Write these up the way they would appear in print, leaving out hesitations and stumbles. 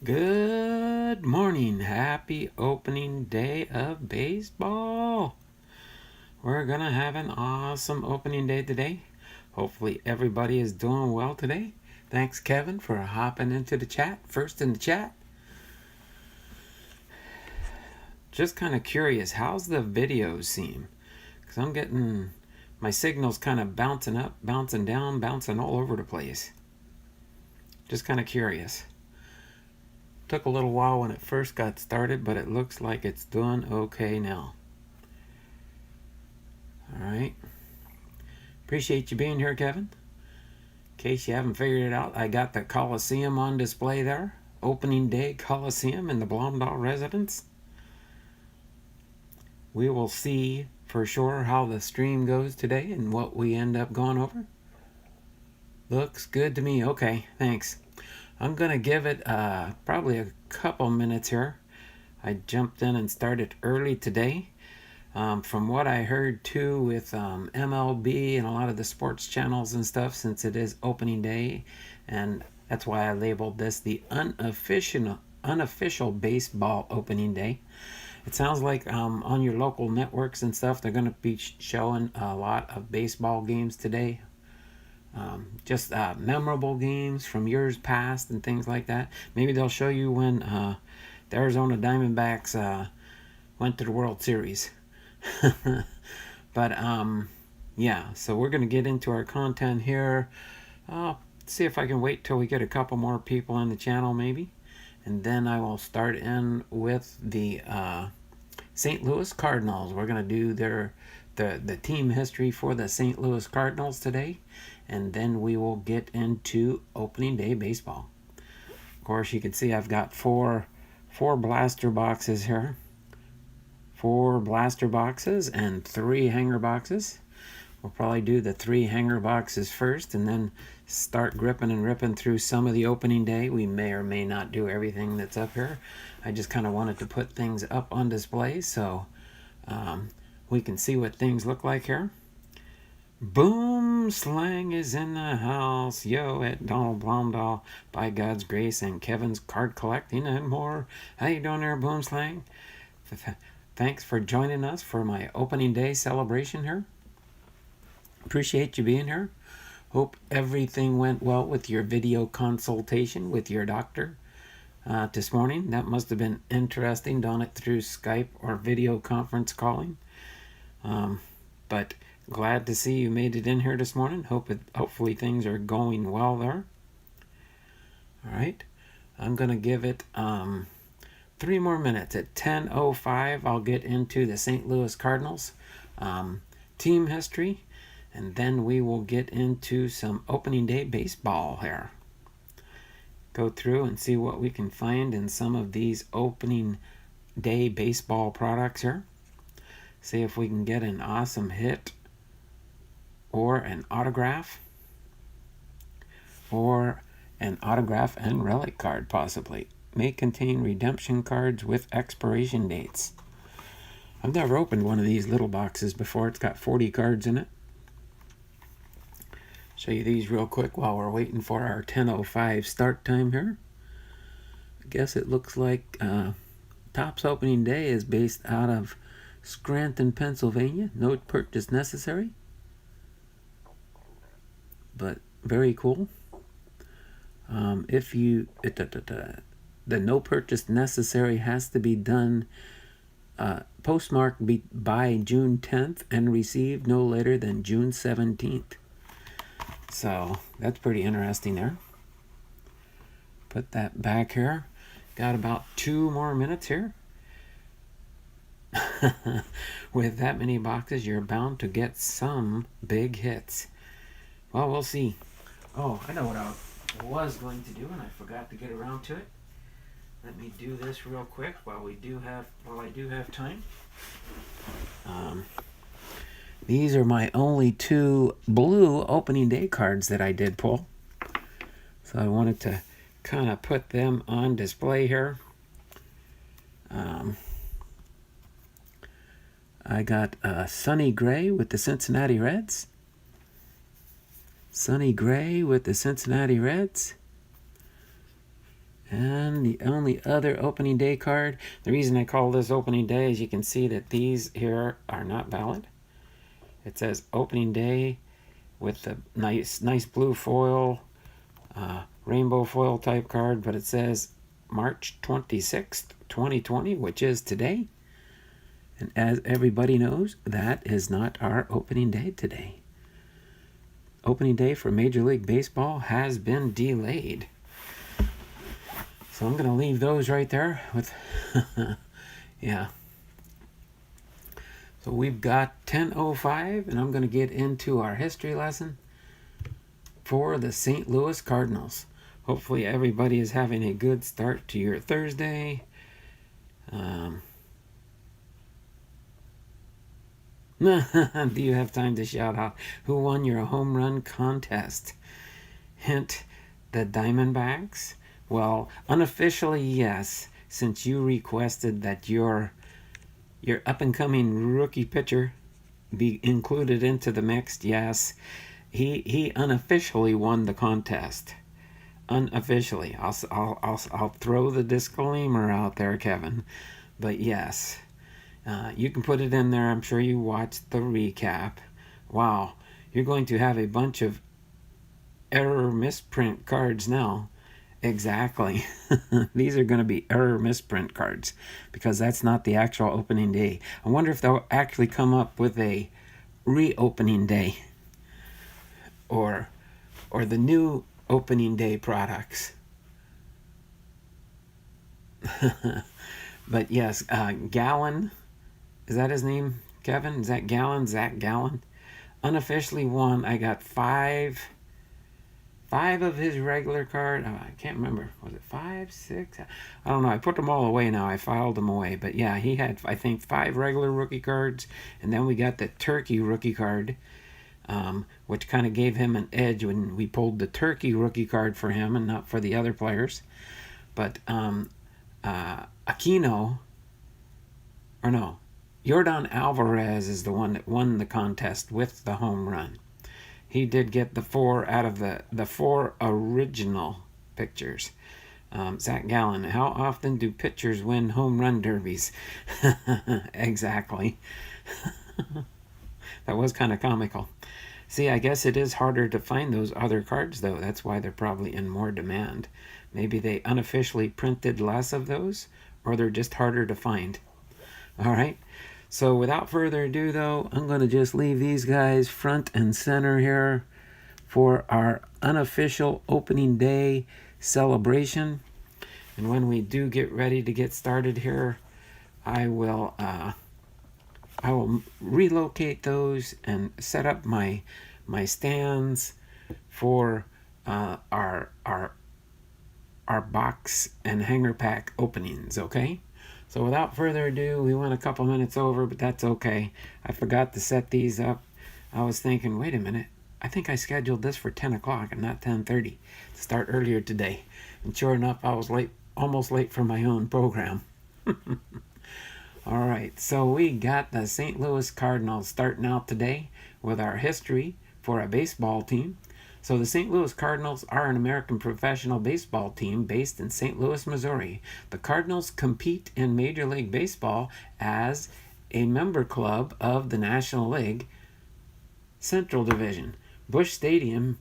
Good morning. Happy opening day of baseball. We're going to have an awesome opening day today. Hopefully everybody is doing well today. Thanks, Kevin, for hopping into the chat. First in the chat. Just kind of curious, how's the video seem? Because I'm getting my signals kind of bouncing up, bouncing down, bouncing all over the place. Just kind of curious. Took a little while when it first got started, but it looks like it's doing okay now. Alright. Appreciate you being here, Kevin. In case you haven't figured it out, I got the Collesium on display there. Opening day Collesium in the Blomdahl residence. We will see for sure how the stream goes today and what we end up going over. Looks good to me. Okay, thanks. I'm going to give it probably a couple minutes here. I jumped in and started early today. From what I heard too with MLB and a lot of the sports channels and stuff, since it is opening day, and that's why I labeled this the unofficial baseball opening day. It sounds like on your local networks and stuff, they're going to be showing a lot of baseball games today. Just memorable games from years past and things like that. Maybe they'll show you when the Arizona Diamondbacks went to the World Series. But yeah, so we're going to get into our content here. See if I can wait till we get a couple more people in the channel maybe. And then I will start in with the St. Louis Cardinals. We're going to do the team history for the St. Louis Cardinals today. And then we will get into opening day baseball. Of course, you can see I've got four blaster boxes here. 4 blaster boxes and 3 hanger boxes. We'll probably do the 3 hanger boxes first and then start gripping and ripping through some of the opening day. We may or may not do everything that's up here. I just kind of wanted to put things up on display so we can see what things look like here. Boom Slang is in the house. Yo, at Donald Blomdahl, by God's grace, and Kevin's card collecting and more. How you doing there, Boom Slang? Thanks for joining us for my opening day celebration here. Appreciate you being here. Hope everything went well with your video consultation with your doctor this morning. That must have been interesting, done it through Skype or video conference calling. But glad to see you made it in here this morning. Hopefully things are going well there. All right. I'm going to give it 3 more minutes. At 10:05, I'll get into the St. Louis Cardinals team history, and then we will get into some opening day baseball here. Go through and see what we can find in some of these opening day baseball products here. See if we can get an awesome hit or an autograph and relic card possibly. May contain redemption cards with expiration dates. I've never opened one of these little boxes before. It's got 40 cards in it. Show you these real quick while we're waiting for our 10:05 start time here. I guess it looks like Topps opening day is based out of Scranton, Pennsylvania. No purchase necessary. But very cool. The no purchase necessary has to be done postmarked by June 10th and received no later than June 17th. So that's pretty interesting there. Put that back here. Got about 2 more minutes here. With that many boxes, you're bound to get some big hits. Well, we'll see. Oh, I know what I was going to do, and I forgot to get around to it. Let me do this real quick while I do have time. These are my only 2 blue opening day cards that I did pull. So I wanted to kind of put them on display here. I got Sonny Gray with the Cincinnati Reds. Sonny Gray with the Cincinnati Reds. And the only other opening day card, the reason I call this opening day is you can see that these here are not valid. It says opening day with the nice blue foil, rainbow foil type card, but it says March 26th, 2020, which is today. And as everybody knows, that is not our opening day today. Opening day for Major League Baseball has been delayed. So I'm going to leave those right there with, yeah. So we've got 10:05, and I'm going to get into our history lesson for the St. Louis Cardinals. Hopefully everybody is having a good start to your Thursday. Do you have time to shout out who won your home run contest? Hint, the Diamondbacks? Well, unofficially, yes, since you requested that your up-and-coming rookie pitcher be included into the mix. Yes, he unofficially won the contest. Unofficially, I'll throw the disclaimer out there, Kevin. But yes, you can put it in there. I'm sure you watched the recap. Wow, you're going to have a bunch of error misprint cards now. Exactly. These are going to be error misprint cards because that's not the actual opening day. I wonder if they'll actually come up with a reopening day or the new opening day products. But yes, Gallen, is that his name, Kevin? Is that Gallen? Zach Gallen? Unofficially won. I got five of his regular card. I can't remember. Was it 5, 6? I don't know. I put them all away now. I filed them away. But yeah, he had, I think, 5 regular rookie cards. And then we got the turkey rookie card, which kind of gave him an edge when we pulled the turkey rookie card for him and not for the other players. But Aquino, or no, Yordan Alvarez is the one that won the contest with the home run. He did get the 4 out of the 4 original pictures. Zach Gallen, how often do pitchers win home run derbies? Exactly. That was kind of comical. See, I guess it is harder to find those other cards, though. That's why they're probably in more demand. Maybe they unofficially printed less of those, or they're just harder to find. All right. So without further ado, though, I'm going to just leave these guys front and center here for our unofficial opening day celebration. And when we do get ready to get started here, I will relocate those and set up my stands for our box and hanger pack openings. Okay. So without further ado, we went a couple minutes over, but that's okay. I forgot to set these up. I was thinking, wait a minute. I think I scheduled this for 10 o'clock and not 10:30 to start earlier today. And sure enough, I was late, almost late for my own program. All right, so we got the St. Louis Cardinals starting out today with our history for a baseball team. So the St. Louis Cardinals are an American professional baseball team based in St. Louis, Missouri. The Cardinals compete in Major League Baseball as a member club of the National League Central Division. Busch Stadium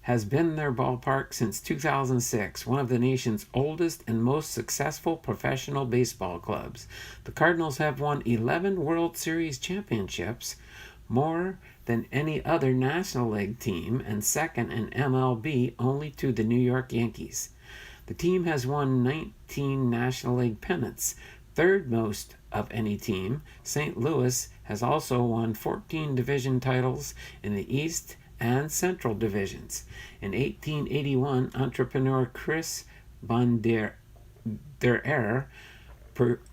has been their ballpark since 2006, one of the nation's oldest and most successful professional baseball clubs. The Cardinals have won 11 World Series championships, more than any other National League team, and second in MLB only to the New York Yankees. The team has won 19 National League pennants, third most of any team. St. Louis has also won 14 division titles in the East and Central divisions. In 1881, entrepreneur Chris Von der Air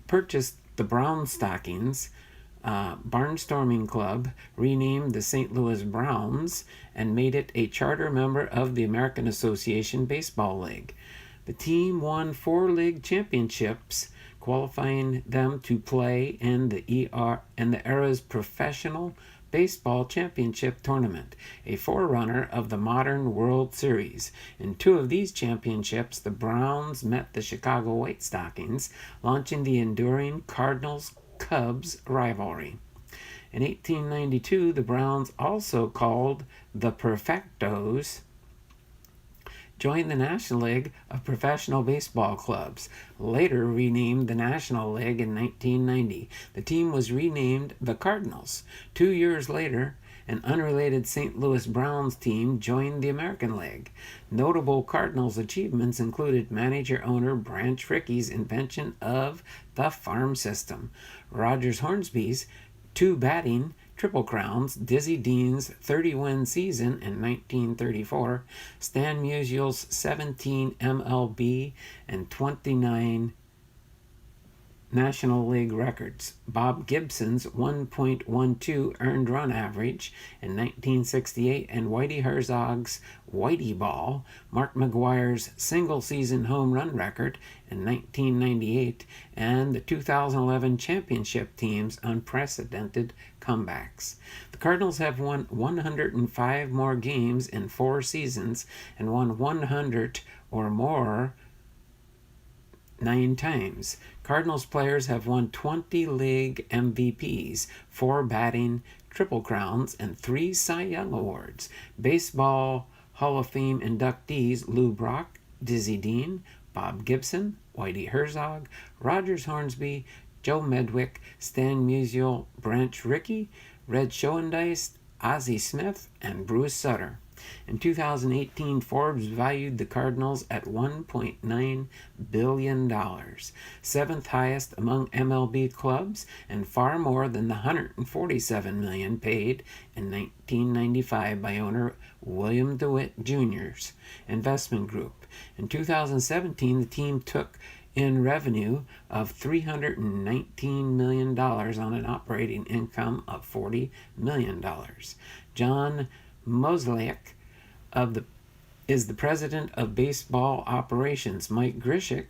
purchased the Brown Stockings barnstorming club, renamed the St. Louis Browns, and made it a charter member of the American Association Baseball League. The team won 4 league championships, qualifying them to play in the era's Professional Baseball Championship Tournament, a forerunner of the modern World Series. In two of these championships, the Browns met the Chicago White Stockings, launching the enduring Cardinals-Cubs rivalry. In 1892, the Browns, also called the Perfectos, joined the National League of Professional Baseball Clubs, later renamed the National League in 1990. The team was renamed the Cardinals. 2 years later, an unrelated St. Louis Browns team joined the American League. Notable Cardinals achievements included manager-owner Branch Rickey's invention of the farm system, Rogers Hornsby's 2 batting Triple Crowns, Dizzy Dean's 30-win season in 1934, Stan Musial's 17 MLB and 29 National League records, Bob Gibson's 1.12 earned run average in 1968, and Whitey Herzog's Whitey Ball, Mark McGwire's single-season home run record in 1998, and the 2011 championship team's unprecedented comebacks. The Cardinals have won 105 more games in 4 seasons and won 100 or more 9 times. Cardinals players have won 20 league MVPs, 4 batting Triple Crowns, and 3 Cy Young Awards. Baseball Hall of Fame inductees Lou Brock, Dizzy Dean, Bob Gibson, Whitey Herzog, Rogers Hornsby, Joe Medwick, Stan Musial, Branch Rickey, Red Schoendienst, Ozzie Smith, and Bruce Sutter. In 2018, Forbes valued the Cardinals at $1.9 billion, 7th highest among MLB clubs, and far more than the $147 million paid in 1995 by owner William DeWitt Jr.'s investment group. In 2017, the team took in revenue of $319 million on an operating income of $40 million. John Mozeliak is the president of baseball operations. Mike Grishik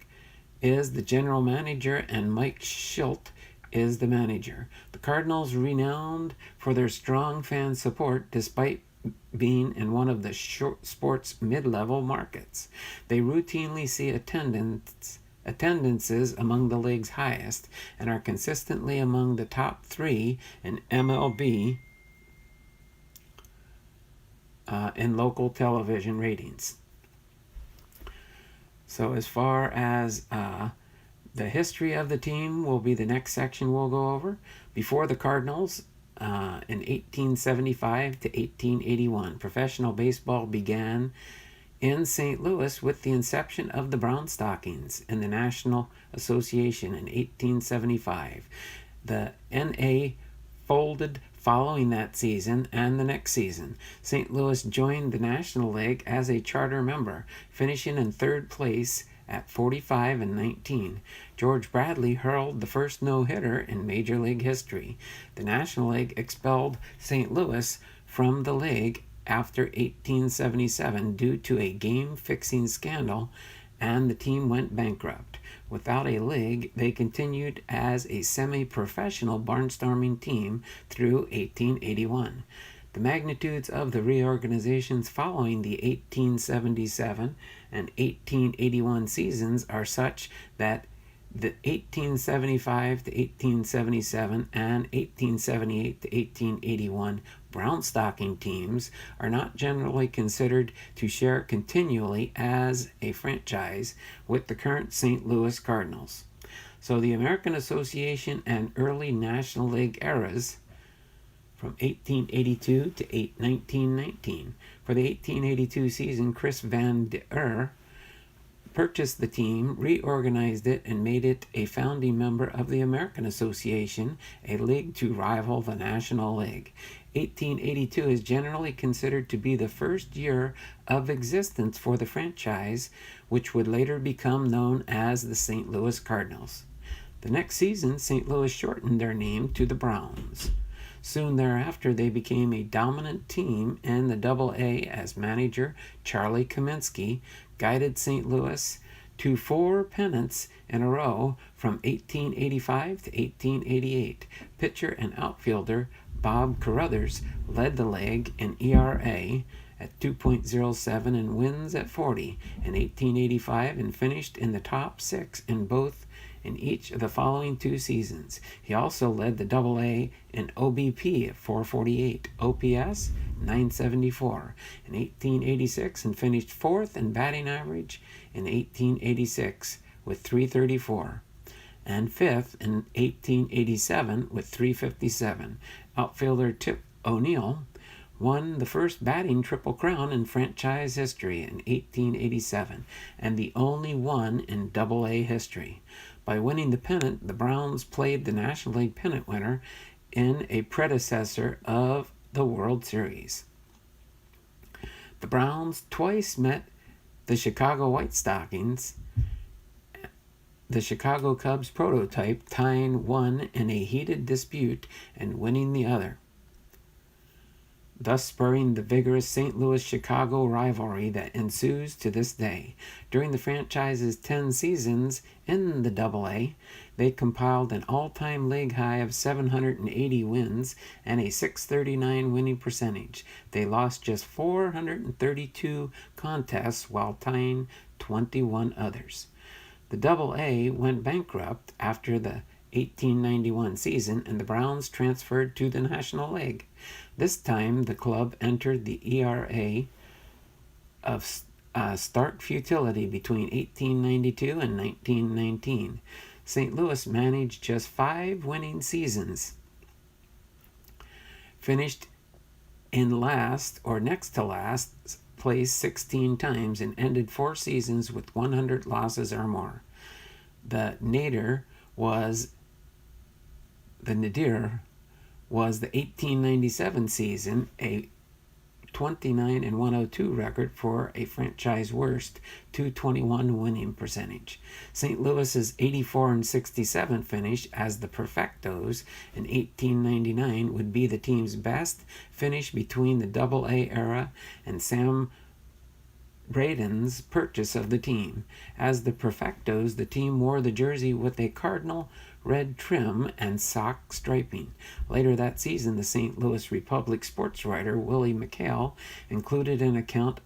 is the general manager, and Mike Schilt is the manager. The Cardinals, renowned for their strong fan support despite being in one of the sports mid-level markets, they routinely see attendances among the league's highest and are consistently among the top 3 in MLB in local television ratings. So as far as the history of the team will be the next section we'll go over. Before the Cardinals, in 1875 to 1881, professional baseball began in St. Louis with the inception of the Brown Stockings in the National Association in 1875. The NA folded following that season and the next season. St. Louis joined the National League as a charter member, finishing in 3rd place at 45-19. George Bradley hurled the first no-hitter in Major League history. The National League expelled St. Louis from the league after 1877 due to a game-fixing scandal, and the team went bankrupt. Without a league, they continued as a semi-professional barnstorming team through 1881. The magnitudes of the reorganizations following the 1877 and 1881 seasons are such that the 1875 to 1877 and 1878 to 1881 Brown Stocking teams are not generally considered to share continually as a franchise with the current St. Louis Cardinals. So the American Association and early National League eras from 1882 to 1919. For the 1882 season, Chris Van Der purchased the team, reorganized it, and made it a founding member of the American Association, a league to rival the National League. 1882 is generally considered to be the first year of existence for the franchise, which would later become known as the St. Louis Cardinals. The next season, St. Louis shortened their name to the Browns. Soon thereafter, they became a dominant team in the Double-A as manager Charlie Kaminsky guided St. Louis to 4 pennants in a row from 1885 to 1888. Pitcher and outfielder Bob Carruthers led the league in ERA at 2.07 and wins at 40 in 1885 and finished in the top 6 in each of the following 2 seasons. He also led the AA in OBP at 448, OPS 974 in 1886 and finished 4th in batting average in 1886 with 334 and 5th in 1887 with 357. Outfielder Tip O'Neill won the first batting Triple Crown in franchise history in 1887 and the only one in AA history. By winning the pennant, the Browns played the National League pennant winner in a predecessor of the World Series. The Browns twice met the Chicago White Stockings, the Chicago Cubs prototype, tying one in a heated dispute and winning the other, thus spurring the vigorous St. Louis-Chicago rivalry that ensues to this day. During the franchise's 10 seasons in the AA, they compiled an all-time league high of 780 wins and a .639 winning percentage. They lost just 432 contests while tying 21 others. The AA went bankrupt after the 1891 season, and the Browns transferred to the National League. This time, the club entered the ERA of stark futility between 1892 and 1919. St. Louis managed just 5 winning seasons, finished in last or next to last place 16 times, and ended 4 seasons with 100 losses or more. The nadir was the 1897 season, a 29-102 record for a franchise worst .221 winning percentage. St. Louis's 84-67 finish as the Perfectos in 1899 would be the team's best finish between the AA era and Sam Braden's purchase of the team. As the Perfectos, the team wore the jersey with a cardinal red trim and sock striping. Later that season, the St. Louis Republic sports writer Willie McHale included an account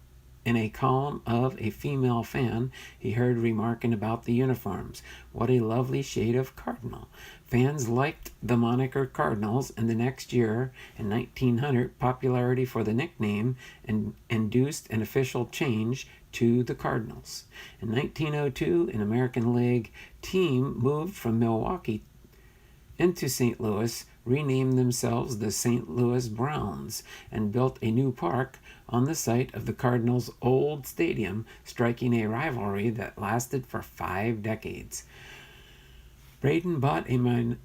in a column of a female fan he heard remarking about the uniforms. "What a lovely shade of cardinal." Fans liked the moniker Cardinals, and the next year, in 1900, popularity for the nickname induced an official change to the Cardinals. In 1902, an American League team moved from Milwaukee into St. Louis, renamed themselves the St. Louis Browns, and built a new park on the site of the Cardinals' old stadium, striking a rivalry that lasted for 5 decades. Braden bought a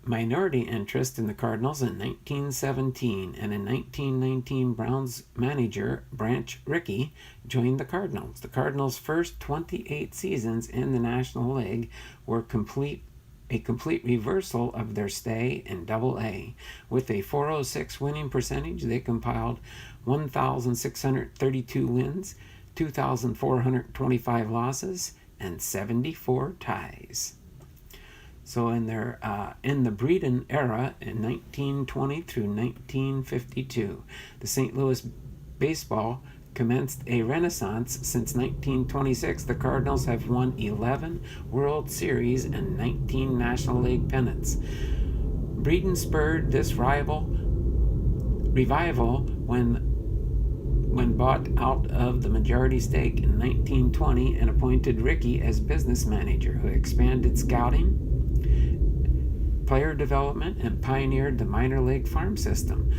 minority interest in the Cardinals in 1917, and in 1919, Browns manager Branch Rickey joined the Cardinals. The Cardinals' first 28 seasons in the National League were a complete reversal of their stay in AA. With a .406 winning percentage, they compiled 1,632 wins, 2,425 losses, and 74 ties. So in the Breeden era in 1920 through 1952, the St. Louis baseball commenced a renaissance. Since 1926, the Cardinals have won 11 World Series and 19 National League pennants. Breeden spurred this revival when bought out of the majority stake in 1920 and appointed Rickey as business manager, who expanded scouting, player development, and pioneered the minor league farm system,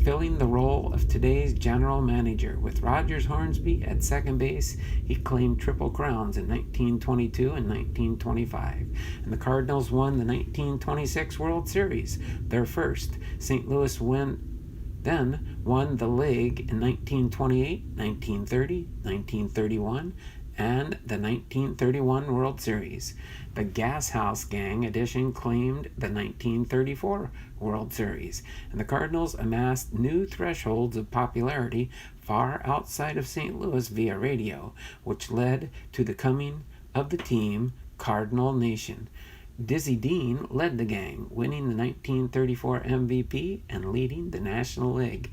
filling the role of today's general manager. With Rogers Hornsby at second base, he claimed triple crowns in 1922 and 1925, and the Cardinals won the 1926 World Series, their first. St. Louis then won the league in 1928, 1930, 1931, and the 1931 World Series. The Gas House Gang edition claimed the 1934 World Series, and the Cardinals amassed new thresholds of popularity far outside of St. Louis via radio, which led to the coming of the team Cardinal Nation. Dizzy Dean led the gang, winning the 1934 MVP and leading the National League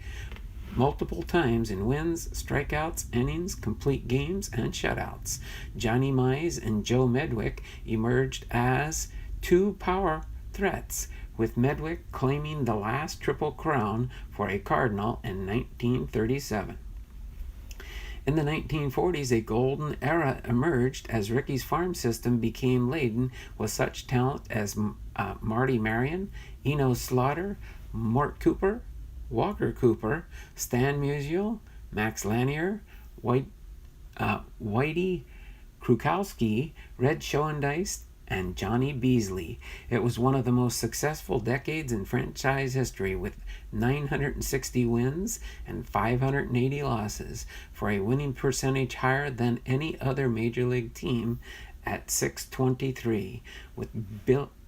multiple times in wins, strikeouts, innings, complete games, and shutouts. Johnny Mize and Joe Medwick emerged as two power threats, with Medwick claiming the last Triple Crown for a Cardinal in 1937. In the 1940s, a golden era emerged as Ricky's farm system became laden with such talent as Marty Marion, Eno Slaughter, Mort Cooper, Walker Cooper, Stan Musial, Max Lanier, Whitey Krukowski, Red Schoendienst, and Johnny Beasley. It was one of the most successful decades in franchise history, with 960 wins and 580 losses, for a winning percentage higher than any other major league team at .623. With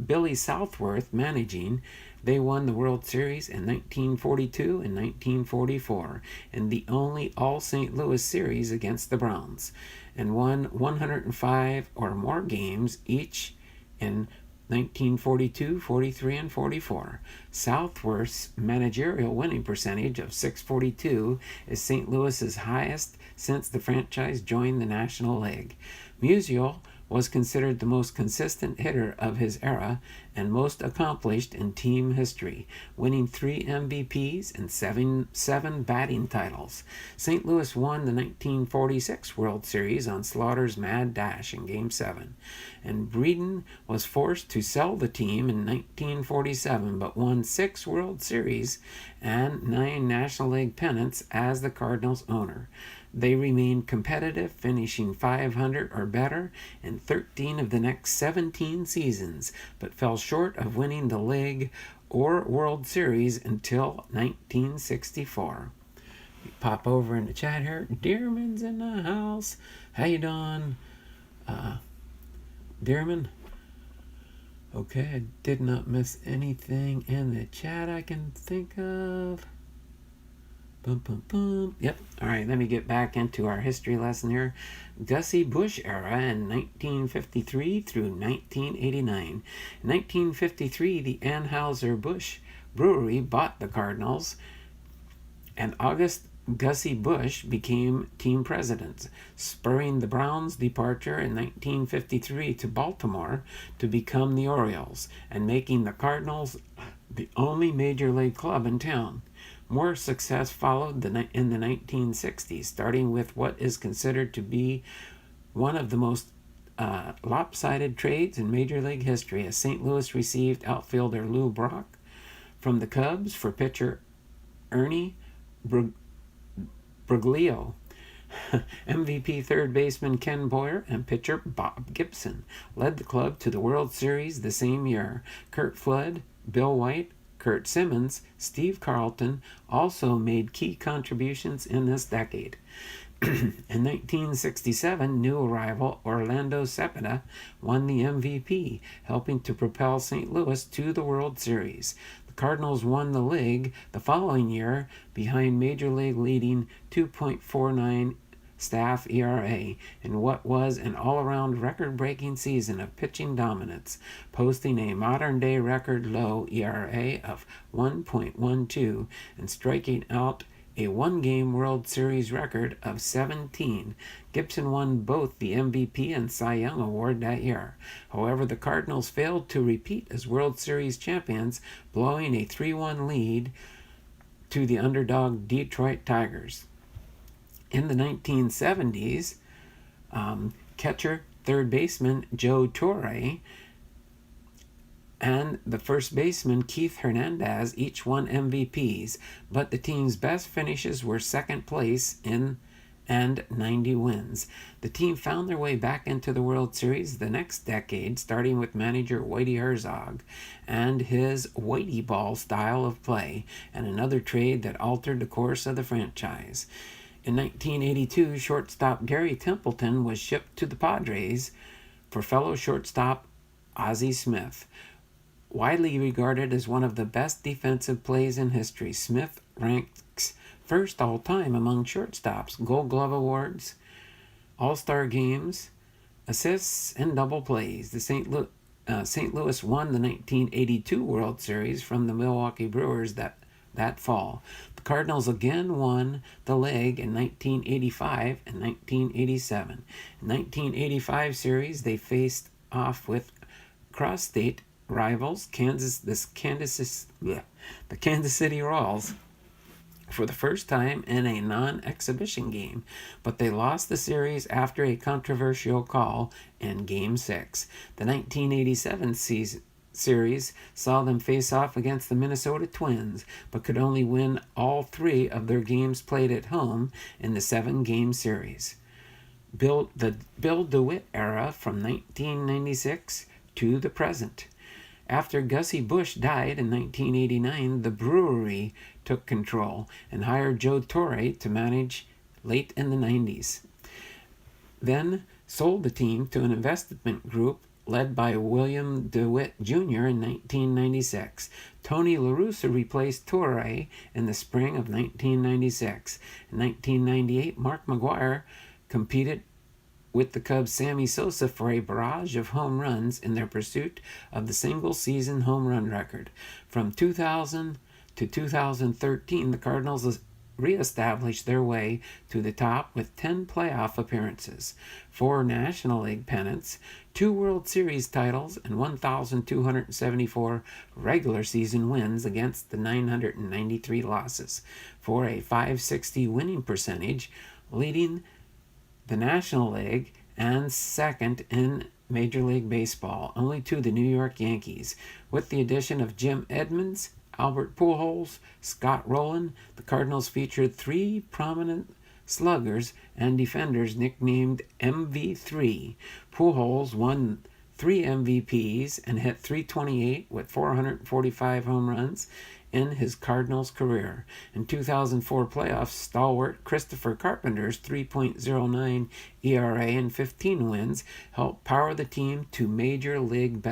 Billy Southworth managing, they won the World Series in 1942 and 1944, in the only all-St. Louis series against the Browns, and won 105 or more games each in 1942, 43, and 44. Southworth's managerial winning percentage of .642 is St. Louis's highest since the franchise joined the National League. Musial was considered the most consistent hitter of his era and most accomplished in team history, winning 3 MVPs and seven batting titles. St. Louis won the 1946 World Series on Slaughter's mad dash in Game 7, and Breeden was forced to sell the team in 1947, but won 6 World Series and 9 National League pennants as the Cardinals owner. They remained competitive, finishing 500 or better in 13 of the next 17 seasons, but fell short of winning the league or World Series until 1964. We pop over in the chat here. Dearman's in the house. How you doing, Dearman? Okay, I did not miss anything in the chat I can think of. Boom, boom, boom. Yep. All right, let me get back into our history lesson here. Gussie Busch era in 1953 through 1989. In 1953, the Anheuser-Busch Brewery bought the Cardinals, and August Gussie Busch became team president, spurring the Browns' departure in 1953 to Baltimore to become the Orioles, and making the Cardinals the only major league club in town. More success followed in the 1960s, starting with what is considered to be one of the most lopsided trades in Major League history, as St. Louis received outfielder Lou Brock from the Cubs for pitcher Ernie Bruglio, MVP third baseman Ken Boyer, and pitcher Bob Gibson led the club to the World Series the same year. Curt Flood, Bill White, Curt Simmons, Steve Carlton also made key contributions in this decade. In 1967, new arrival Orlando Cepeda won the MVP, helping to propel St. Louis to the World Series. The Cardinals won the league the following year behind Major League leading 2.49 staff ERA in what was an all-around record-breaking season of pitching dominance, posting a modern-day record low ERA of 1.12 and striking out a one-game World Series record of 17. Gibson won both the MVP and Cy Young Award that year. However, the Cardinals failed to repeat as World Series champions, blowing a 3-1 lead to the underdog Detroit Tigers. In the 1970s, catcher, third baseman Joe Torre, and the first baseman Keith Hernandez each won MVPs, but the team's best finishes were second place and 90 wins. The team found their way back into the World Series the next decade, starting with manager Whitey Herzog and his Whitey ball style of play, and another trade that altered the course of the franchise. In 1982, shortstop Gary Templeton was shipped to the Padres for fellow shortstop Ozzie Smith. Widely regarded as one of the best defensive plays in history, Smith ranks first all-time among shortstops, Gold Glove Awards, All-Star Games, assists, and double plays. The St. St. Louis won the 1982 World Series from the Milwaukee Brewers that fall. The Cardinals again won the league in 1985 and 1987. In 1985 series, they faced off with cross-state rivals the Kansas City Royals for the first time in a non-exhibition game, but they lost the series after a controversial call in Game 6. The 1987 series saw them face off against the Minnesota Twins, but could only win all 3 of their games played at home in the 7-game series. The Bill DeWitt era from 1996 to the present. After Gussie Busch died in 1989, the brewery took control and hired Joe Torre to manage late in the 90s. Then sold the team to an investment group led by William DeWitt Jr. in 1996. Tony La Russa replaced Torre in the spring of 1996. In 1998, Mark McGwire competed with the Cubs' Sammy Sosa for a barrage of home runs in their pursuit of the single-season home run record. From 2000 to 2013, the Cardinals reestablished their way to the top with 10 playoff appearances, 4 National League pennants, 2 World Series titles, and 1,274 regular season wins against the 993 losses, for a .560 winning percentage, leading the National League and second in Major League Baseball, only to the New York Yankees. With the addition of Jim Edmonds, Albert Pujols, Scott Rowland, the Cardinals featured 3 prominent sluggers and defenders nicknamed MV3. Pujols won 3 MVPs and hit .328 with 445 home runs in his Cardinals career. In 2004 playoffs, stalwart Christopher Carpenter's 3.09 ERA and 15 wins helped power the team to Major League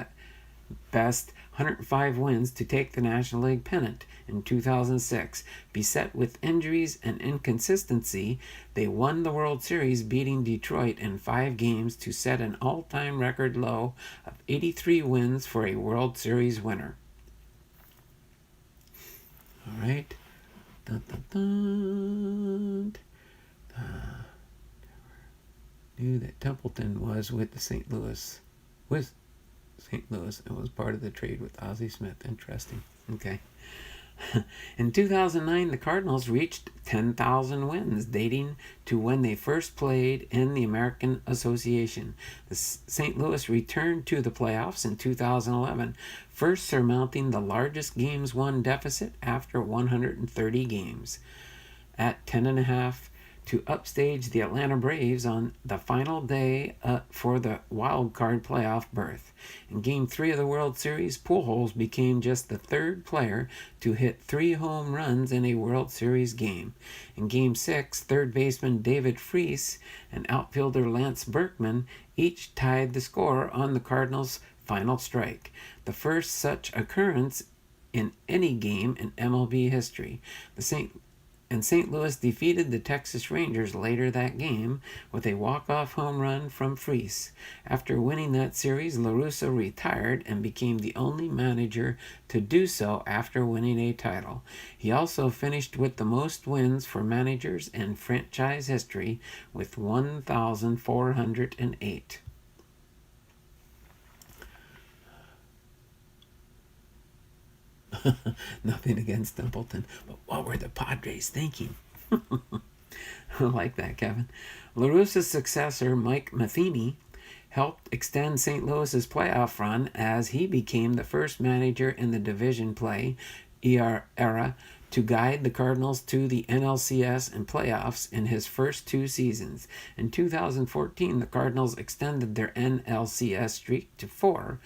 best 105 wins to take the National League pennant. In 2006, beset with injuries and inconsistency, they won the World Series, beating Detroit in 5 games to set an all-time record low of 83 wins for a World Series winner. All right. Dun, dun, dun. Knew that Templeton was with St. Louis and was part of the trade with Ozzie Smith. Interesting. Okay. In 2009, the Cardinals reached 10,000 wins, dating to when they first played in the American Association. The St. Louis returned to the playoffs in 2011, first surmounting the largest games won deficit after 130 games. At 10.5 to upstage the Atlanta Braves on the final day for the wild card playoff berth. In Game 3 of the World Series, Pujols became just the 3rd player to hit 3 home runs in a World Series game. In Game 6, third baseman David Freese and outfielder Lance Berkman each tied the score on the Cardinals' final strike, the first such occurrence in any game in MLB history. St. Louis defeated the Texas Rangers later that game with a walk-off home run from Freese. After winning that series, La Russa retired and became the only manager to do so after winning a title. He also finished with the most wins for managers in franchise history with 1,408. Nothing against Templeton, but what were the Padres thinking? I like that, Kevin. La Russa's successor, Mike Matheny, helped extend St. Louis's playoff run as he became the first manager in the division play era to guide the Cardinals to the NLCS and playoffs in his first 2 seasons. In 2014, the Cardinals extended their NLCS streak to 4,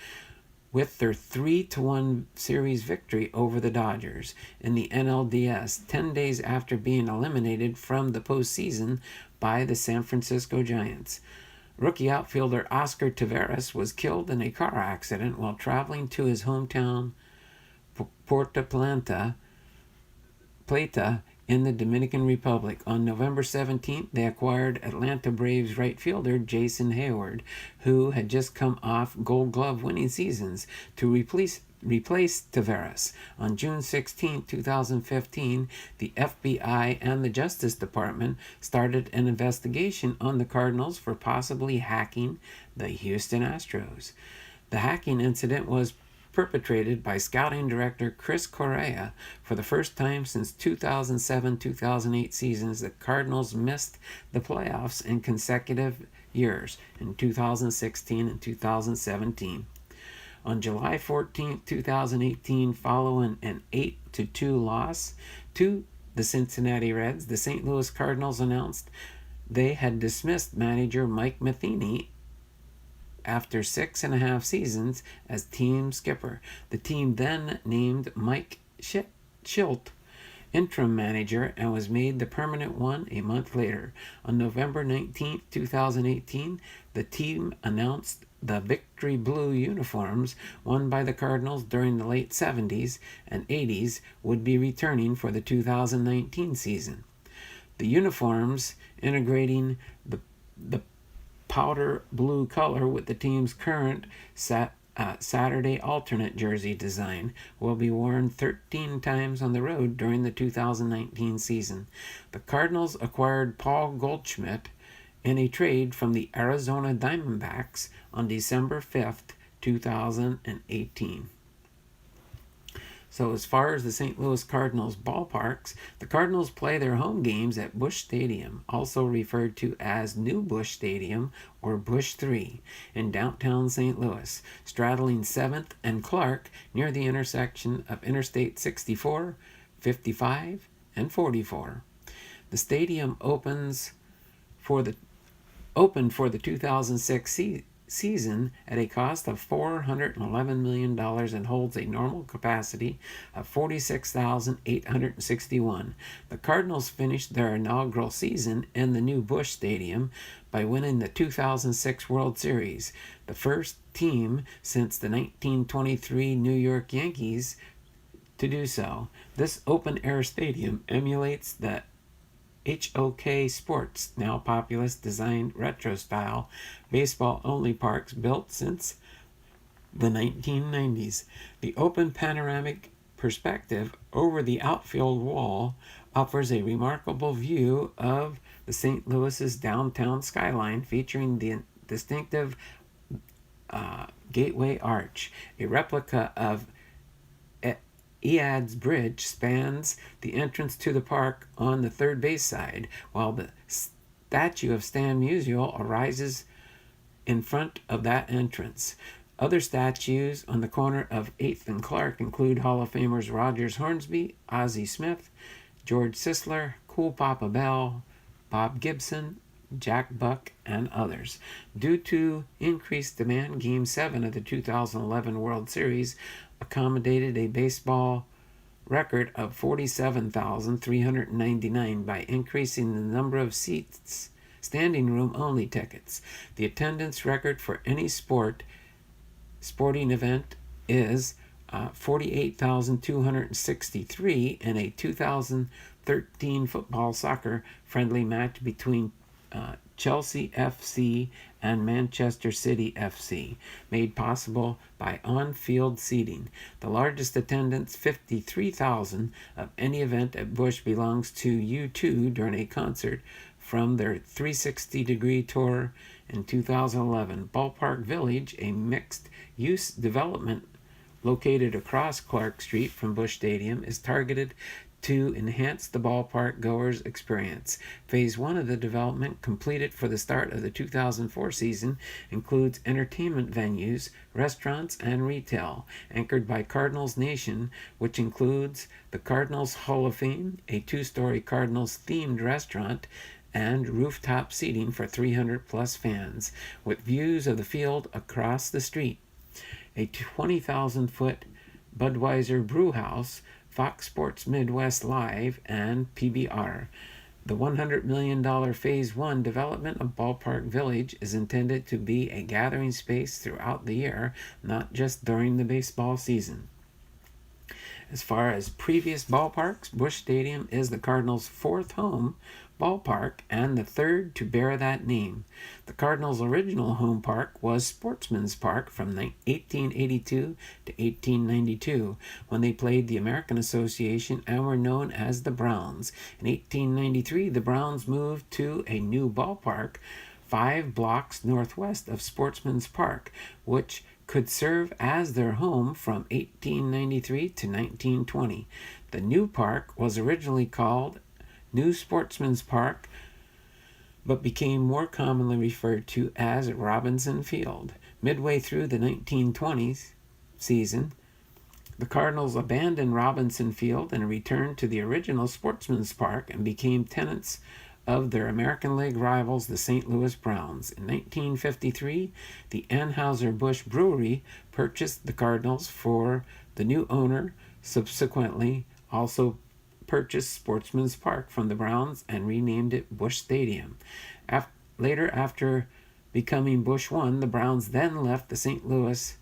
with their 3-1 series victory over the Dodgers in the NLDS 10 days after being eliminated from the postseason by the San Francisco Giants. Rookie outfielder Oscar Taveras was killed in a car accident while traveling to his hometown Puerto Plata, in the Dominican Republic. On November 17th, they acquired Atlanta Braves right fielder Jason Hayward, who had just come off Gold Glove winning seasons, to replace Taveras. On June 16, 2015, the FBI and the Justice Department started an investigation on the Cardinals for possibly hacking the Houston Astros. The hacking incident was perpetrated by scouting director Chris Correa. For the first time since 2007-2008 seasons, the Cardinals missed the playoffs in consecutive years in 2016 and 2017. On July 14, 2018, following an 8-2 loss to the Cincinnati Reds, the St. Louis Cardinals announced they had dismissed manager Mike Matheny after 6.5 seasons as team skipper. The team then named Mike Schilt interim manager and was made the permanent one a month later. On November 19, 2018, the team announced the Victory Blue uniforms worn by the Cardinals during the late 70s and 80s would be returning for the 2019 season. The uniforms, integrating the powder blue color with the team's current Saturday alternate jersey design, will be worn 13 times on the road during the 2019 season. The Cardinals acquired Paul Goldschmidt in a trade from the Arizona Diamondbacks on December 5th, 2018. So as far as the St. Louis Cardinals ballparks, the Cardinals play their home games at Busch Stadium, also referred to as New Busch Stadium or Busch 3, in downtown St. Louis, straddling 7th and Clark near the intersection of Interstate 64, 55, and 44. The stadium opened for the 2006 season at a cost of $411 million and holds a normal capacity of 46,861. The Cardinals finished their inaugural season in the new Busch Stadium by winning the 2006 World Series, the first team since the 1923 New York Yankees to do so. This open-air stadium emulates the HOK Sports, now populous, designed retro-style baseball-only parks built since the 1990s. The open panoramic perspective over the outfield wall offers a remarkable view of the St. Louis's downtown skyline, featuring the distinctive Gateway Arch. A replica of Ead's Bridge spans the entrance to the park on the third base side, while the statue of Stan Musial arises in front of that entrance. Other statues on the corner of 8th and Clark include Hall of Famers Rogers Hornsby, Ozzie Smith, George Sisler, Cool Papa Bell, Bob Gibson, Jack Buck, and others. Due to increased demand, Game 7 of the 2011 World Series accommodated a baseball record of 47,399 by increasing the number of seats, standing room only tickets. The attendance record for any sporting event is 48,263 in a 2013 football soccer friendly match between Chelsea FC and Manchester City FC, made possible by on-field seating. The largest attendance, 53,000, of any event at Busch belongs to U2 during a concert from their 360-degree tour in 2011. Ballpark Village, a mixed-use development located across Clark Street from Busch Stadium, is targeted to enhance the ballpark goers' experience. Phase 1 of the development, completed for the start of the 2004 season, includes entertainment venues, restaurants, and retail, anchored by Cardinals Nation, which includes the Cardinals Hall of Fame, a 2-story Cardinals-themed restaurant, and rooftop seating for 300-plus fans, with views of the field across the street. A 20,000-foot Budweiser brew house, Fox Sports Midwest Live, and PBR. The $100 million Phase 1 development of Ballpark Village is intended to be a gathering space throughout the year, not just during the baseball season. As far as previous ballparks, Busch Stadium is the Cardinals' fourth home ballpark and the third to bear that name. The Cardinals' original home park was Sportsman's Park from 1882 to 1892, when they played the American Association and were known as the Browns. In 1893, the Browns moved to a new ballpark 5 blocks northwest of Sportsman's Park, which could serve as their home from 1893 to 1920. The new park was originally called New Sportsman's Park, but became more commonly referred to as Robinson Field. Midway through the 1920s season, the Cardinals abandoned Robinson Field and returned to the original Sportsman's Park and became tenants of their American League rivals, the St. Louis Browns. In 1953, the Anheuser-Busch Brewery purchased the Cardinals for the new owner, subsequently also purchased Sportsman's Park from the Browns and renamed it Busch Stadium. Later, after becoming Busch One, the Browns then left St. Louis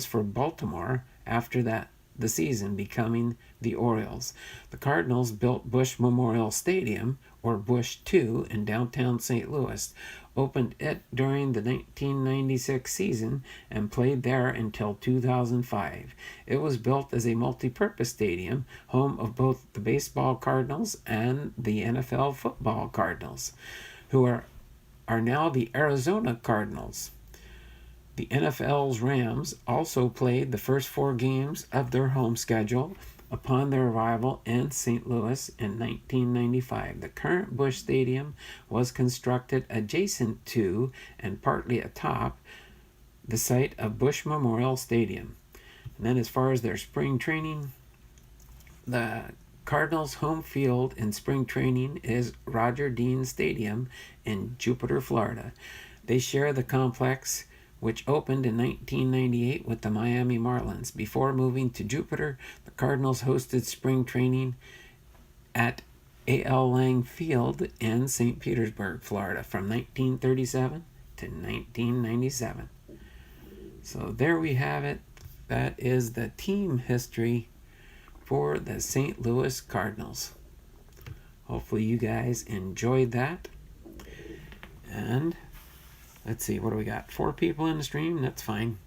for Baltimore after the season, becoming the Orioles. The Cardinals built Busch Memorial Stadium, or Busch II, in downtown St. Louis, opened it during the 1996 season, and played there until 2005. It was built as a multi-purpose stadium, home of both the baseball Cardinals and the NFL football Cardinals, who are now the Arizona Cardinals. The NFL's Rams also played the first 4 games of their home schedule upon their arrival in St. Louis in 1995. The current Busch Stadium was constructed adjacent to and partly atop the site of Busch Memorial Stadium. And then as far as their spring training, the Cardinals' home field in spring training is Roger Dean Stadium in Jupiter, Florida. They share the complex, which opened in 1998 with the Miami Marlins. Before moving to Jupiter, the Cardinals hosted spring training at A.L. Lang Field in St. Petersburg, Florida, from 1937 to 1997. So there we have it. That is the team history for the St. Louis Cardinals. Hopefully you guys enjoyed that. And let's see, what do we got? 4 people in the stream? That's fine.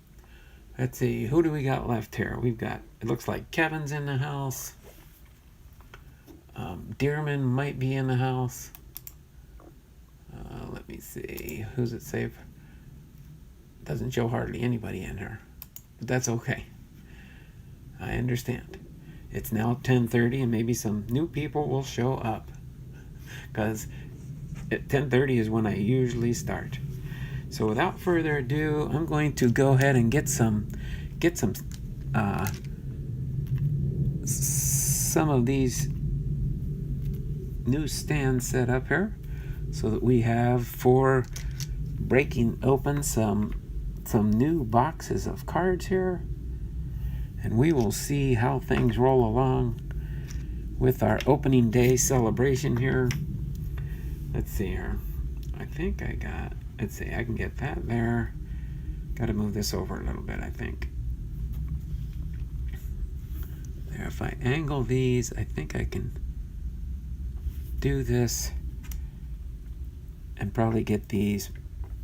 Let's see, who do we got left here? We've got, it looks like Kevin's in the house. Dearman might be in the house. Let me see, who's it say? Doesn't show hardly anybody in here. But that's okay. I understand. It's now 10:30 and maybe some new people will show up. Because at 10:30 is when I usually start. So without further ado, I'm going to go ahead and get some of these new stands set up here, so that we have for breaking open some new boxes of cards here, and we will see how things roll along with our opening day celebration here. Let's see here. I think I got, let's see, I can get that there. Got to move this over a little bit, I think. There, if I angle these, I think I can do this and probably get these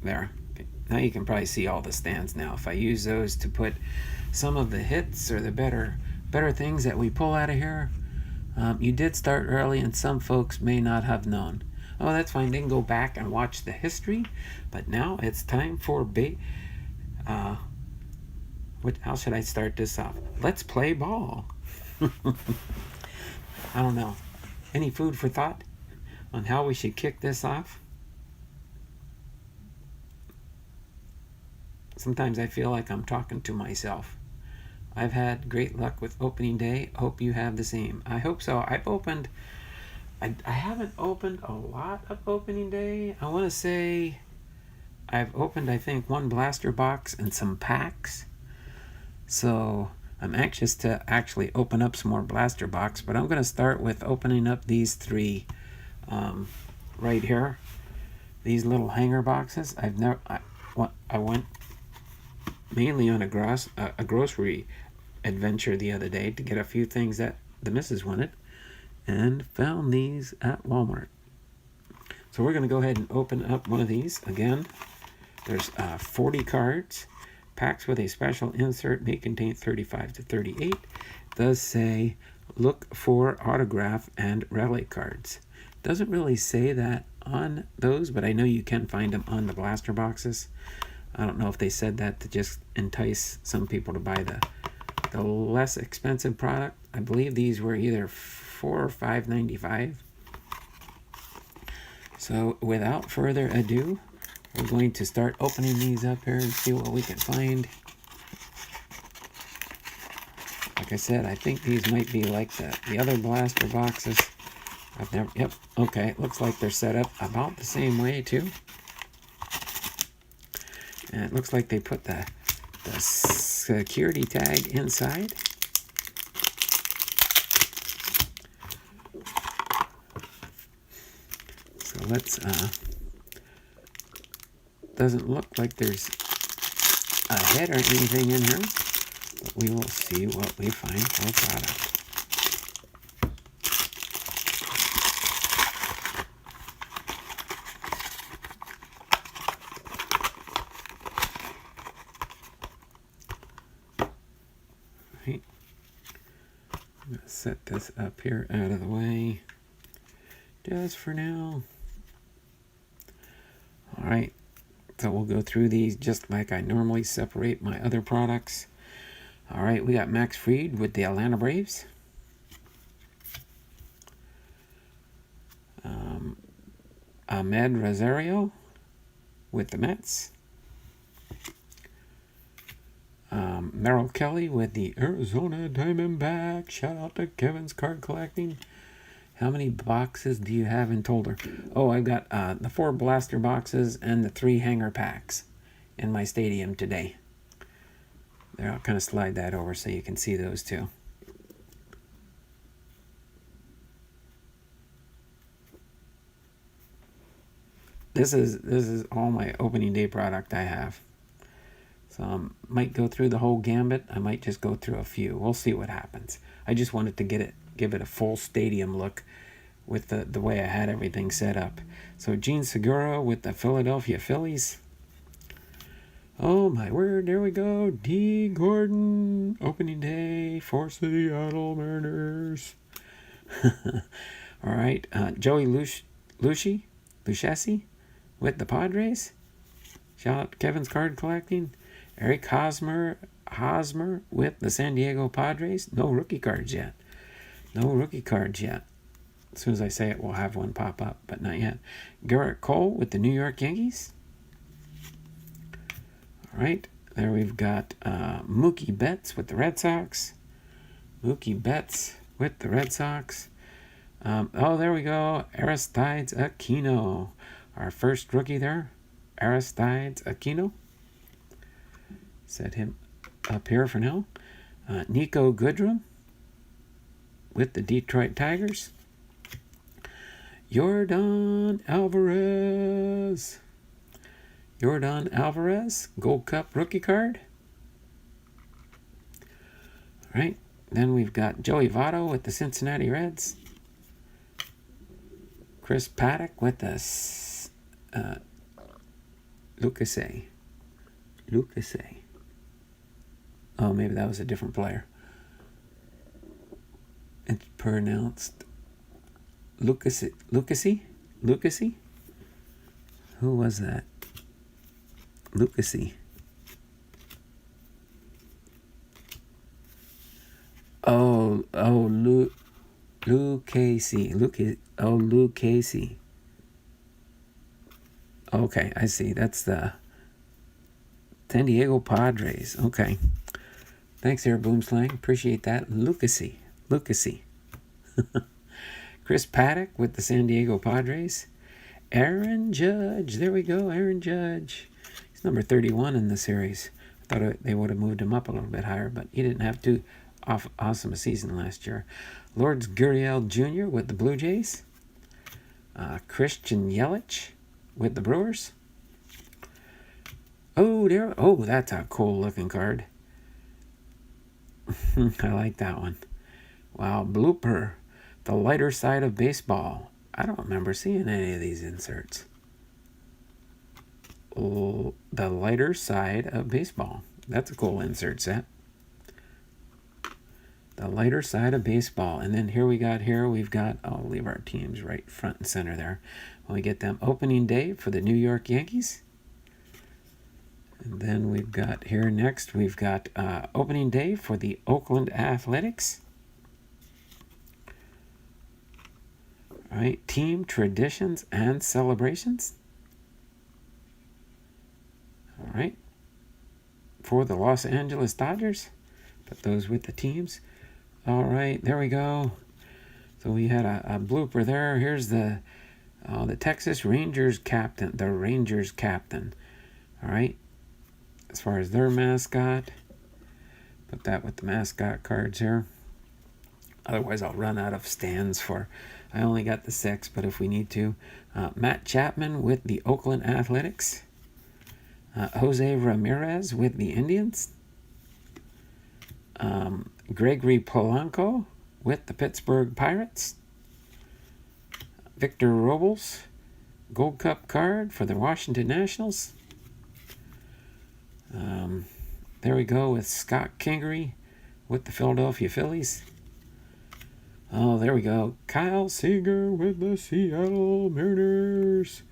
there. Okay. Now you can probably see all the stands now. If I use those to put some of the hits or the better things that we pull out of here, you did start early and some folks may not have known. Oh, that's fine. They can go back and watch the history. But now it's time for how should I start this off? Let's play ball. I don't know. Any food for thought on how we should kick this off? Sometimes I feel like I'm talking to myself. I've had great luck with opening day. Hope you have the same. I hope so. I haven't opened a lot of opening day. I want to say I've opened, I think, 1 blaster box and some packs. So I'm anxious to actually open up some more blaster box, but I'm going to start with opening up these 3 right here. These little hanger boxes. I went mainly on a grocery adventure the other day to get a few things that the missus wanted, and found these at Walmart. So we're going to go ahead and open up one of these. Again, there's 40 cards. Packs with a special insert may contain 35 to 38. It does say, look for autograph and relic cards. Doesn't really say that on those, but I know you can find them on the blaster boxes. I don't know if they said that to just entice some people to buy the less expensive product. I believe these were either $4 or $5.95. So without further ado, we're going to start opening these up here and see what we can find. Like I said, I think these might be like the other blaster boxes. I've never, yep, okay, looks like they're set up about the same way too. And it looks like they put the security tag inside. So let's, doesn't look like there's a head or anything in here, but we will see what we find for a product. Right. I'm going to set this up here out of the way just for now. All right. So we'll go through these just like I normally separate my other products. All right, we got Max Fried with the Atlanta Braves. Ahmed Rosario with the Mets. Merrill Kelly with the Arizona Diamondbacks. Shout out to Kevin's Card Collecting. How many boxes do you have in total? Oh, I've got the 4 blaster boxes and the 3 hanger packs in my stadium today. There, I'll kind of slide that over so you can see those too. This is all my opening day product I have. So I might go through the whole gambit. I might just go through a few. We'll see what happens. I just wanted to give it a full stadium look with the way I had everything set up. So Gene Segura with the Philadelphia Phillies. Oh my word, there we go. D. Gordon, opening day for Seattle Mariners. All right, Joey Lucchesi with the Padres. Shout out to Kevin's Card Collecting. Eric Hosmer with the San Diego Padres. No rookie cards yet. No rookie cards yet. As soon as I say it, we'll have one pop up, but not yet. Garrett Cole with the New York Yankees. All right, there we've got Mookie Betts with the Red Sox. Mookie Betts with the Red Sox. Oh, there we go. Aristides Aquino. Our first rookie there. Aristides Aquino. Set him up here for now. Nico Goodrum with the Detroit Tigers. Yordan Alvarez. Gold Cup rookie card. All right. Then we've got Joey Votto with the Cincinnati Reds. Chris Paddock with the Lucchesi. Oh, maybe that was a different player. It's pronounced Lucchesi? Who was that? Lucchesi. Lucchesi. Okay, I see. That's the San Diego Padres. Okay. Thanks there, Boomslang. Appreciate that. Lucchesi. Chris Paddock with the San Diego Padres. Aaron Judge. There we go, Aaron Judge. He's number 31 in the series. I thought they would have moved him up a little bit higher, but he didn't have too awesome a season last year. Lourdes Gurriel Jr. with the Blue Jays. Christian Yelich with the Brewers. Oh, that's a cool looking card. I like that one. Wow, blooper. The lighter side of baseball. I don't remember seeing any of these inserts. Oh, the lighter side of baseball. That's a cool insert set. The lighter side of baseball. And then we've got, I'll leave our teams right front and center there. When we get them, opening day for the New York Yankees. And then we've got here next, we've got opening day for the Oakland Athletics. All right, team traditions and celebrations. All right, for the Los Angeles Dodgers. Put those with the teams. All right, there we go. So we had a blooper there. Here's the Texas Rangers captain. The Rangers captain. All right. As far as their mascot, put that with the mascot cards here. Otherwise, I'll run out of stands for. I only got the 6, but if we need to, Matt Chapman with the Oakland Athletics. Jose Ramirez with the Indians. Gregory Polanco with the Pittsburgh Pirates. Victor Robles, Gold Cup card for the Washington Nationals. There we go with Scott Kingery with the Philadelphia Phillies. Oh, there we go. Kyle Seager with the Seattle Mariners.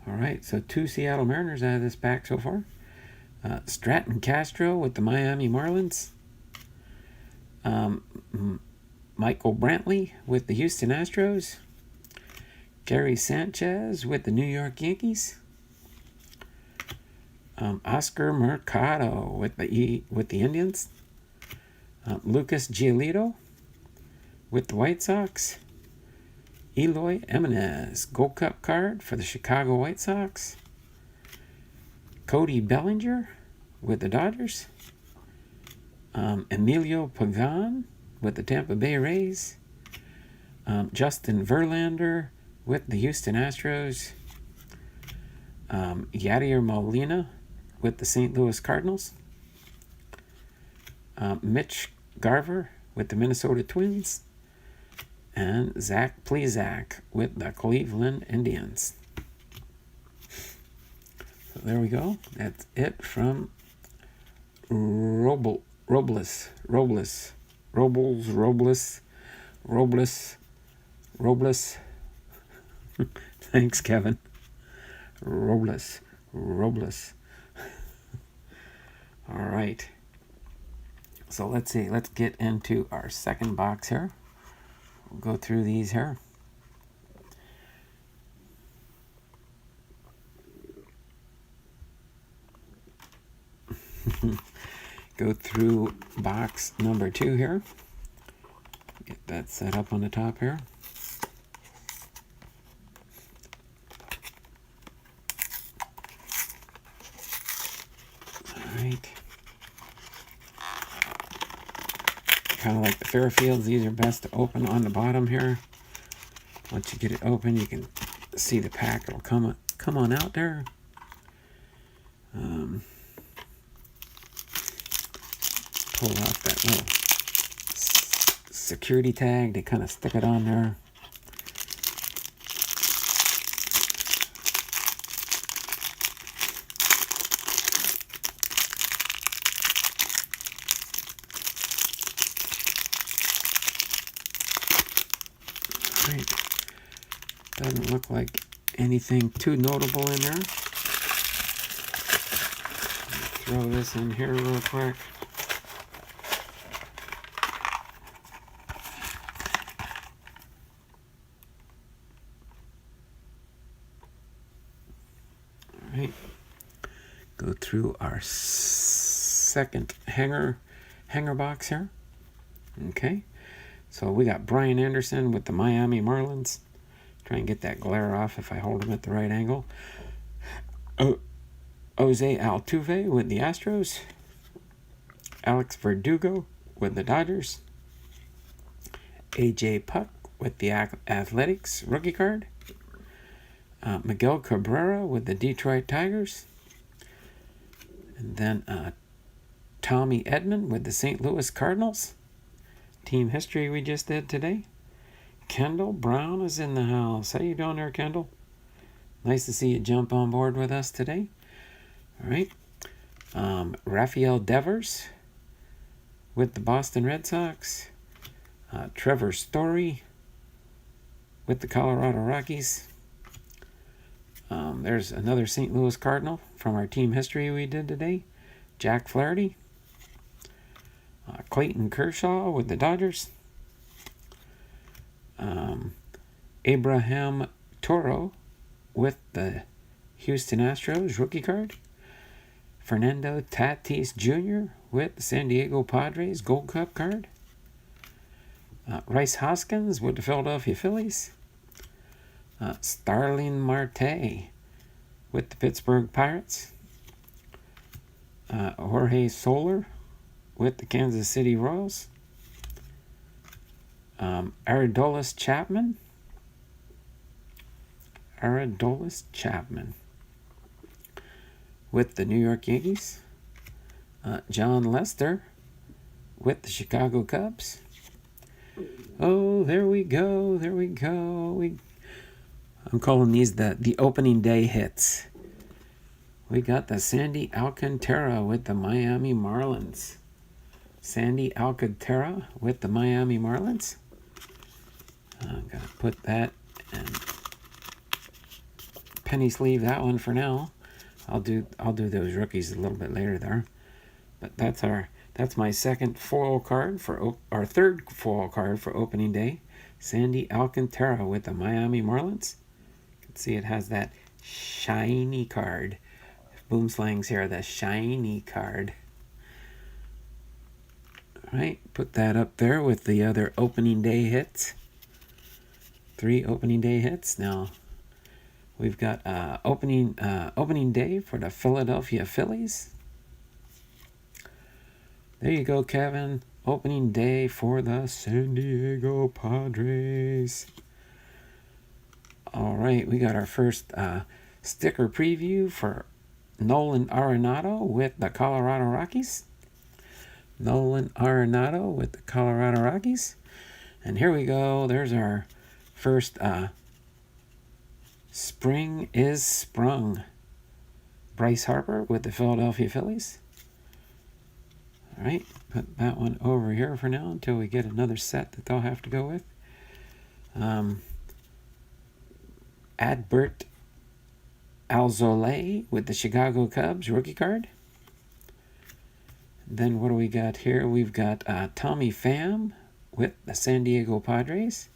All right, so 2 Seattle Mariners out of this pack so far. Stratton Castro with the Miami Marlins. Michael Brantley with the Houston Astros. Gary Sanchez with the New York Yankees. Oscar Mercado with the Indians. Lucas Giolito with the White Sox. Eloy Jimenez, Gold Cup card for the Chicago White Sox. Cody Bellinger with the Dodgers. Emilio Pagan with the Tampa Bay Rays. Justin Verlander with the Houston Astros. Yadier Molina with the St. Louis Cardinals. Mitch Garver with the Minnesota Twins. And Zach Plesac with the Cleveland Indians. So there we go. That's it from Robles. Thanks, Kevin. Robles. All right. So let's see. Let's get into our second box here. We'll go through these here. Go through box number 2 here. Get that set up on the top here. All right. Kind of like the Fairfields, these are best to open on the bottom here. Once you get it open, you can see the pack. It'll come on out there. Pull off that little security tag to kind of stick it on there. Right. Doesn't look like anything too notable in there. Throw this in here real quick. All right. Go through our second hanger box here. Okay. So we got Brian Anderson with the Miami Marlins. Try and get that glare off if I hold him at the right angle. Jose Altuve with the Astros. Alex Verdugo with the Dodgers. AJ Puck with the Athletics rookie card. Miguel Cabrera with the Detroit Tigers. And then Tommy Edman with the St. Louis Cardinals. Team history we just did today. Kendall Brown is in the house. How you doing there, Kendall? Nice to see you jump on board with us today. All right. Rafael Devers with the Boston Red Sox. Trevor Story with the Colorado Rockies. There's another St. Louis Cardinal from our team history we did today. Jack Flaherty. Clayton Kershaw with the Dodgers. Abraham Toro with the Houston Astros rookie card. Fernando Tatis Jr. with the San Diego Padres Gold Cup card. Rice Hoskins with the Philadelphia Phillies. Starling Marte with the Pittsburgh Pirates. Jorge Soler with the Kansas City Royals. Aroldis Chapman with the New York Yankees. John Lester with the Chicago Cubs. Oh, there we go. I'm calling these the opening day hits. We got the Sandy Alcantara with the Miami Marlins. Sandy Alcantara with the Miami Marlins. I'm going to put that and penny sleeve that one for now. I'll do those rookies a little bit later there. But that's my second foil card for our third foil card for opening day. Sandy Alcantara with the Miami Marlins. You can see it has that shiny card. Boomslang's here, the shiny card. All right, put that up there with the other opening day hits. 3 opening day hits. Now we've got opening day for the Philadelphia Phillies. There you go, Kevin. Opening day for the San Diego Padres. All right, we got our first sticker preview for Nolan Arenado with the Colorado Rockies. And here we go. There's our first Spring is Sprung. Bryce Harper with the Philadelphia Phillies. All right, put that one over here for now until we get another set that they'll have to go with. Adbert Alzolay with the Chicago Cubs rookie card. Then what do we got here? We've got Tommy Pham with the San Diego Padres.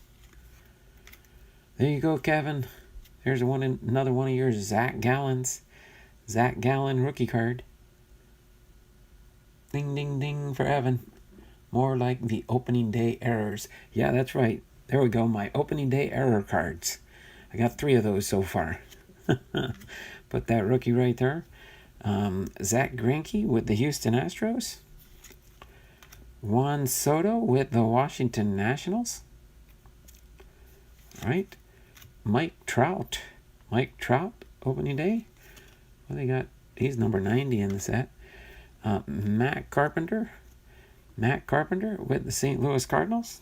There you go, Kevin. There's another one of yours, Zach Gallen rookie card. Ding, ding, ding for Evan. More like the opening day errors. Yeah, that's right. There we go, my opening day error cards. I got 3 of those so far. Put that rookie right there. Zach Greinke with the Houston Astros. Juan Soto with the Washington Nationals. All right. Mike Trout, opening day. What they got? He's number 90 in the set. Matt Carpenter with the St. Louis Cardinals.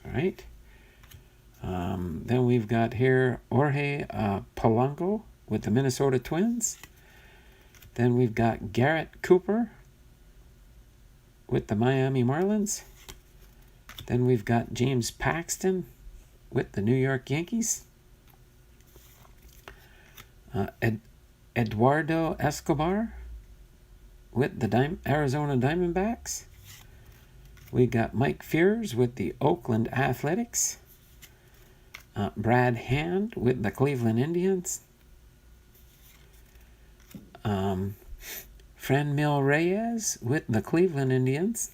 All right. Then we've got here Jorge Polanco with the Minnesota Twins. Then we've got Garrett Cooper with the Miami Marlins. Then we've got James Paxton with the New York Yankees. Eduardo Escobar with the Arizona Diamondbacks. We got Mike Fears with the Oakland Athletics. Brad Hand with the Cleveland Indians. Franmil Reyes with the Cleveland Indians.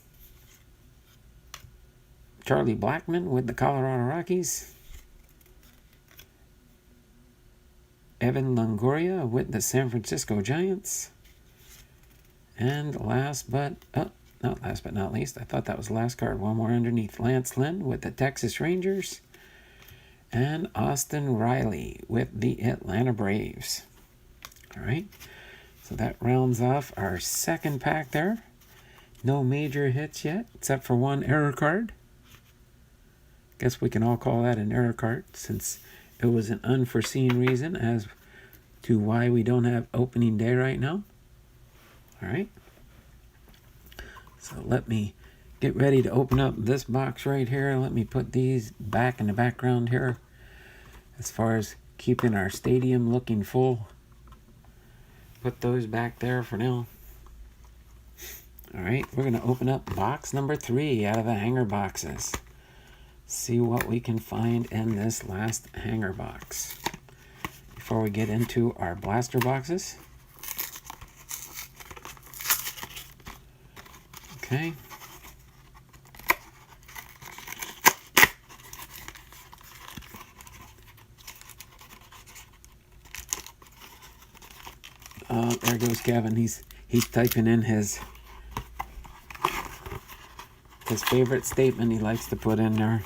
Charlie Blackmon with the Colorado Rockies. Evan Longoria with the San Francisco Giants. And last but not least, I thought that was the last card. One more underneath. Lance Lynn with the Texas Rangers. And Austin Riley with the Atlanta Braves. All right. So that rounds off our second pack there. No major hits yet, except for one error card. Guess we can all call that an error card, since it was an unforeseen reason as to why we don't have opening day right now. All right. So let me get ready to open up this box right here. Let me put these back in the background here as far as keeping our stadium looking full. Put those back there for now. All right, we're going to open up box number 3 out of the hanger boxes. See what we can find in this last hanger box before we get into our blaster boxes. Okay. There goes Kevin. He's typing in his favorite statement he likes to put in there.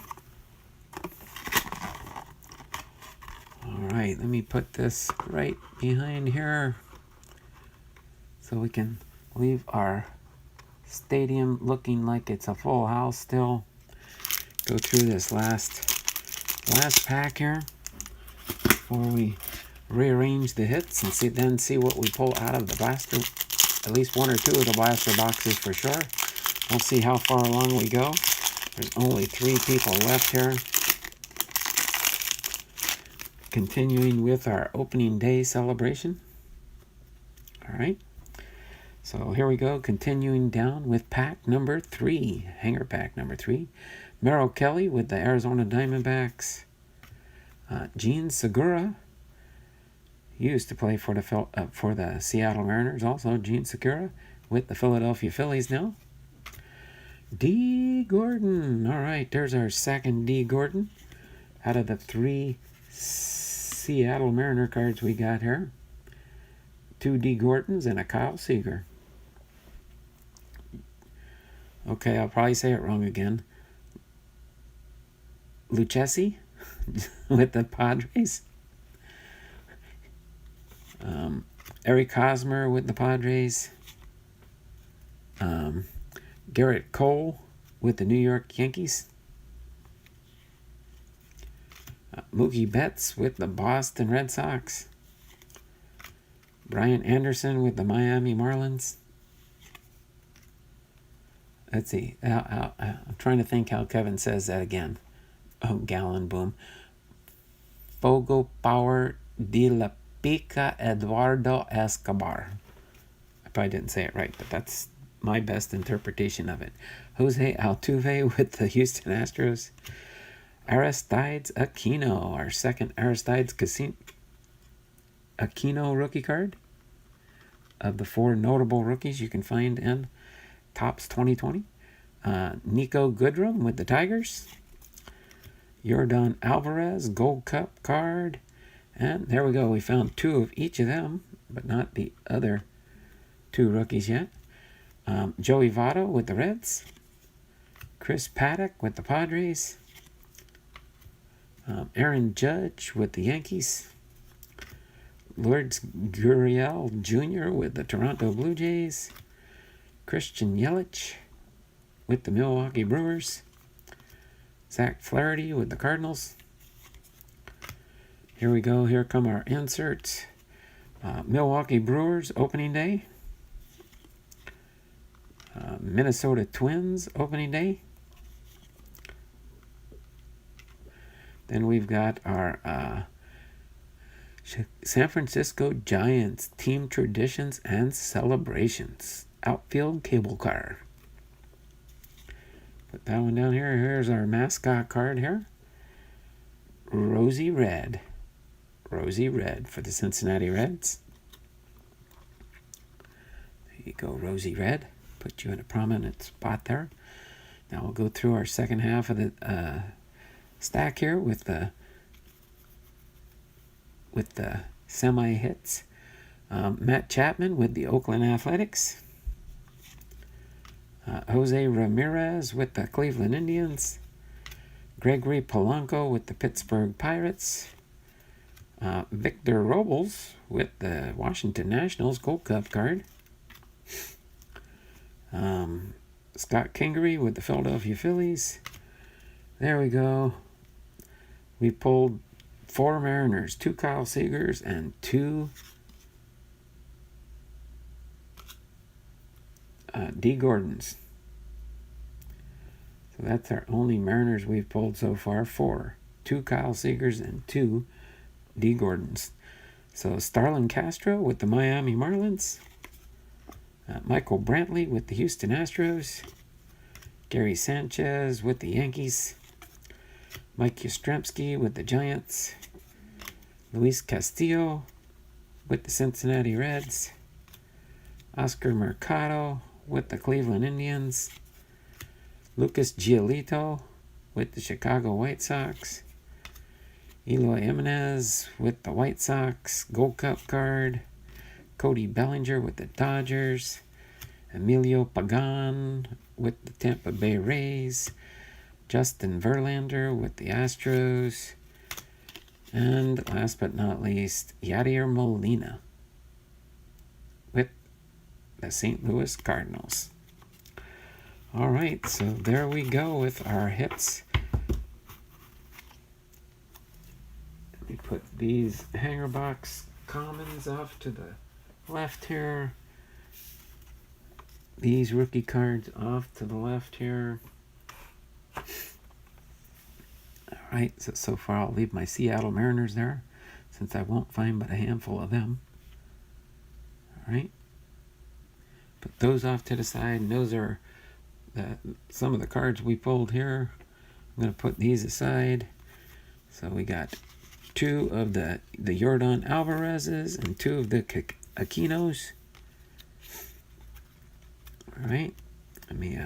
All right, let me put this right behind here so we can leave our stadium looking like it's a full house still. Go through this last pack here before we rearrange the hits and see what we pull out of the blaster. At least 1 or 2 of the blaster boxes for sure. We'll see how far along we go. There's only 3 people left here. Continuing with our opening day celebration. All right. So here we go. Continuing down with pack number 3. Hanger pack number 3. Merrill Kelly with the Arizona Diamondbacks. Gene Segura. He used to play for the Seattle Mariners. Also, Gene Segura with the Philadelphia Phillies now. D. Gordon. All right, there's our second D. Gordon out of the 3 Seattle Mariner cards we got here. 2 D. Gordons and a Kyle Seager. Okay, I'll probably say it wrong again. Lucchesi with the Padres. Eric Hosmer with the Padres. Garrett Cole with the New York Yankees. Mookie Betts with the Boston Red Sox. Brian Anderson with the Miami Marlins. Let's see. I'm trying to think how Kevin says that again. Oh, Gallon Boom. Fogo Power de la Pica Eduardo Escobar. I probably didn't say it right, but that's my best interpretation of it. Jose Altuve with the Houston Astros. Aristides Aquino, our second Aristides Aquino rookie card of the 4 notable rookies you can find in Topps 2020. Nico Goodrum with the Tigers. Yordan Alvarez Gold Cup card. And there we go. We found 2 of each of them, but not the other 2 rookies yet. Joey Votto with the Reds. Chris Paddock with the Padres. Aaron Judge with the Yankees. Lourdes Gurriel Jr. with the Toronto Blue Jays. Christian Yelich with the Milwaukee Brewers. Zach Flaherty with the Cardinals. Here we go. Here come our inserts. Milwaukee Brewers opening day. Minnesota Twins opening day. Then we've got our San Francisco Giants team traditions and celebrations outfield cable car. Put that one down here. Here's our mascot card here. Rosie Red. Rosie Red for the Cincinnati Reds. There you go, Rosie Red. Put you in a prominent spot there. Now we'll go through our second half of the stack here with the semi-hits. Matt Chapman with the Oakland Athletics. Jose Ramirez with the Cleveland Indians. Gregory Polanco with the Pittsburgh Pirates. Victor Robles with the Washington Nationals Gold Cup card. Scott Kingery with the Philadelphia Phillies. There we go. We pulled 4 Mariners, 2 Kyle Seagers, and 2 D. Gordons. So that's our only Mariners we've pulled so far. 4. 2 Kyle Seagers and 2 D. Gordons. So Starlin Castro with the Miami Marlins. Michael Brantley with the Houston Astros. Gary Sanchez with the Yankees. Mike Yastrzemski with the Giants. Luis Castillo with the Cincinnati Reds. Oscar Mercado with the Cleveland Indians. Lucas Giolito with the Chicago White Sox. Eloy Jimenez with the White Sox Gold Cup card. Cody Bellinger with the Dodgers. Emilio Pagan with the Tampa Bay Rays. Justin Verlander with the Astros. And last but not least, Yadier Molina with the St. Louis Cardinals. All right, so there we go with our hits. Let me put these hanger box commons off to the left here. These rookie cards off to the left here. All right, so far I'll leave my Seattle Mariners there, since I won't find but a handful of them. All right, put those off to the side, and those are some of the cards we pulled here. I'm going to put these aside. So we got 2 of the Yordan Alvarez's and 2 of the Aquinos. All right, let me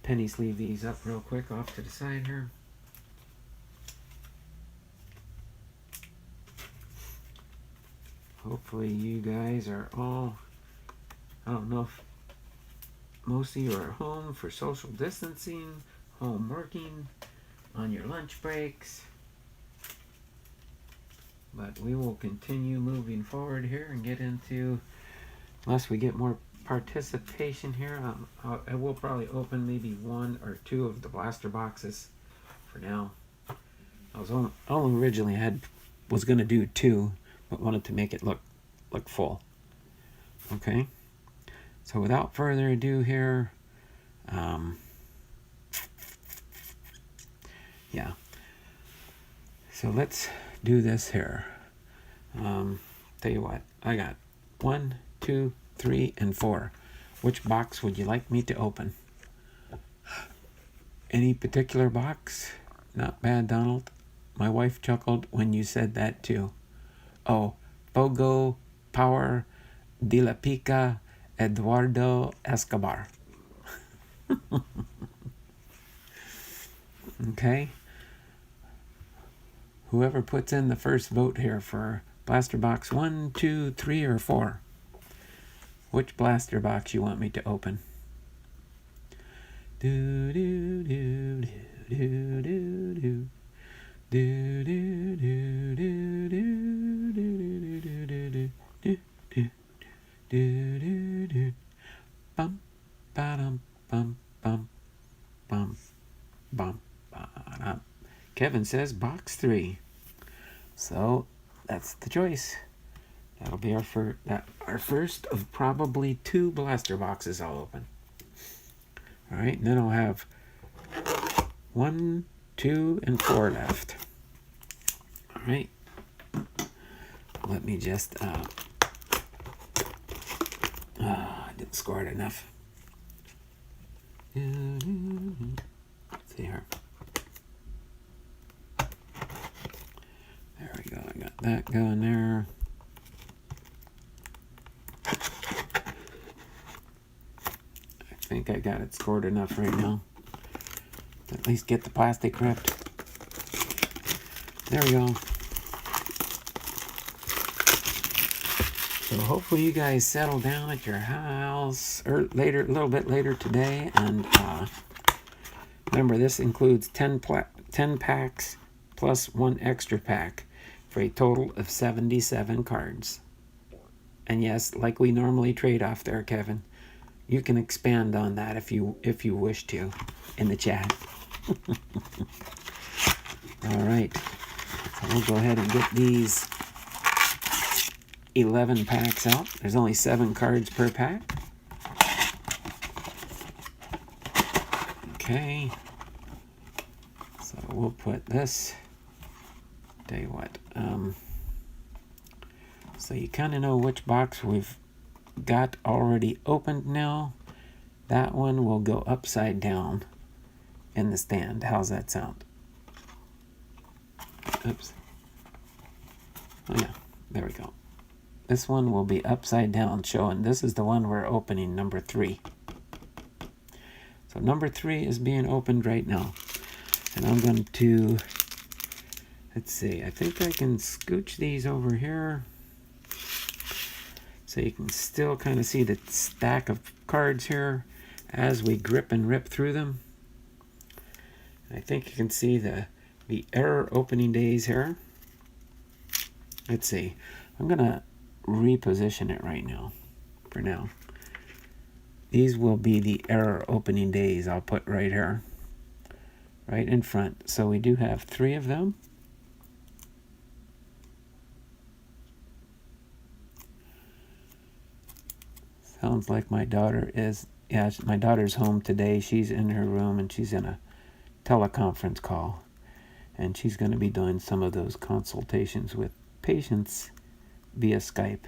penny sleeve these up real quick off to the side here. Hopefully you guys are all, I don't know if most of you are home for social distancing, home working, on your lunch breaks. But we will continue moving forward here and get into, unless we get more participation here, I will probably open maybe 1 or 2 of the blaster boxes for now. I was only originally was going to do 2, but wanted to make it look full. Okay, so without further ado here, yeah, so let's do this here. Tell you what, I got 1, 2, 3, and 4. Which box would you like me to open? Any particular box? Not bad, Donald. My wife chuckled when you said that too. Oh, Pogo Power de la Pica Eduardo Escobar. Okay. Whoever puts in the first vote here for blaster box 1, 2, 3, or 4. Which blaster box you want me to open? Do do do do do do do. Do do do do do do do do do do do do do. Bum ba-dum bum bum bum bum ba-dum. Kevin says box 3. So that's the choice. That'll be our first of probably 2 blaster boxes I'll open. All right, and then I'll have 1, 2, and 4 left. All right. Let me just, I didn't score it enough. Let's see here. There we go. I got that going there. I think I got it scored enough right now to at least get the plastic ripped. There we go. So hopefully you guys settle down at your house or a little bit later today. And remember, this includes 10 packs plus 1 extra pack for a total of 77 cards. And yes, like we normally trade off there, Kevin, you can expand on that if you wish to in the chat. All right, so we'll go ahead and get these 11 packs out. There's only 7 cards per pack. Okay, so we'll put this, tell you what, so you kind of know which box we've got already opened now. That one will go upside down in the stand. How's that sound? Oops. Oh yeah, there we go. This one will be upside down, showing this is the one we're opening, number 3. So number 3 is being opened right now. And I'm going to, let's see, I think I can scooch these over here so you can still kind of see the stack of cards here as we grip and rip through them. I think you can see the error opening days here. Let's see, I'm going to reposition it right now for now. These will be the error opening days. I'll put right here, right in front. So we do have 3 of them. Sounds like my daughter is, yeah, my daughter's home today. She's in her room and she's in a teleconference call. And she's going to be doing some of those consultations with patients via Skype,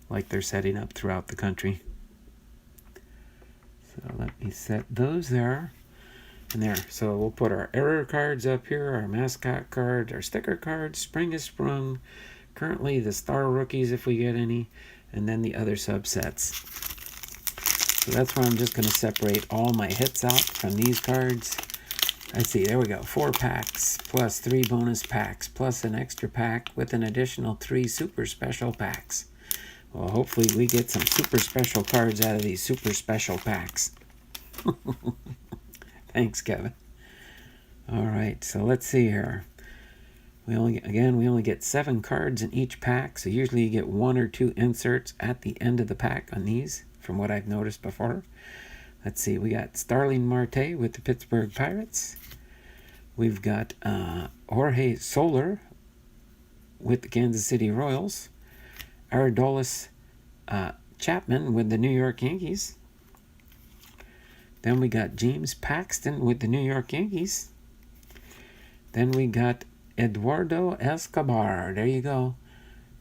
like they're setting up throughout the country. So let me set those there and there. So we'll put our error cards up here, our mascot card, our sticker cards, Spring is Sprung, currently the star rookies if we get any, and then the other subsets. So that's where I'm just going to separate all my hits out from these cards. Let's see, there we go. 4 packs plus 3 bonus packs plus an extra pack with an additional 3 super special packs. Well, hopefully we get some super special cards out of these super special packs. Thanks, Kevin. All right, so let's see here. We only get 7 cards in each pack, so usually you get 1 or 2 inserts at the end of the pack on these, from what I've noticed before. Let's see, we got Starling Marte with the Pittsburgh Pirates. We've got Jorge Soler with the Kansas City Royals. Aroldis Chapman with the New York Yankees. Then we got James Paxton with the New York Yankees. Then we got Eduardo Escobar. There you go.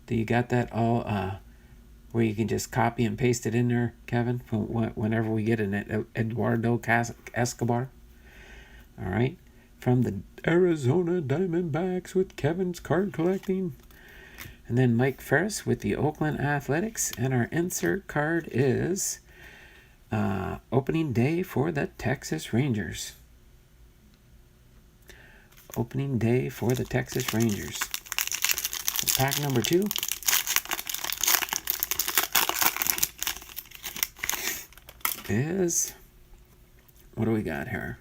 Do you got that all where you can just copy and paste it in there, Kevin, whenever we get an Eduardo Escobar? All right. From the Arizona Diamondbacks with Kevin's card collecting. And then Mike Ferris with the Oakland Athletics. And our insert card is opening day for the Texas Rangers. Opening day for the Texas Rangers. Pack number 2. Is, what do we got here?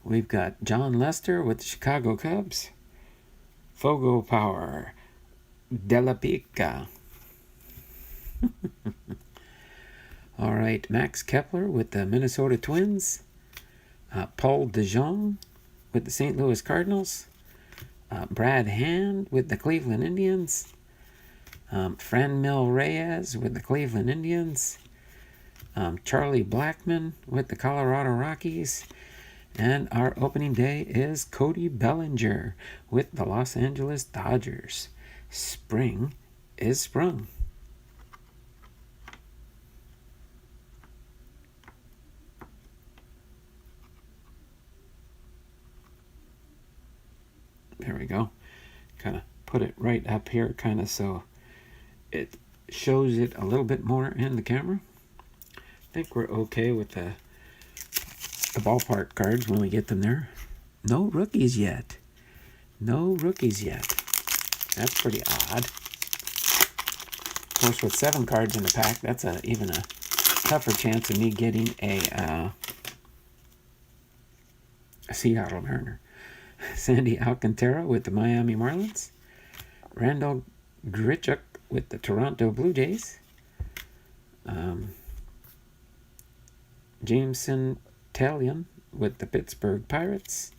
We've got John Lester with the Chicago Cubs. Fogo Power. De La Pica. All right, Max Kepler with the Minnesota Twins. Paul DeJong with the St. Louis Cardinals. Brad Hand with the Cleveland Indians. Franmil Reyes with the Cleveland Indians. Charlie Blackmon with the Colorado Rockies. And our opening day is Cody Bellinger with the Los Angeles Dodgers. Spring is sprung. There we go. Kind of put it right up here, kind of so it shows it a little bit more in the camera. I think we're okay with the ballpark cards when we get them there. No rookies yet. No rookies yet. That's pretty odd. Of course, with 7 cards in the pack, that's even a tougher chance of me getting a Seattle Mariners. Sandy Alcantara with the Miami Marlins. Randall Grichuk with the Toronto Blue Jays. Jameson Taillon with the Pittsburgh Pirates.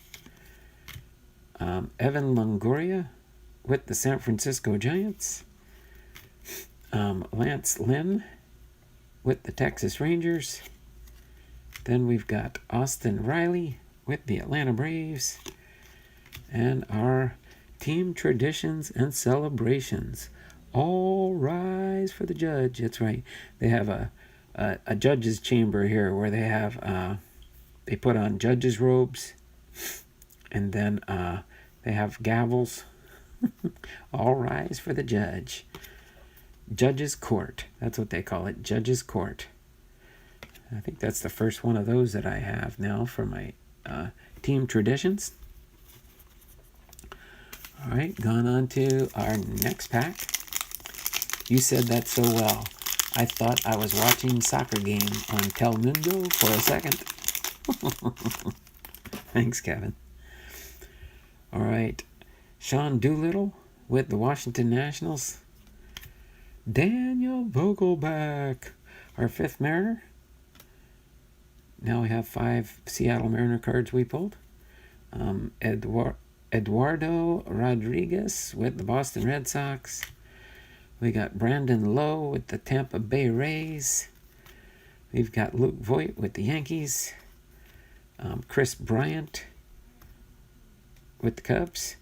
Evan Longoria with the San Francisco Giants. Lance Lynn with the Texas Rangers. Then we've got Austin Riley with the Atlanta Braves. And our team traditions and celebrations. All rise for the judge. That's right. They have a judge's chamber here where they have they put on judge's robes, and then they have gavels. All rise for the judge. Judge's court. That's what they call it. Judge's court. I think that's the first one of those that I have now for my team traditions. All right, gone on to our next pack. You said that so well. I thought I was watching soccer game on Telemundo for a second. Thanks, Kevin. All right, Sean Doolittle with the Washington Nationals. Daniel Vogelbach, our 5th Mariner. Now we have 5 Seattle Mariner cards we pulled. Eduardo Rodriguez with the Boston Red Sox. We got Brandon Lowe with the Tampa Bay Rays. We've got Luke Voigt with the Yankees. Chris Bryant with the Cubs.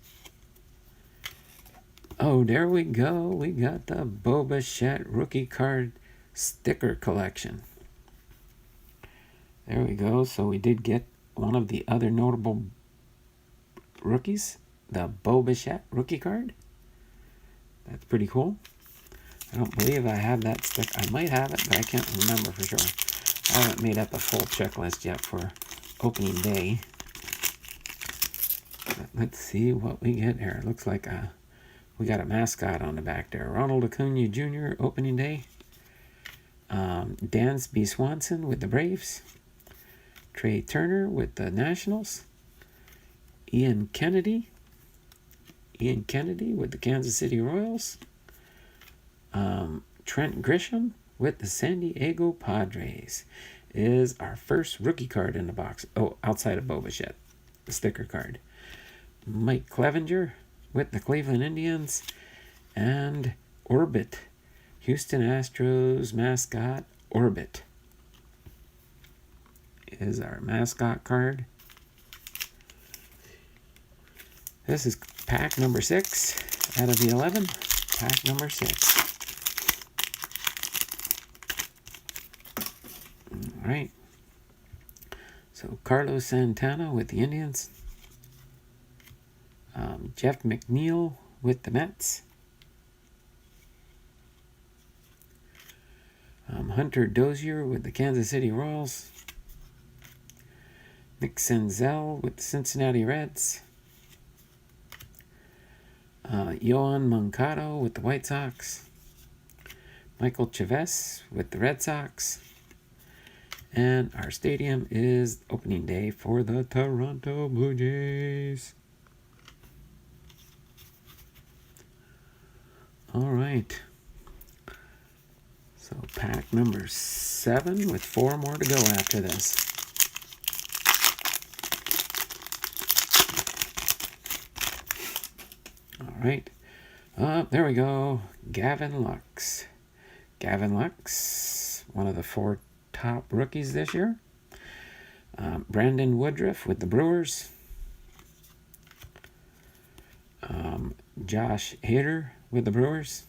Oh, there we go. We got the Bo Bichette rookie card sticker collection. There we go. So we did get one of the other notable rookies, the Bo Bichette rookie card. That's pretty cool. I don't believe I have that stick. I might have it, but I can't remember for sure. I haven't made up a full checklist yet for opening day. But let's see what we get here. It looks like we got a mascot on the back there. Ronald Acuna Jr. opening day. Dansby Swanson with the Braves. Trey Turner with the Nationals. Ian Kennedy with the Kansas City Royals. Trent Grisham with the San Diego Padres is our first rookie card in the box. Oh, outside of Bo Bichette, the sticker card. Mike Clevenger with the Cleveland Indians. And Orbit, Houston Astros mascot Orbit is our mascot card. This is pack number 6 out of the 11. Pack number 6. All right. So Carlos Santana with the Indians. Jeff McNeil with the Mets. Hunter Dozier with the Kansas City Royals. Nick Senzel with the Cincinnati Reds. Yohan Moncada with the White Sox. Michael Chavis with the Red Sox. And our stadium is opening day for the Toronto Blue Jays. All right. So pack number 7 with 4 more to go after this. All right. There we go. Gavin Lux. Gavin Lux, one of the 4 top rookies this year. Brandon Woodruff with the Brewers. Josh Hader with the Brewers.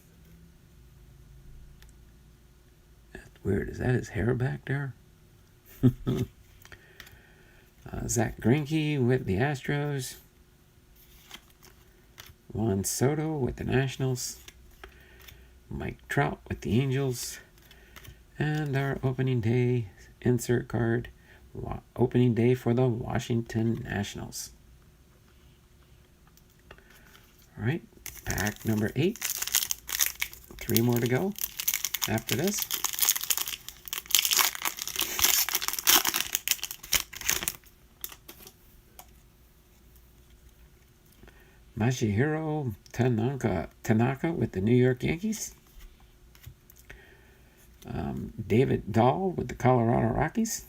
That's weird. Is that his hair back there? Zach Greinke with the Astros. Juan Soto with the Nationals. Mike Trout with the Angels. And our opening day insert card, opening day for the Washington Nationals. All right, pack number 8. 3 more to go after this. Masahiro Tanaka with the New York Yankees. David Dahl with the Colorado Rockies.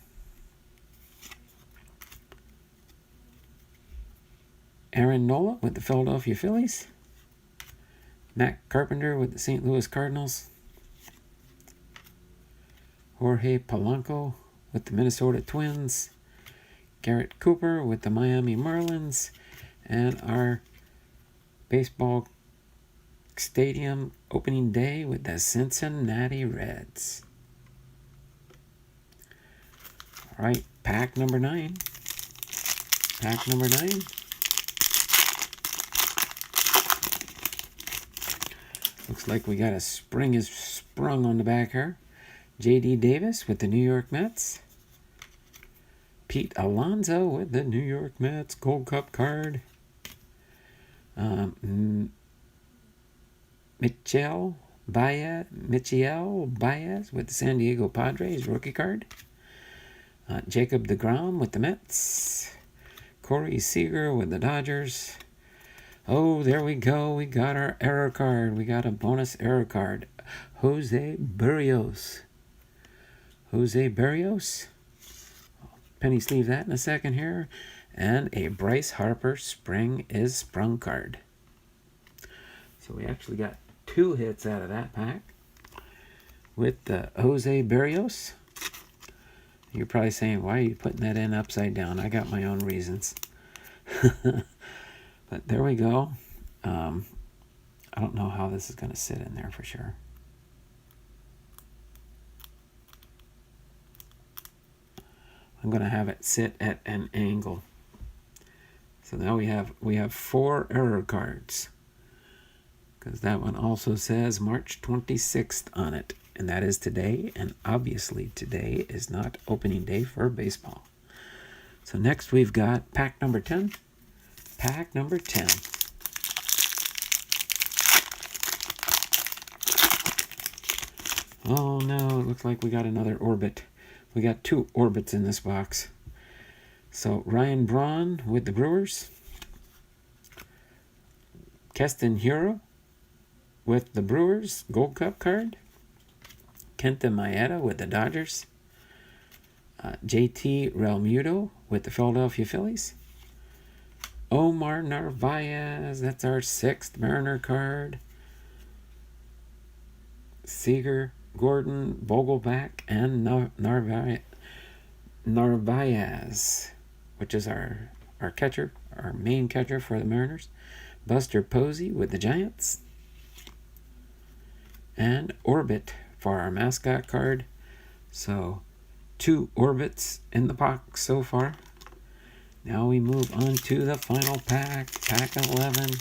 Aaron Nola with the Philadelphia Phillies. Matt Carpenter with the St. Louis Cardinals. Jorge Polanco with the Minnesota Twins. Garrett Cooper with the Miami Marlins. And our baseball stadium opening day with the Cincinnati Reds. All right, pack number 9. Pack number 9. Looks like we got a spring is sprung on the back here. J.D. Davis with the New York Mets. Pete Alonso with the New York Mets Gold Cup card. Michel Baez with the San Diego Padres rookie card. Jacob deGrom with the Mets. Corey Seager with the Dodgers. Oh, there we go. We got our error card. We got a bonus error card. Jose Berrios. Penny sleeve that in a second here. And a Bryce Harper spring is sprung card. So we actually got 2 hits out of that pack with the Jose Berrios. You're probably saying, why are you putting that in upside down? I got my own reasons. But there we go. I don't know how this is going to sit in there for sure. I'm going to have it sit at an angle. So now we have 4 error cards. Because that one also says March 26th on it. And that is today. And obviously today is not opening day for baseball. So next we've got pack number 10. Pack number 10. Oh no, it looks like we got another orbit. We got 2 orbits in this box. So Ryan Braun with the Brewers. Keston Hiura with the Brewers Gold Cup card. Kenta Maeda with the Dodgers. JT Realmuto with the Philadelphia Phillies. Omar Narvaez, that's our 6th Mariner card. Seager, Gordon, Vogelback, and Narvaez, which is our catcher, our main catcher for the Mariners. Buster Posey with the Giants. And Orbit for our mascot card. So 2 orbits in the box so far. Now we move on to the final pack, pack 11.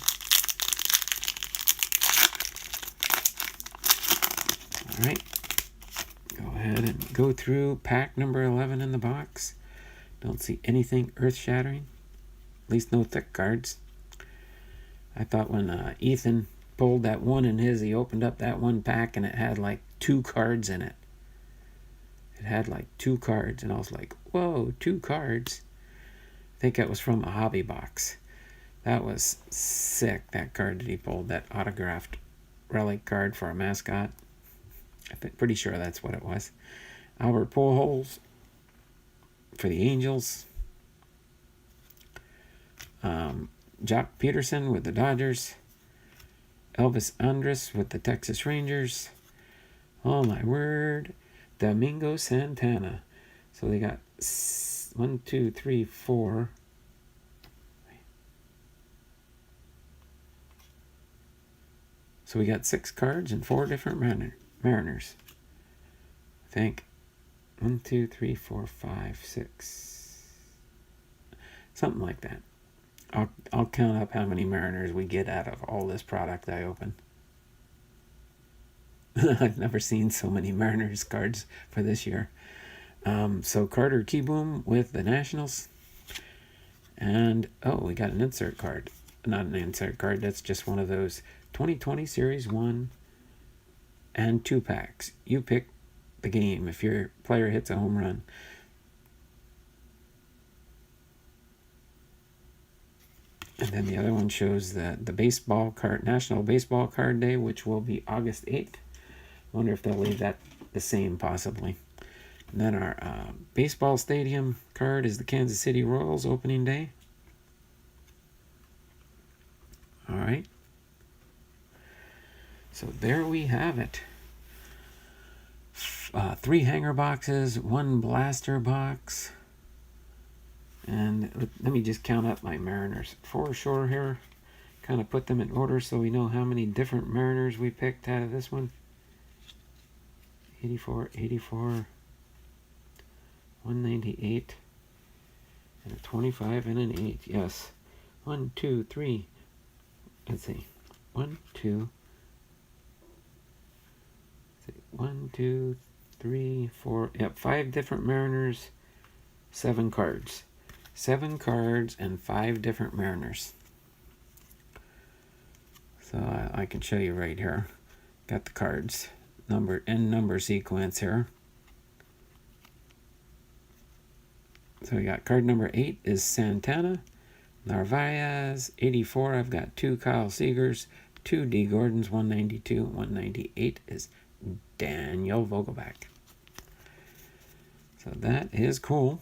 All right, go ahead and go through pack number 11 in the box. Don't see anything earth-shattering, at least no thick cards. I thought when Ethan pulled that one in his, he opened up that one pack and it had like 2 cards in it. It had like 2 cards, and I was like, whoa, 2 cards. I think that was from a hobby box. That was sick, that card that he pulled, that autographed relic card for a mascot. I'm pretty sure that's what it was. Albert Pujols for the Angels. Jock Peterson with the Dodgers. Elvis Andrus with the Texas Rangers. Oh my word. Domingo Santana. So they got 1, 2, 3, 4. So we got 6 cards and 4 different Mariners. I think 1, 2, 3, 4, 5, 6. Something like that. I'll count up how many Mariners we get out of all this product I open. I've never seen so many Mariners cards for this year. So Carter Kieboom with the Nationals. And, oh, we got an insert card. Not an insert card, that's just one of those 2020 Series 1 and 2 packs. You pick the game if your player hits a home run. And then the other one shows the baseball card, National Baseball Card Day, which will be August 8th. Wonder if they'll leave that the same, possibly. And then our baseball stadium card is the Kansas City Royals opening day. All right. So there we have it. 3 hanger boxes, 1 blaster box. And let me just count up my Mariners for sure here. Kind of put them in order so we know how many different Mariners we picked out of this one. 84, 84, 198, and a 25 and an 8. Yes. 1, 2, 3. Let's see. 1, 2. 1, 2, 3, 4. Yep, 5 different Mariners, 7 cards. 7 cards and 5 different Mariners. So I can show you right here. Got the cards, number sequence here. So we got card number 8 is Santana, Narvaez. 84, I've got 2 Kyle Seagers, 2 D Gordons. 192, 198 is Daniel Vogelbach. So that is cool.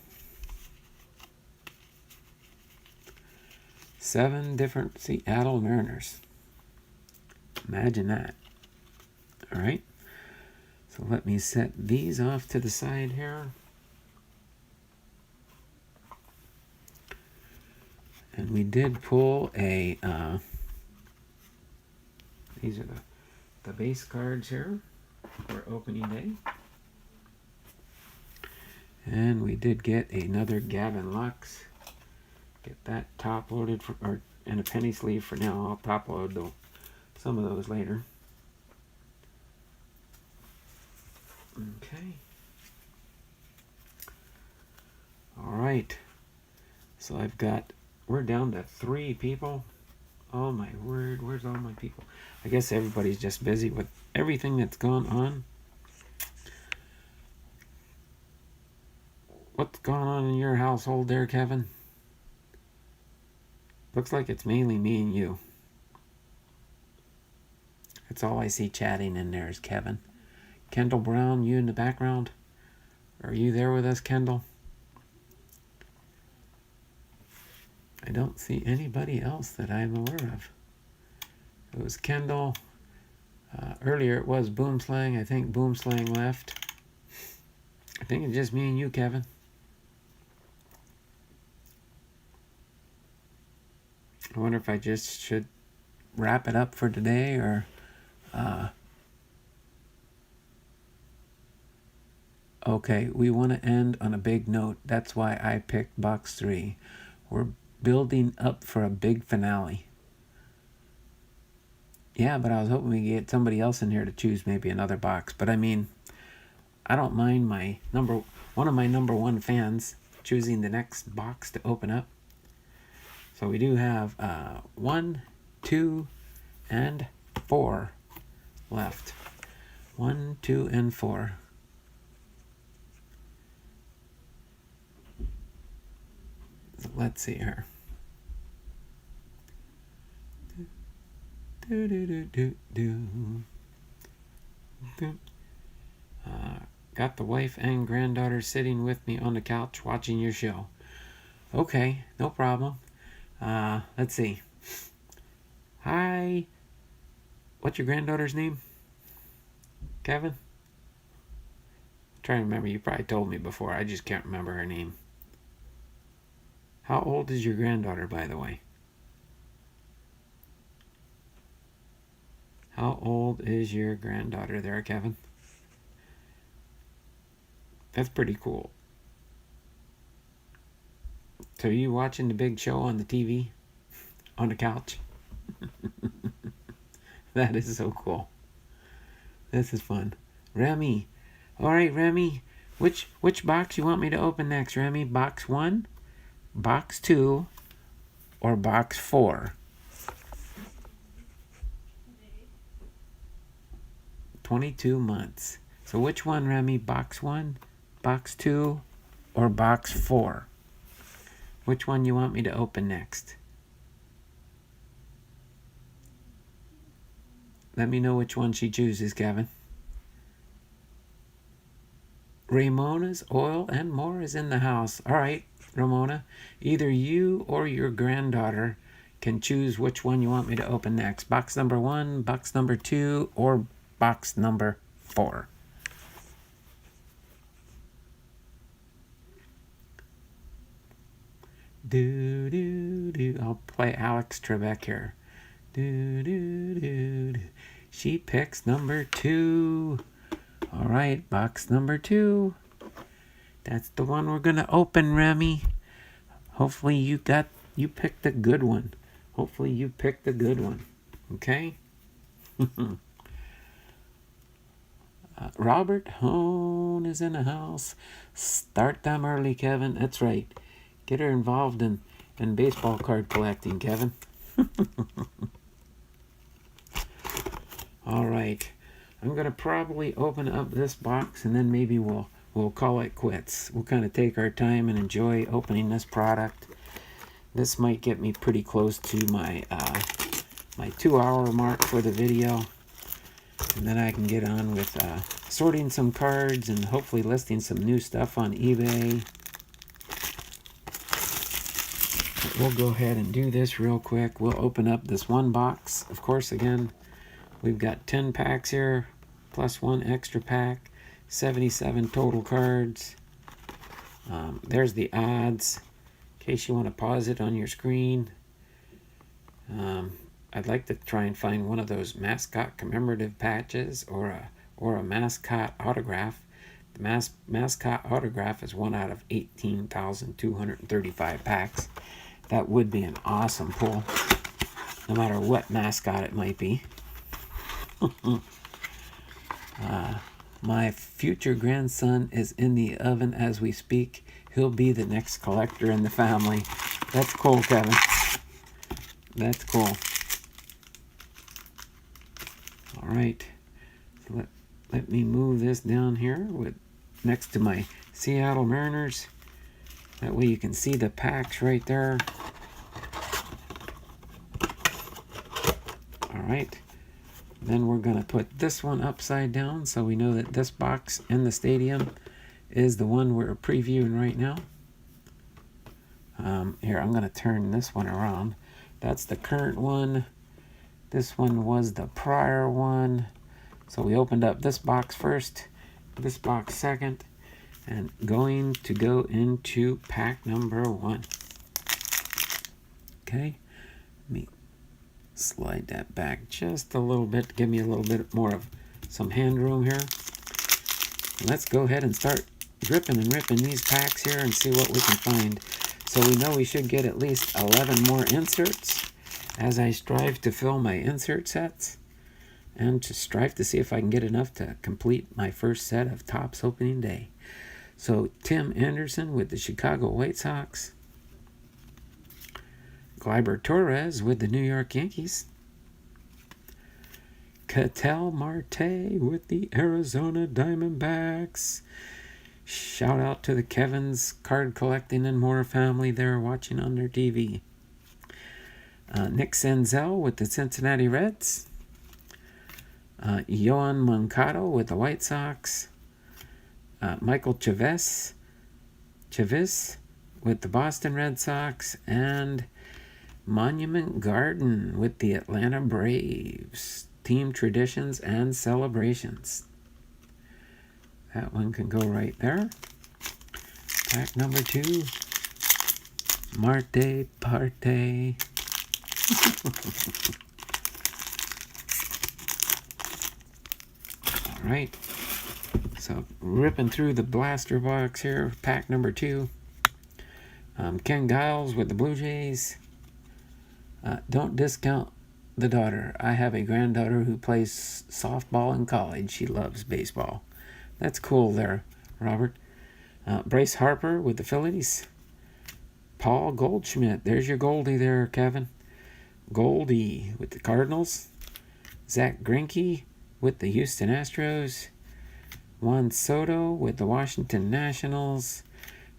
7 different Seattle Mariners. Imagine that. All right. So let me set these off to the side here. And we did pull a, these are the base cards here for opening day. And we did get another Gavin Lux. Get that top loaded and a penny sleeve for now. I'll top load some of those later. Okay. All right. So we're down to 3 people. Oh my word, where's all my people? I guess everybody's just busy with everything that's gone on. What's going on in your household there, Kevin? Looks like it's mainly me and you. That's all I see chatting in there is Kevin. Kendall Brown, you in the background? Are you there with us, Kendall? I don't see anybody else that I'm aware of. It was Kendall. Earlier it was Boomslang. I think Boomslang left. I think it's just me and you, Kevin. I wonder if I just should wrap it up for today or... Okay, we want to end on a big note. That's why I picked box 3. We're building up for a big finale. Yeah, but I was hoping we could get somebody else in here to choose maybe another box. But I mean, I don't mind one of my number 1 fans choosing the next box to open up. So we do have 1, 2, and 4 left. 1, 2, and 4. So let's see here. Got the wife and granddaughter sitting with me on the couch watching your show. Okay, no problem. Let's see. Hi. What's your granddaughter's name? Kevin? I'm trying to remember. You probably told me before. I just can't remember her name. How old is your granddaughter, by the way? How old is your granddaughter there, Kevin? That's pretty cool. So are you watching the big show on the TV? On the couch? That is so cool. This is fun. Remy. Alright, Remy. Which box you want me to open next, Remy? Box 1? Box 2? Or box 4? 22 months. So which one, Remy? Box 1, box 2, or box 4? Which one you want me to open next? Let me know which one she chooses, Kevin. Ramona's Oil and More is in the house. All right, Ramona. Either you or your granddaughter can choose which one you want me to open next. Box number 1, box number 2, or box number 4. Do do do. I'll play Alex Trebek here. Do do do do. She picks number 2. All right, box number 2. That's the one we're gonna open, Remy. Hopefully you picked a good one. Hopefully you picked a good one. Okay. Robert Hone is in the house. Start them early, Kevin. That's right. Get her involved in baseball card collecting, Kevin. All right. I'm going to probably open up this box and then maybe we'll call it quits. We'll kind of take our time and enjoy opening this product. This might get me pretty close to my 2-hour mark for the video. And then I can get on with sorting some cards and hopefully listing some new stuff on eBay. But we'll go ahead and do this real quick. We'll open up this one box. Of course, again, we've got 10 packs here, plus 1 extra pack, 77 total cards. There's the odds, in case you want to pause it on your screen. I'd like to try and find one of those mascot commemorative patches or a mascot autograph. The mascot autograph is 1 out of 18,235 packs. That would be an awesome pull, no matter what mascot it might be. My future grandson is in the oven as we speak. He'll be the next collector in the family. That's cool, Kevin. That's cool. All right. So let me move this down here next to my Seattle Mariners. That way you can see the packs right there. All right. Then we're going to put this one upside down so we know that this box in the stadium is the one we're previewing right now. Here, I'm going to turn this one around. That's the current one. This one was the prior one. So we opened up this box first, this box second, and going to go into pack number 1. Okay, let me slide that back just a little bit to give me a little bit more of some hand room here. Let's go ahead and start dripping and ripping these packs here and see what we can find. So we know we should get at least 11 more inserts as I strive to fill my insert sets and to strive to see if I can get enough to complete my first set of Topps opening day. So Tim Anderson with the Chicago White Sox, Gleyber Torres with the New York Yankees, Ketel Marte with the Arizona Diamondbacks. Shout out to the Kevin's Card Collecting and More family there watching on their TV. Nick Senzel with the Cincinnati Reds. Yoan Moncada with the White Sox. Michael Chavis with the Boston Red Sox. And Monument Garden with the Atlanta Braves. Team Traditions and Celebrations. That one can go right there. Pack number 2. Marte Parte. All right. So ripping through the blaster box here. Pack number 2. Ken Giles with the Blue Jays. Don't discount the daughter. I have a granddaughter who plays softball in college. She loves baseball. That's cool there, Robert. Bryce Harper with the Phillies. Paul Goldschmidt. There's your Goldie there, Kevin. Goldie with the Cardinals. Zach Greinke with the Houston Astros. Juan Soto with the Washington Nationals.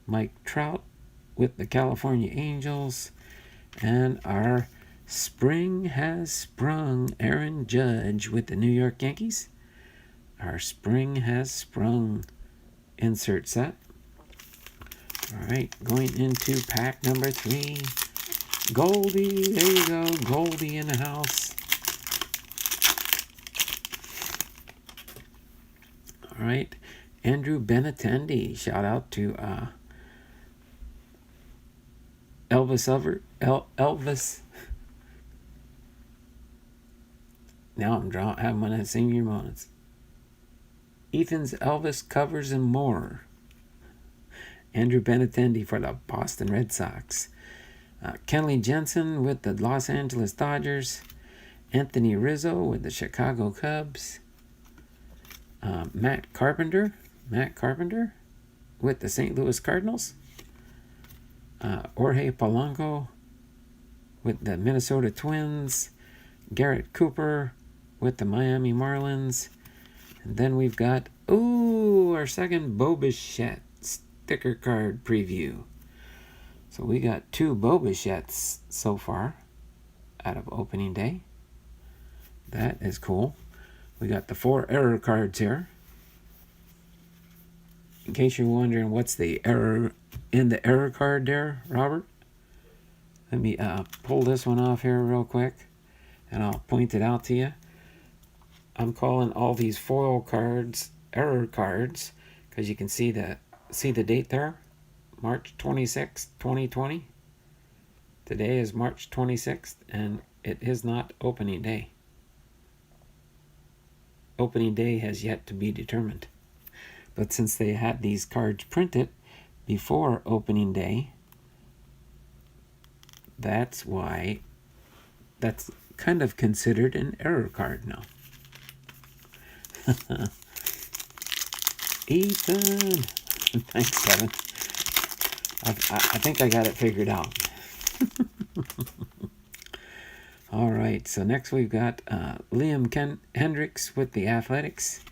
Mike Trout with the California Angels. And our Spring has sprung. Aaron Judge with the New York Yankees. Our spring has sprung. Insert set. All right, going into pack number 3. Goldie, there you go. Goldie in the house. All right, Andrew Benatendi. Shout out to Elvis. Now I'm having one of the senior moments. Ethan's Elvis covers and more. Andrew Benatendi for the Boston Red Sox. Kenley Jensen with the Los Angeles Dodgers. Anthony Rizzo with the Chicago Cubs. Matt Carpenter with the St. Louis Cardinals. Jorge Polanco with the Minnesota Twins. Garrett Cooper with the Miami Marlins. And then we've got, our second Bo Bichette sticker card preview. So we got 2 Bo Bichettes so far out of opening day. That is cool. We got the 4 error cards here. In case you're wondering what's the error in the error card there, Robert, let me pull this one off here real quick, and I'll point it out to you. I'm calling all these foil cards error cards because you can see the date there, March 26th, 2020. Today is March 26th, and it is not opening day. Opening day has yet to be determined. But since they had these cards printed before opening day, that's why that's kind of considered an error card now. Ethan! Thanks, Kevin. I think I got it figured out. All right, so next we've got Liam Hendricks with the Athletics.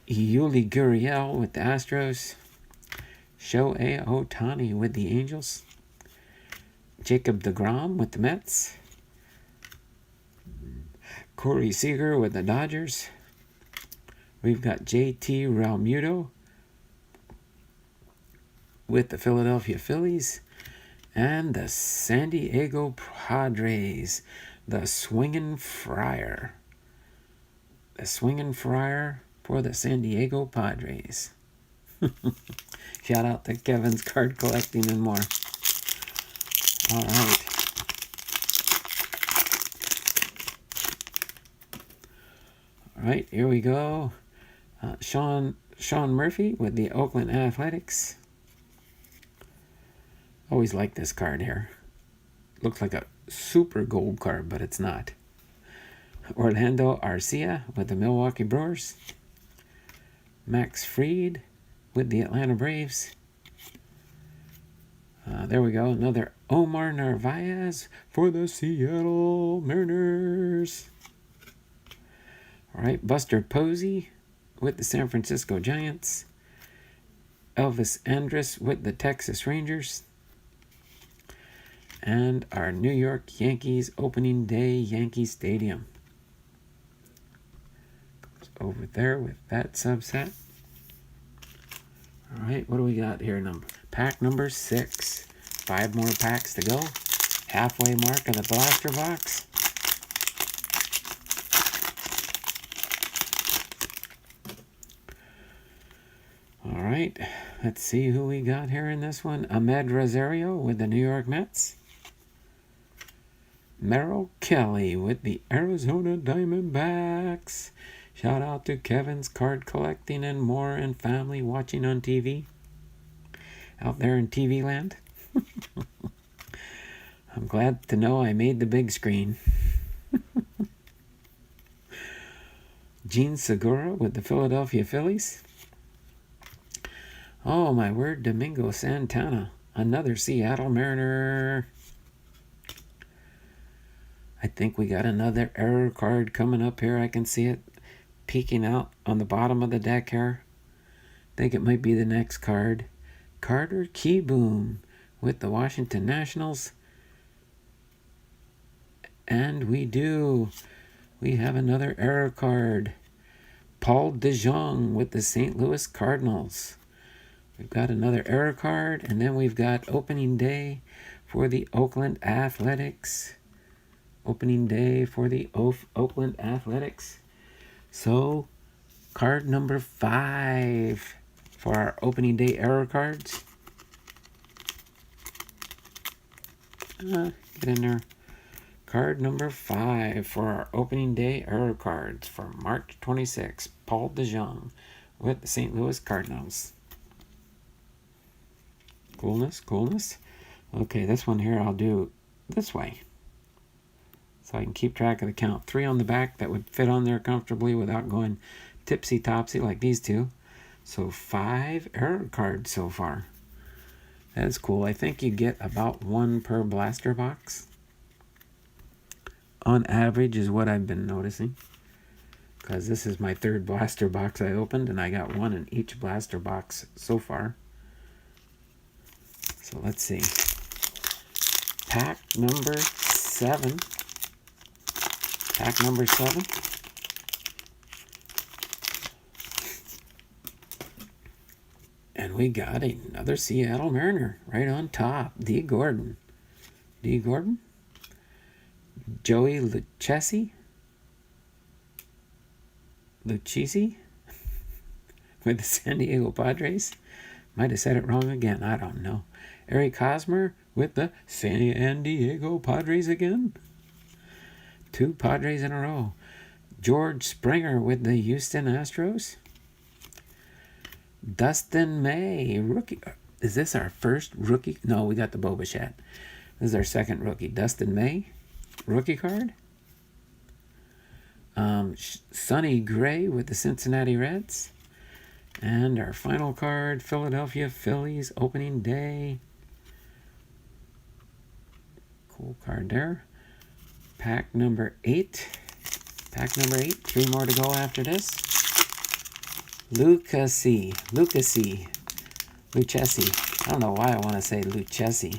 Yuli Gurriel with the Astros. Shohei Ohtani with the Angels. Jacob deGrom with the Mets. Corey Seager with the Dodgers. We've got JT Realmuto with the Philadelphia Phillies. And the San Diego Padres, the Swingin' Friar. The Swingin' Friar for the San Diego Padres. Shout out to Kevin's Card Collecting and More. All right. All right, here we go. Sean Murphy with the Oakland Athletics. Always like this card here. Looks like a super gold card, but it's not. Orlando Arcia with the Milwaukee Brewers. Max Fried with the Atlanta Braves. There we go. Another Omar Narvaez for the Seattle Mariners. All right. Buster Posey with the San Francisco Giants. Elvis Andrus with the Texas Rangers. And our New York Yankees opening day Yankee Stadium. Goes over there with that subset. All right, what do we got here? Pack number 6. 5 more packs to go. Halfway mark of the blaster box. All right, let's see who we got here in this one. Ahmed Rosario with the New York Mets. Merrill Kelly with the Arizona Diamondbacks. Shout out to Kevin's Card Collecting and More and family watching on TV. Out there in TV land. I'm glad to know I made the big screen. Gene Segura with the Philadelphia Phillies. Oh my word, Domingo Santana. Another Seattle Mariner. I think we got another error card coming up here. I can see it peeking out on the bottom of the deck here. I think it might be the next card. Carter Kieboom with the Washington Nationals. And we do. We have another error card. Paul DeJong with the St. Louis Cardinals. We've got another error card, and then we've got opening day for the Oakland Athletics. Opening day for the Oakland Athletics. So, card number 5 for our opening day error cards. Get in there. Card number 5 for our opening day error cards for March 26. Paul DeJong with the St. Louis Cardinals. Coolness, coolness. Okay, this one here I'll do this way, so I can keep track of the count. 3 on the back that would fit on there comfortably without going tipsy-topsy like these two. So 5 error cards so far. That's cool. I think you get about 1 per blaster box. On average is what I've been noticing. Because this is my 3rd blaster box I opened, and I got 1 in each blaster box so far. So let's see. Pack number 7. Pack number 7. And we got another Seattle Mariner right on top. D. Gordon. D. Gordon. Joey Lucchesi with the San Diego Padres. Might have said it wrong again. I don't know. Eric Hosmer with the San Diego Padres again. 2 Padres in a row. George Springer with the Houston Astros. Dustin May, rookie. Is this our first rookie? No, we got the Boba Chat. This is our 2nd rookie. Dustin May, rookie card. Sonny Gray with the Cincinnati Reds. And our final card, Philadelphia Phillies, opening day. Cool card there. Pack number 8. Pack number 8. 3 more to go after this. Lucchesi. I don't know why I want to say Lucchesi,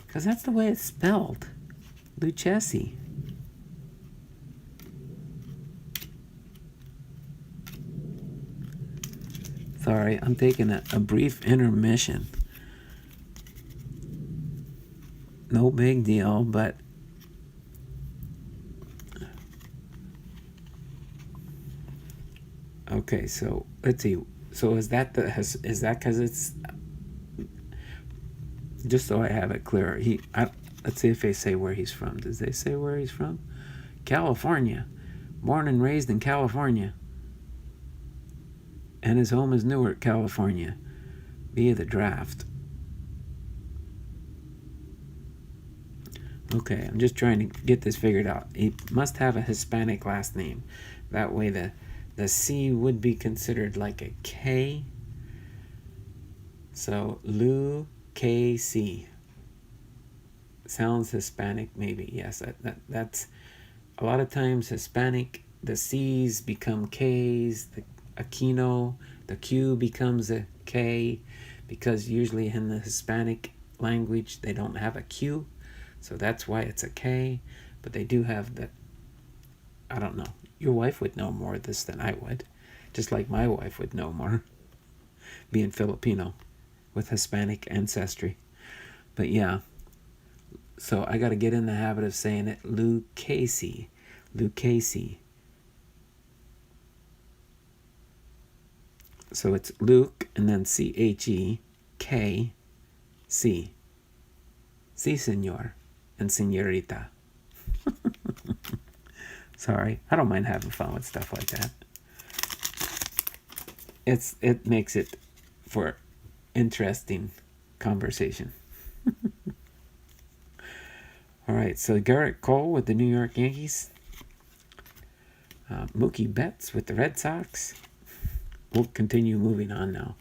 because that's the way it's spelled. Lucchesi. Sorry, I'm taking a brief intermission. No big deal, but okay, so let's see. So is that because it's, just so I have it clear, let's see if they say where he's from. Does they say where he's from? California. Born and raised in California. And his home is Newark, California, via the draft. Okay, I'm just trying to get this figured out. He must have a Hispanic last name. That way the C would be considered like a K. So, Lou K.C. Sounds Hispanic, maybe. Yes, that's a lot of times Hispanic. The C's become K's. The Aquino, the Q becomes a K, because usually in the Hispanic language they don't have a Q, so that's why it's a K. But they do have the, I don't know. Your wife would know more of this than I would, just like my wife would know more, being Filipino with Hispanic ancestry. But yeah, so I got to get in the habit of saying it Lucchesi. So it's Luke and then C-H-E-K-C. Si, senor and senorita. Sorry, I don't mind having fun with stuff like that. It makes it for interesting conversation. All right, so Garrett Cole with the New York Yankees. Mookie Betts with the Red Sox. We'll continue moving on now.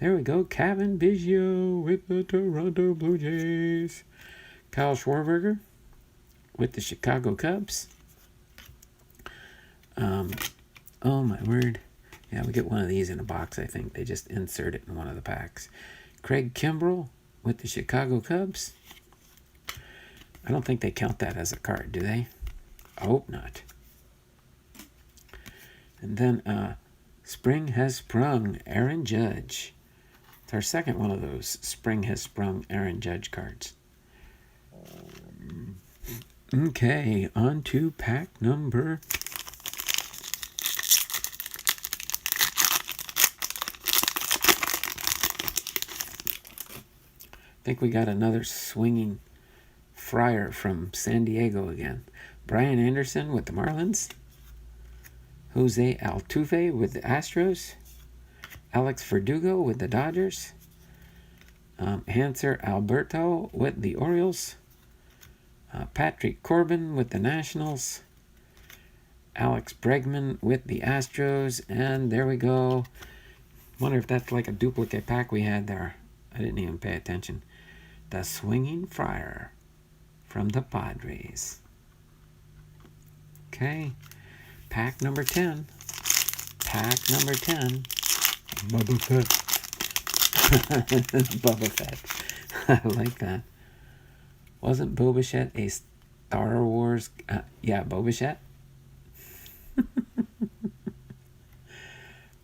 There we go. Kevin Biggio with the Toronto Blue Jays. Kyle Schwarber with the Chicago Cubs. Oh my word. Yeah, we get one of these in a box, I think. They just insert it in one of the packs. Craig Kimbrell with the Chicago Cubs. I don't think they count that as a card, do they? I hope not. And then Spring Has Sprung, Aaron Judge. It's our second one of those Spring Has Sprung Aaron Judge cards. Okay, on to pack number... I think we got another swinging Friar from San Diego again. Brian Anderson with the Marlins. Jose Altuve with the Astros. Alex Verdugo with the Dodgers. Hanser Alberto with the Orioles. Patrick Corbin with the Nationals. Alex Bregman with the Astros. And there we go. Wonder if that's like a duplicate pack we had there. I didn't even pay attention. The Swinging Friar from the Padres. Okay. Pack number 10. Pack number 10. Boba Fett. Boba Fett. I like that. Wasn't Boba Fett a Star Wars? Yeah, Boba Fett.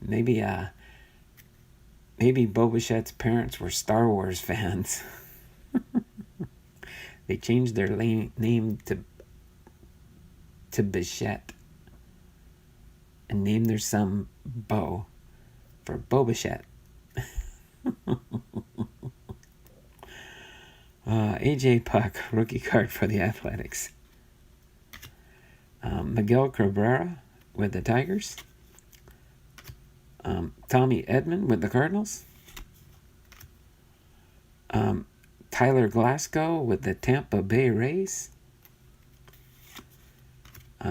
Maybe Boba Fett's parents were Star Wars fans. They changed their name to Bichette and named their son Bo for Boba Fett. AJ Puck, rookie card for the Athletics. Miguel Cabrera with the Tigers. Tommy Edman with the Cardinals. Tyler Glasgow with the Tampa Bay Rays.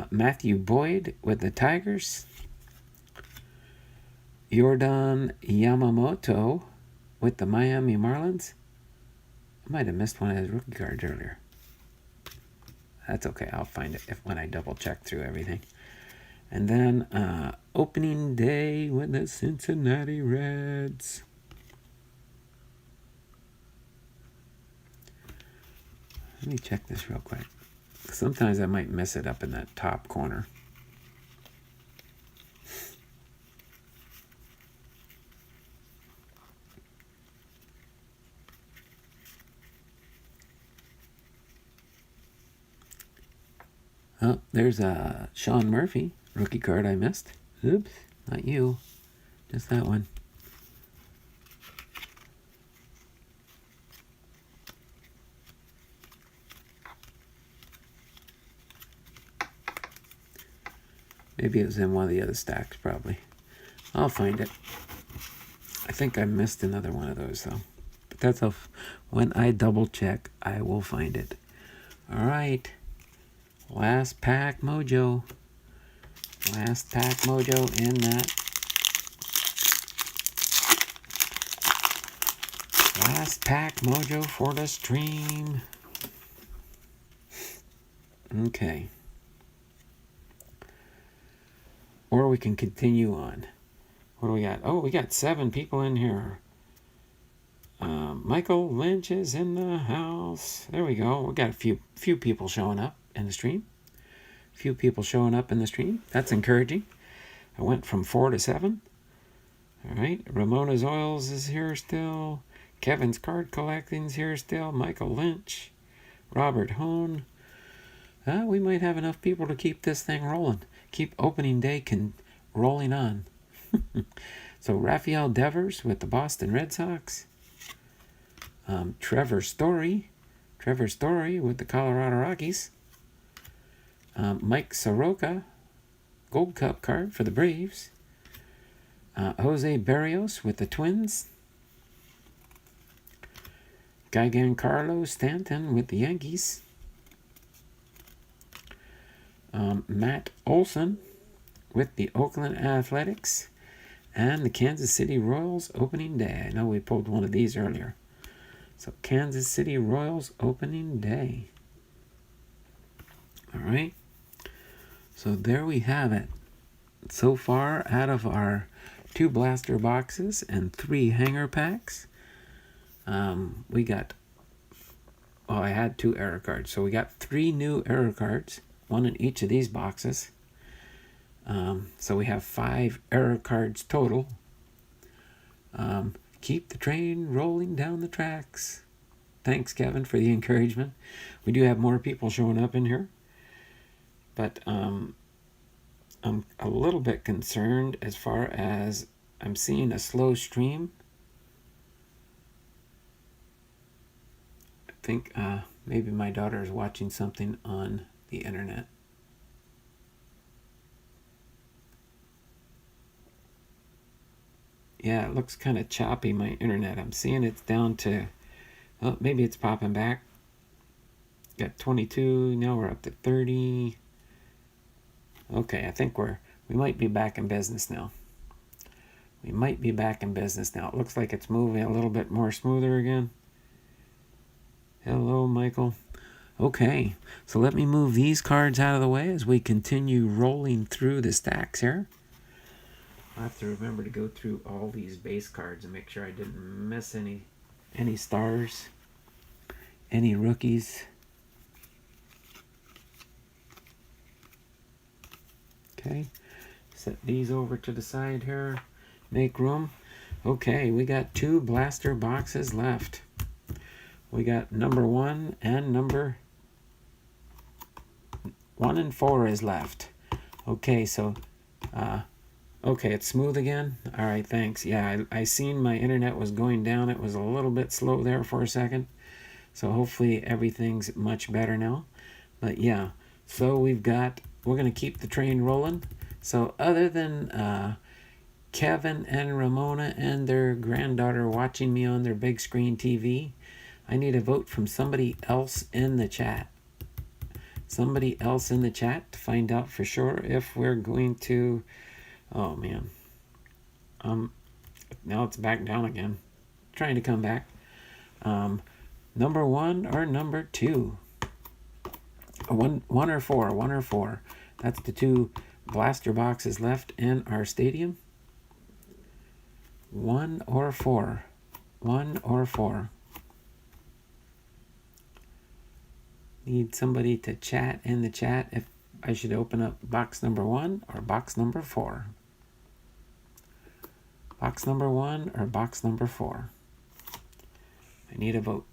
Matthew Boyd with the Tigers. Yordan Yamamoto with the Miami Marlins. I might have missed one of his rookie cards earlier. That's okay. I'll find it when I double check through everything. And then opening day with the Cincinnati Reds. Let me check this real quick. Sometimes I might mess it up in that top corner. Oh, there's a Sean Murphy rookie card I missed. Oops, not you. Just that one. Maybe it was in one of the other stacks, probably. I'll find it. I think I missed another one of those, though. But that's when I double check, I will find it. All right. Last pack mojo. Last pack mojo in that. Last pack mojo for the stream. Okay. Or we can continue on. What do we got? Oh, we got 7 people in here. Michael Lynch is in the house. There we go. We got a few people showing up in the stream. Few people showing up in the stream. That's encouraging. I went from 4 to 7. All right. Ramona's Oils is here still. Kevin's Card Collecting's here still. Michael Lynch. Robert Hone. We might have enough people to keep this thing rolling. Keep opening day rolling on. So Rafael Devers with the Boston Red Sox. Trevor Story with the Colorado Rockies. Mike Soroka, Gold Cup card for the Braves. Jose Berrios with the Twins. Giancarlo Stanton with the Yankees. Matt Olson with the Oakland Athletics. And the Kansas City Royals opening day. I know we pulled one of these earlier. So Kansas City Royals opening day. All right. So there we have it. So far, out of our 2 blaster boxes and 3 hanger packs, we got Oh, I had 2 error cards. So we got 3 new error cards, 1 in each of these boxes. So we have 5 error cards total. Keep the train rolling down the tracks. Thanks, Kevin, for the encouragement. We do have more people showing up in here. But I'm a little bit concerned as far as I'm seeing a slow stream. I think maybe my daughter is watching something on the internet. Yeah, it looks kind of choppy, my internet. I'm seeing it's down to, oh, maybe it's popping back. Got 22, now we're up to 30. Okay, I think we might be back in business now. We might be back in business now. It looks like it's moving a little bit more smoother again. Hello, Michael. Okay, so let me move these cards out of the way as we continue rolling through the stacks here. I have to remember to go through all these base cards and make sure I didn't miss any stars, any rookies. Okay, set these over to the side here, make room. Okay, we got 2 blaster boxes left. We got number 1 and number 1 and 4 is left. Okay, so okay, it's smooth again. All right, thanks. Yeah, I seen my internet was going down. It was a little bit slow there for a second. So hopefully everything's much better now. But yeah, so we're going to keep the train rolling. So other than Kevin and Ramona and their granddaughter watching me on their big screen TV, I need a vote from somebody else in the chat. Somebody else in the chat to find out for sure if we're going to... Oh, man. Now it's back down again. Trying to come back. Number 1 or number 2? One or four. 1 or 4. That's the 2 blaster boxes left in our stadium. 1 or 4. 1 or 4. Need somebody to chat in the chat if I should open up box number 1 or box number 4. Box number 1 or box number 4. I need a vote.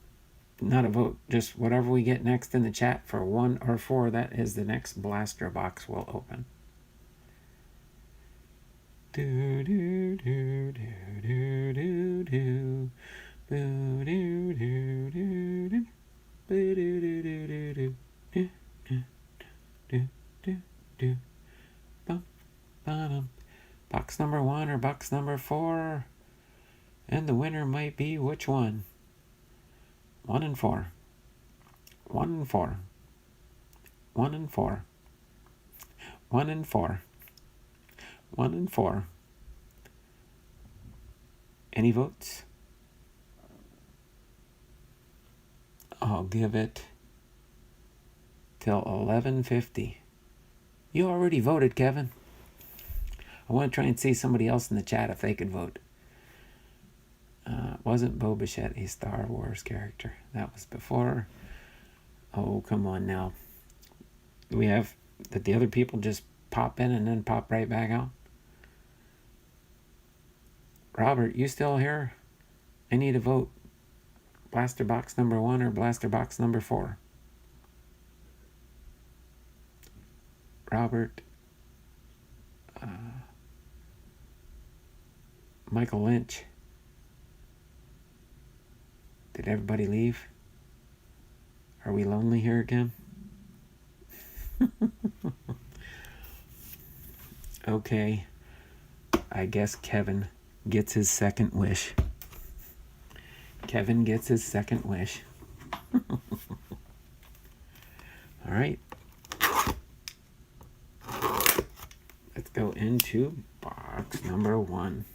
Not a vote, just whatever we get next in the chat for 1 or 4, that is the next blaster box we'll open. Do do do do do do do do do do do do. Box number 1 or box number 4, and the winner might be which one? 1 and 4. 1 and 4. 1 and 4. 1 and 4. 1 and 4. Any votes? I'll give it till 11:50. You already voted, Kevin. I want to try and see somebody else in the chat if they could vote. Wasn't Boba Fett a Star Wars character? That was before. Oh, come on now. Do we have that the other people just pop in and then pop right back out? Robert, you still here? I need a vote. Blaster box number 1 or blaster box number 4? Robert. Michael Lynch. Did everybody leave? Are we lonely here again? Okay. I guess Kevin gets his second wish. Kevin gets his second wish. All right. Let's go into box number 1.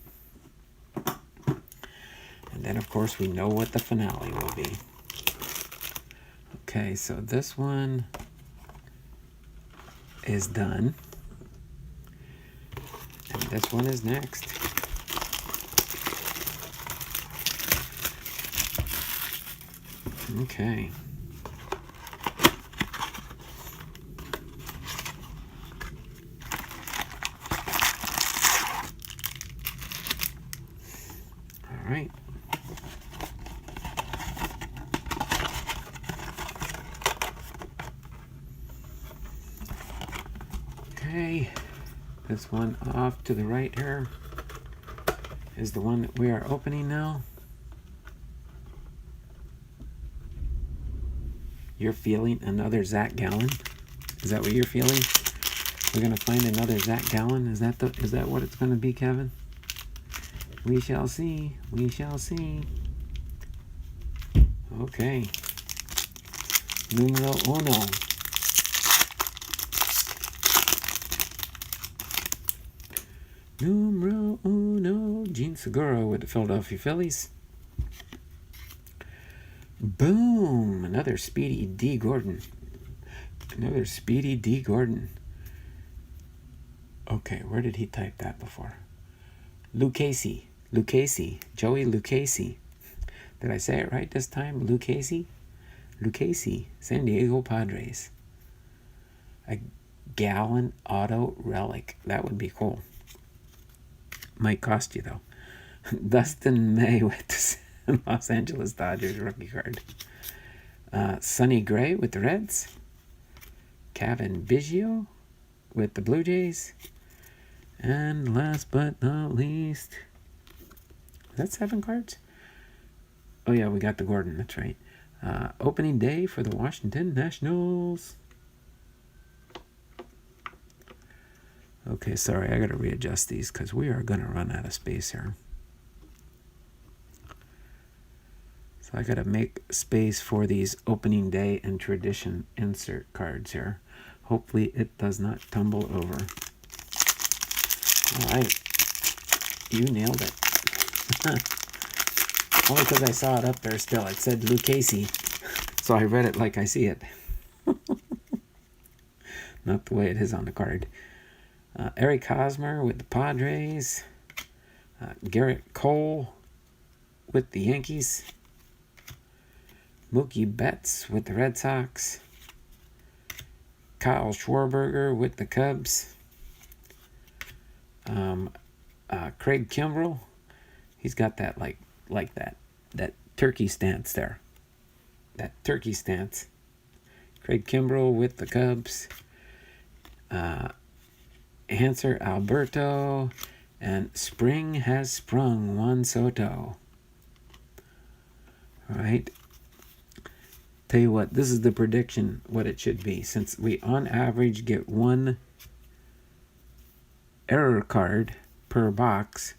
And then, of course, we know what the finale will be. Okay, so this one is done. And this one is next. Okay. right. Okay, this one off to the right here is the one that we are opening now. You're feeling another Zach Gallen? Is that what you're feeling? We're gonna find another Zach Gallen? Is that what it's gonna be, Kevin? We shall see. We shall see. Okay. Numero uno. Numero uno. Gene Segura with the Philadelphia Phillies. Boom! Another Speedy D. Gordon. Another Speedy D. Gordon. Okay, where did he type that before? Lucchesi. Lucchesi. Joey Lucchesi. Did I say it right this time? Lucchesi? Lucchesi. San Diego Padres. A Gallen auto relic. That would be cool. Might cost you, though. Dustin May with the Los Angeles Dodgers rookie card. Sonny Gray with the Reds. Kevin Biggio with the Blue Jays. And last but not least, is that 7 cards? Oh yeah, we got the Gordon, that's right. Opening day for the Washington Nationals. Okay, sorry, I gotta readjust these because we are gonna run out of space here. So I gotta make space for these opening day and tradition insert cards here. Hopefully it does not tumble over. All right, you nailed it. Only because I saw it up there still. It said Lucchesi, so I read it like I see it. Not the way it is on the card. Eric Hosmer with the Padres. Garrett Cole with the Yankees. Mookie Betts with the Red Sox. Kyle Schwarber with the Cubs. Craig Kimbrell. He's got that like that turkey stance there. That turkey stance. Craig Kimbrell with the Cubs. Hanser Alberto. And spring has sprung, Juan Soto. All right. Tell you what, this is the prediction, what it should be. Since we, on average, get 1 error card per box,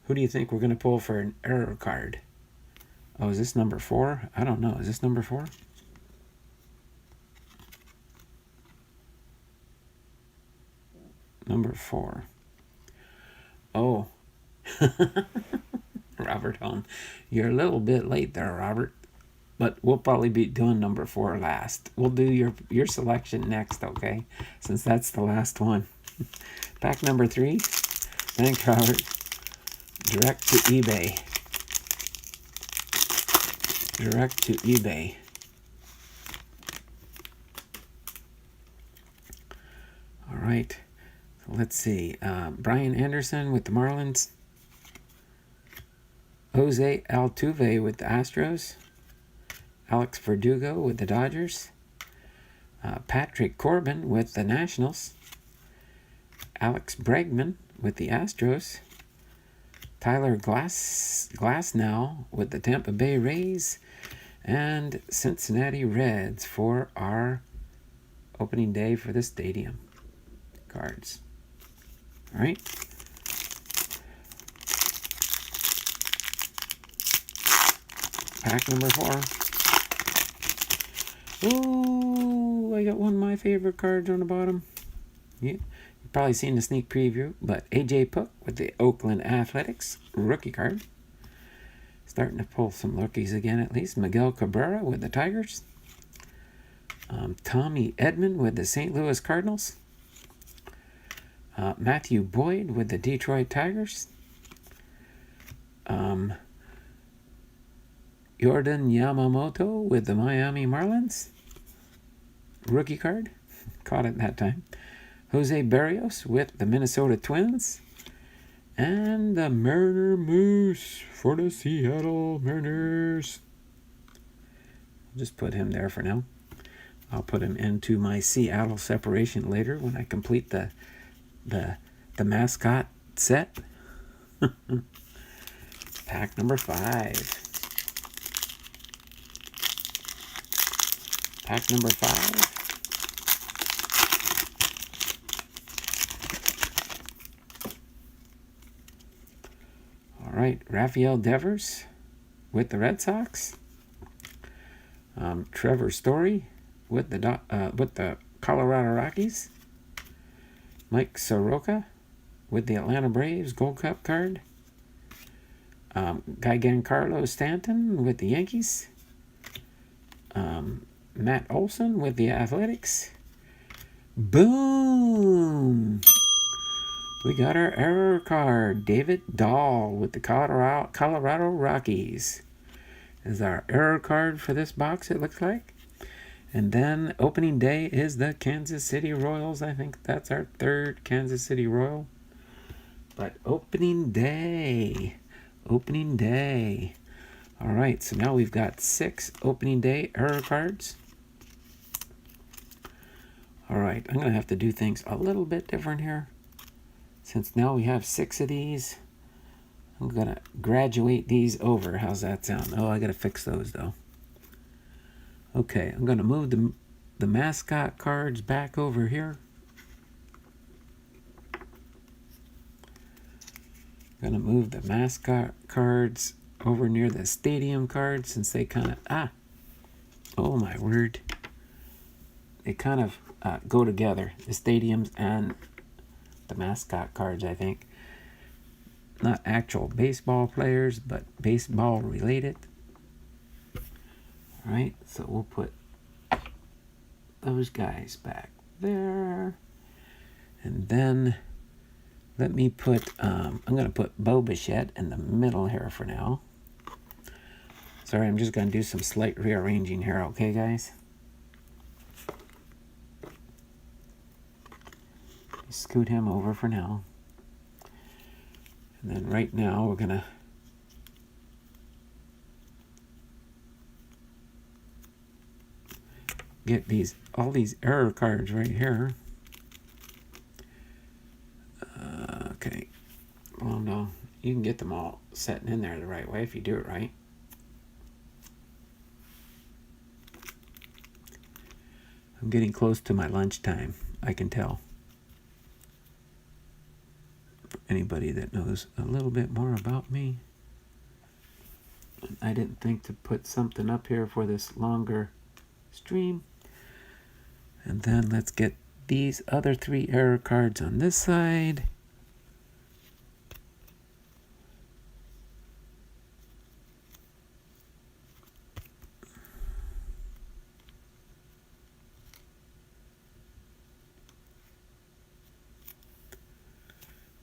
who do you think we're going to pull for an error card? Oh, is this number 4? I don't know. Is this number 4? Number 4. Oh. Robert Home. You're a little bit late there, Robert. But we'll probably be doing number 4 last. We'll do your selection next, okay? Since that's the last one. Pack number 3. Thanks, Robert. Direct to eBay. Direct to eBay. All right. So let's see. Brian Anderson with the Marlins. Jose Altuve with the Astros. Alex Verdugo with the Dodgers. Patrick Corbin with the Nationals. Alex Bregman with the Astros. Tyler Glasnow with the Tampa Bay Rays. And Cincinnati Reds for our opening day for the stadium cards. All right. Pack number 4. Oh, I got one of my favorite cards on the bottom. Yeah, you've probably seen the sneak preview, but AJ Puk with the Oakland Athletics rookie card. Starting to pull some rookies again at least. Miguel Cabrera with the Tigers. Tommy Edman with the St. Louis Cardinals. Matthew Boyd with the Detroit Tigers. Jordan Yamamoto with the Miami Marlins. Rookie card. Caught it that time. Jose Berrios with the Minnesota Twins. And the Mariner Moose for the Seattle Mariners. I'll just put him there for now. I'll put him into my Seattle separation later when I complete the mascot set. Pack number 5. Pack number 5. All right, Rafael Devers with the Red Sox. Trevor Story with the Colorado Rockies. Mike Soroka with the Atlanta Braves Gold Cup card. Guy Giancarlo Stanton with the Yankees. Matt Olson with the Athletics. Boom! We got our error card. David Dahl with the Colorado Rockies is our error card for this box, it looks like. And then opening day is the Kansas City Royals. I think that's our 3rd Kansas City Royal. But opening day. Opening day. All right, so now we've got 6 opening day error cards. All right, I'm going to have to do things a little bit different here. Since now we have 6 of these, I'm going to graduate these over. How's that sound? Oh, I got to fix those, though. Okay, I'm going to move the mascot cards back over here. I'm going to move the mascot cards over near the stadium cards since they kind of, oh my word. They kind of go together, the stadiums and the mascot cards, I think. Not actual baseball players, but baseball related. All right, so we'll put those guys back there. And then let me put, I'm going to put Bo Bichette in the middle here for now. Sorry, I'm just going to do some slight rearranging here, okay, guys? Scoot him over for now. And then right now we're going to get all these error cards right here. Okay. Well, no, you can get them all set in there the right way if you do it right. I'm getting close to my lunchtime, I can tell. For anybody that knows a little bit more about me. I didn't think to put something up here for this longer stream. And then let's get these other 3 error cards on this side.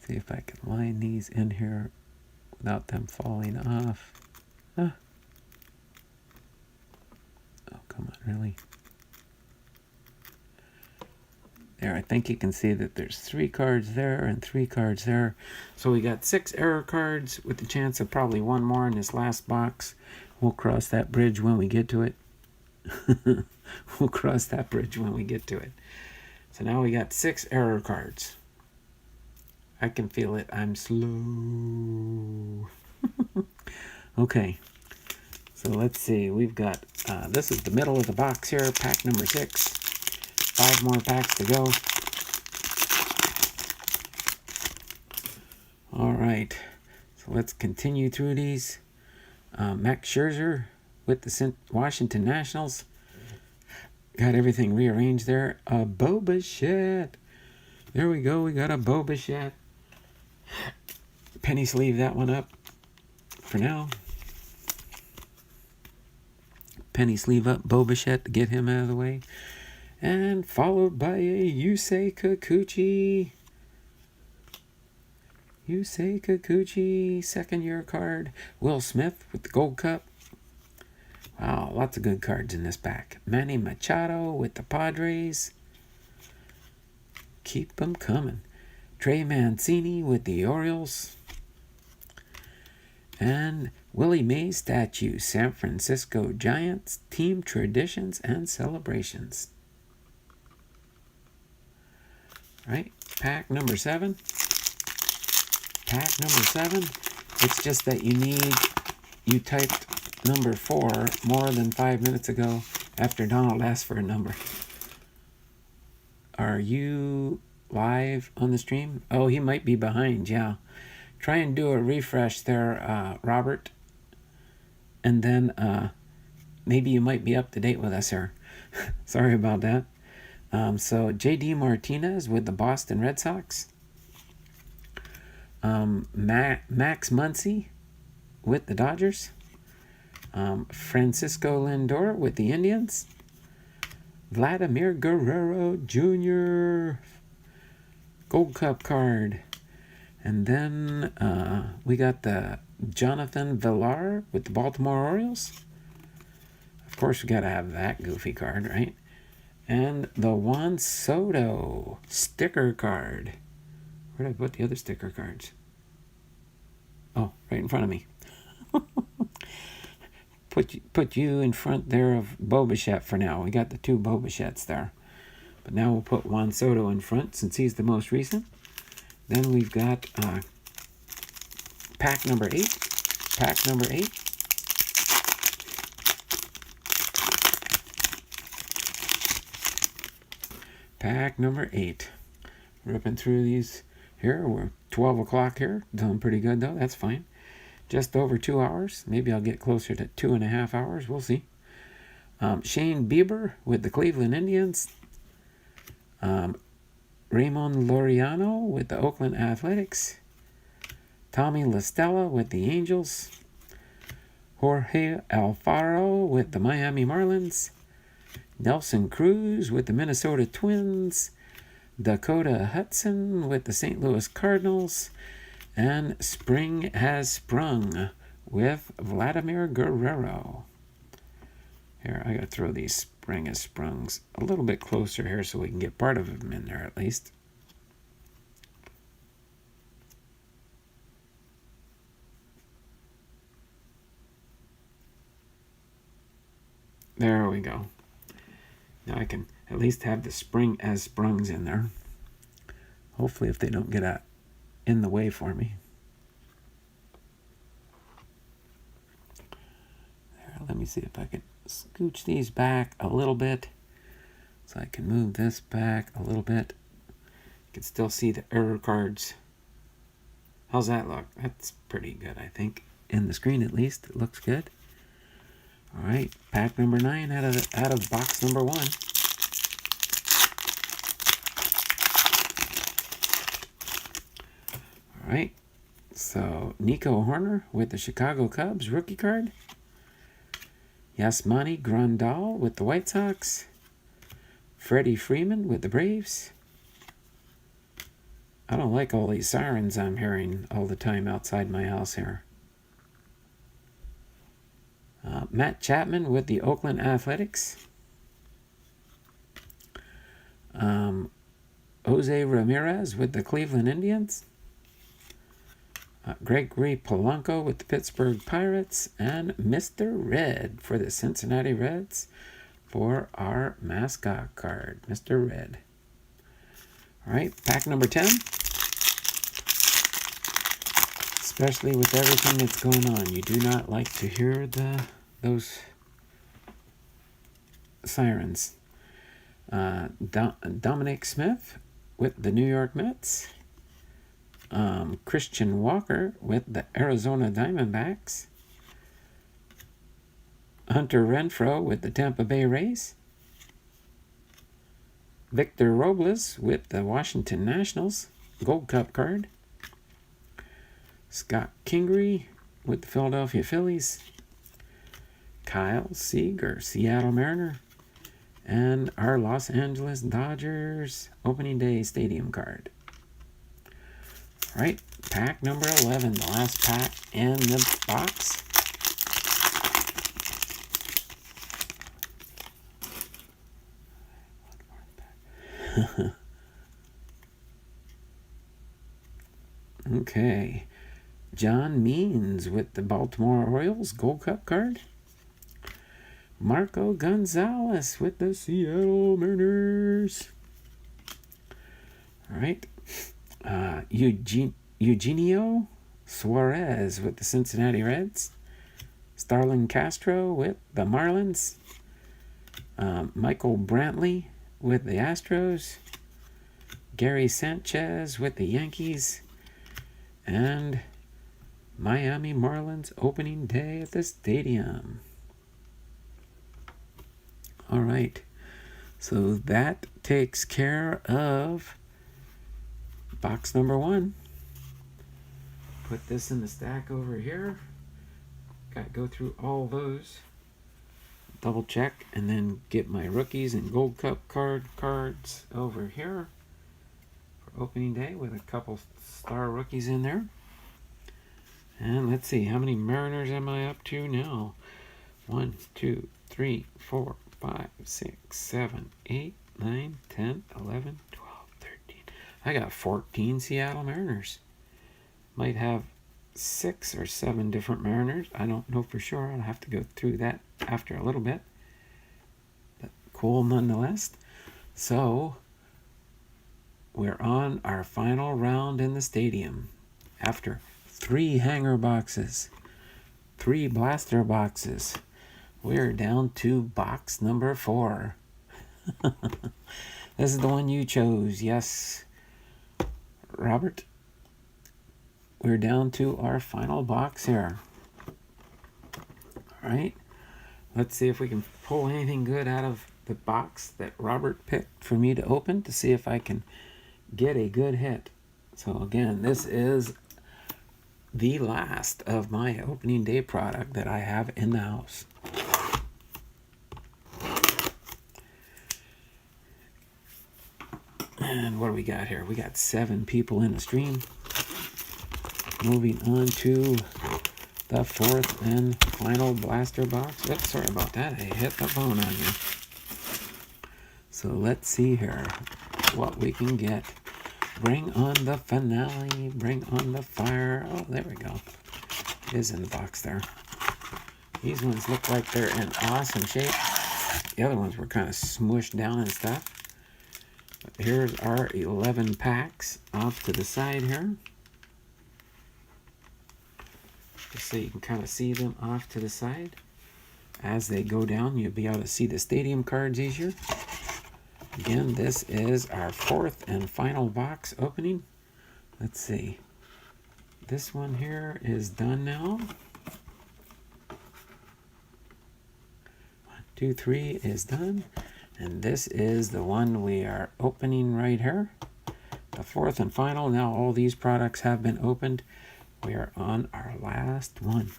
See if I can line these in here without them falling off. Oh, come on, really? There, I think you can see that there's 3 cards there and 3 cards there. So we got 6 error cards with the chance of probably 1 more in this last box. We'll cross that bridge when we get to it. We'll cross that bridge when we get to it. So now we got 6 error cards. I can feel it. I'm slow. Okay. So let's see. We've got, this is the middle of the box here, pack number 6. 5 more packs to go. All right. So let's continue through these. Max Scherzer with the Washington Nationals. Got everything rearranged there. A Bo Bichette. There we go. We got a Bo Bichette. Penny sleeve that one up for now. Penny sleeve up Bo Bichette to get him out of the way. And followed by a Yusei Kikuchi. Yusei Kikuchi, 2nd year card. Will Smith with the Gold Cup. Wow, lots of good cards in this pack. Manny Machado with the Padres. Keep them coming. Trey Mancini with the Orioles. And Willie Mays statue, San Francisco Giants, team traditions and celebrations. All right, pack number 7. Pack number 7. It's just that you typed number 4 more than 5 minutes ago after Donald asked for a number. Are you live on the stream? Oh, he might be behind, yeah. Try and do a refresh there, Robert. And then maybe you might be up to date with us here. Sorry about that. So J.D. Martinez with the Boston Red Sox. Max Muncy with the Dodgers. Francisco Lindor with the Indians. Vladimir Guerrero Jr. Gold Cup card. And then we got the Jonathan Villar with the Baltimore Orioles. Of course, we got to have that goofy card, right? And the Juan Soto sticker card. Where did I put the other sticker cards? Oh, right in front of me. Put you in front there of Bo Bichette for now. We got the 2 Bo Bichettes there. But now we'll put Juan Soto in front since he's the most recent. Then we've got pack number 8. Pack number 8. Pack number 8. Ripping through these here. We're 12 o'clock here. Doing pretty good though. That's fine. Just over 2 hours. Maybe I'll get closer to 2.5 hours. We'll see. Shane Bieber with the Cleveland Indians. Raymond Laureano with the Oakland Athletics. Tommy LaStella with the Angels. Jorge Alfaro with the Miami Marlins. Nelson Cruz with the Minnesota Twins. Dakota Hudson with the St. Louis Cardinals. And Spring Has Sprung with Vladimir Guerrero. Here, I gotta throw these Spring Has Sprungs a little bit closer here so we can get part of them in there at least. There we go. Now I can at least have the Spring As Sprungs in there. Hopefully if they don't get in the way for me. There, let me see if I can scooch these back a little bit so I can move this back a little bit. You can still see the error cards. How's that look? That's pretty good, I think. In the screen at least, it looks good. All right, pack number 9 out of box number 1. All right, so Nico Horner with the Chicago Cubs rookie card. Yasmani Grandal with the White Sox. Freddie Freeman with the Braves. I don't like all these sirens I'm hearing all the time outside my house here. Matt Chapman with the Oakland Athletics. Jose Ramirez with the Cleveland Indians. Gregory Polanco with the Pittsburgh Pirates. And Mr. Red for the Cincinnati Reds for our mascot card, Mr. Red. All right, pack number 10. Especially with everything that's going on. You do not like to hear those sirens. Dominic Smith with the New York Mets. Christian Walker with the Arizona Diamondbacks. Hunter Renfroe with the Tampa Bay Rays. Victor Robles with the Washington Nationals. Gold Cup card. Scott Kingery with the Philadelphia Phillies. Kyle Seager, Seattle Mariner. And our Los Angeles Dodgers opening day stadium card. All right, pack number 11, the last pack in the box. Okay. John Means with the Baltimore Orioles Gold Cup card. Marco Gonzalez with the Seattle Mariners. All right. Eugenio Suarez with the Cincinnati Reds. Starlin Castro with the Marlins. Michael Brantley with the Astros. Gary Sanchez with the Yankees. And Miami Marlins opening day at the stadium. All right. So that takes care of box number 1. Put this in the stack over here. Got to go through all those. Double check and then get my rookies and Gold Cup cards over here for opening day with a couple star rookies in there. And let's see, how many Mariners am I up to now? 1, 2, 3, 4, 5, 6, 7, 8, 9, 10, 11, 12, 13. I got 14 Seattle Mariners. Might have 6 or 7 different Mariners. I don't know for sure. I'll have to go through that after a little bit. But cool nonetheless. So we're on our final round in the stadium. After 3 hanger boxes, 3 blaster boxes, we're down to box number 4. This is the one you chose. Yes, Robert. We're down to our final box here. All right. Let's see if we can pull anything good out of the box that Robert picked for me to open to see if I can get a good hit. So again, this is the last of my opening day product that I have in the house. And what do we got here? We got 7 people in the stream. Moving on to the 4th and final blaster box. Oops, sorry about that. I hit the phone on you. So let's see here what we can get. Bring on the finale. Bring on the fire. Oh, there we go. It is in the box there. These ones look like they're in awesome shape. The other ones were kind of smushed down and stuff. But here's our 11 packs off to the side here. Just so you can kind of see them off to the side. As they go down, you'll be able to see the stadium cards easier. Again, this is our 4th and final box opening. Let's see. This one here is done now. 1, 2, 3 is done. And this is the one we are opening right here. The 4th and final. Now all these products have been opened. We are on our last one.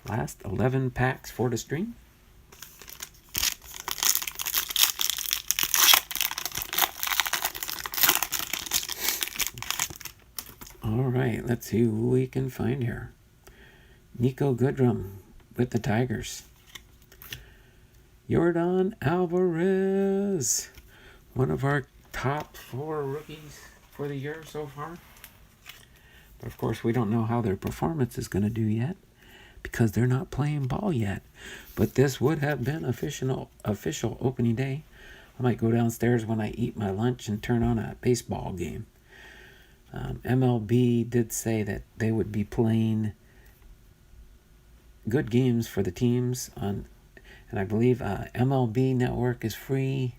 Last 11 packs for the stream. All right, let's see who we can find here. Nico Goodrum with the Tigers. Yordan Alvarez, one of our top 4 rookies for the year so far. But of course, we don't know how their performance is going to do yet because they're not playing ball yet. But this would have been official opening day. I might go downstairs when I eat my lunch and turn on a baseball game. MLB did say that they would be playing good games for the teams on, and I believe MLB Network is free.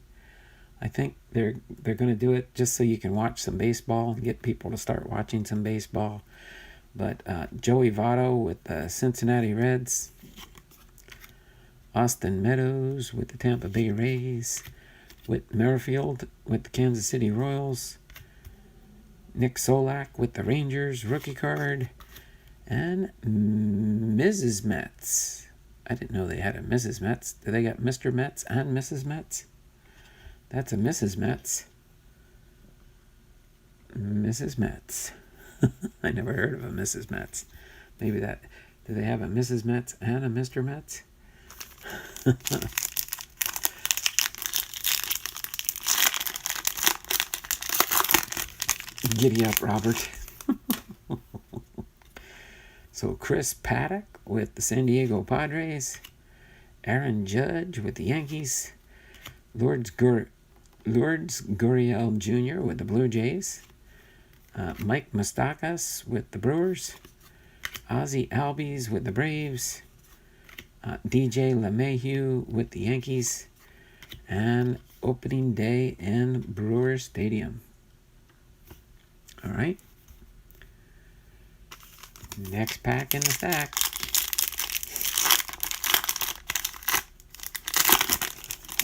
I think they're going to do it just so you can watch some baseball and get people to start watching some baseball. But Joey Votto with the Cincinnati Reds. Austin Meadows with the Tampa Bay Rays. Whit Merrifield with the Kansas City Royals. Nick Solak with the Rangers, rookie card. And Mrs. Mets. I didn't know they had a Mrs. Mets. Do they got Mr. Mets and Mrs. Mets? That's a Mrs. Mets. Mrs. Mets. I never heard of a Mrs. Mets. Maybe that... Do they have a Mrs. Mets and a Mr. Mets? Giddy up, Robert. So Chris Paddock with the San Diego Padres, Aaron Judge with the Yankees, Lourdes Gurriel Jr. with the Blue Jays, Mike Moustakas with the Brewers, Ozzie Albies with the Braves, DJ LeMahieu with the Yankees, and opening day in Brewer Stadium. All right. Next pack in the stack.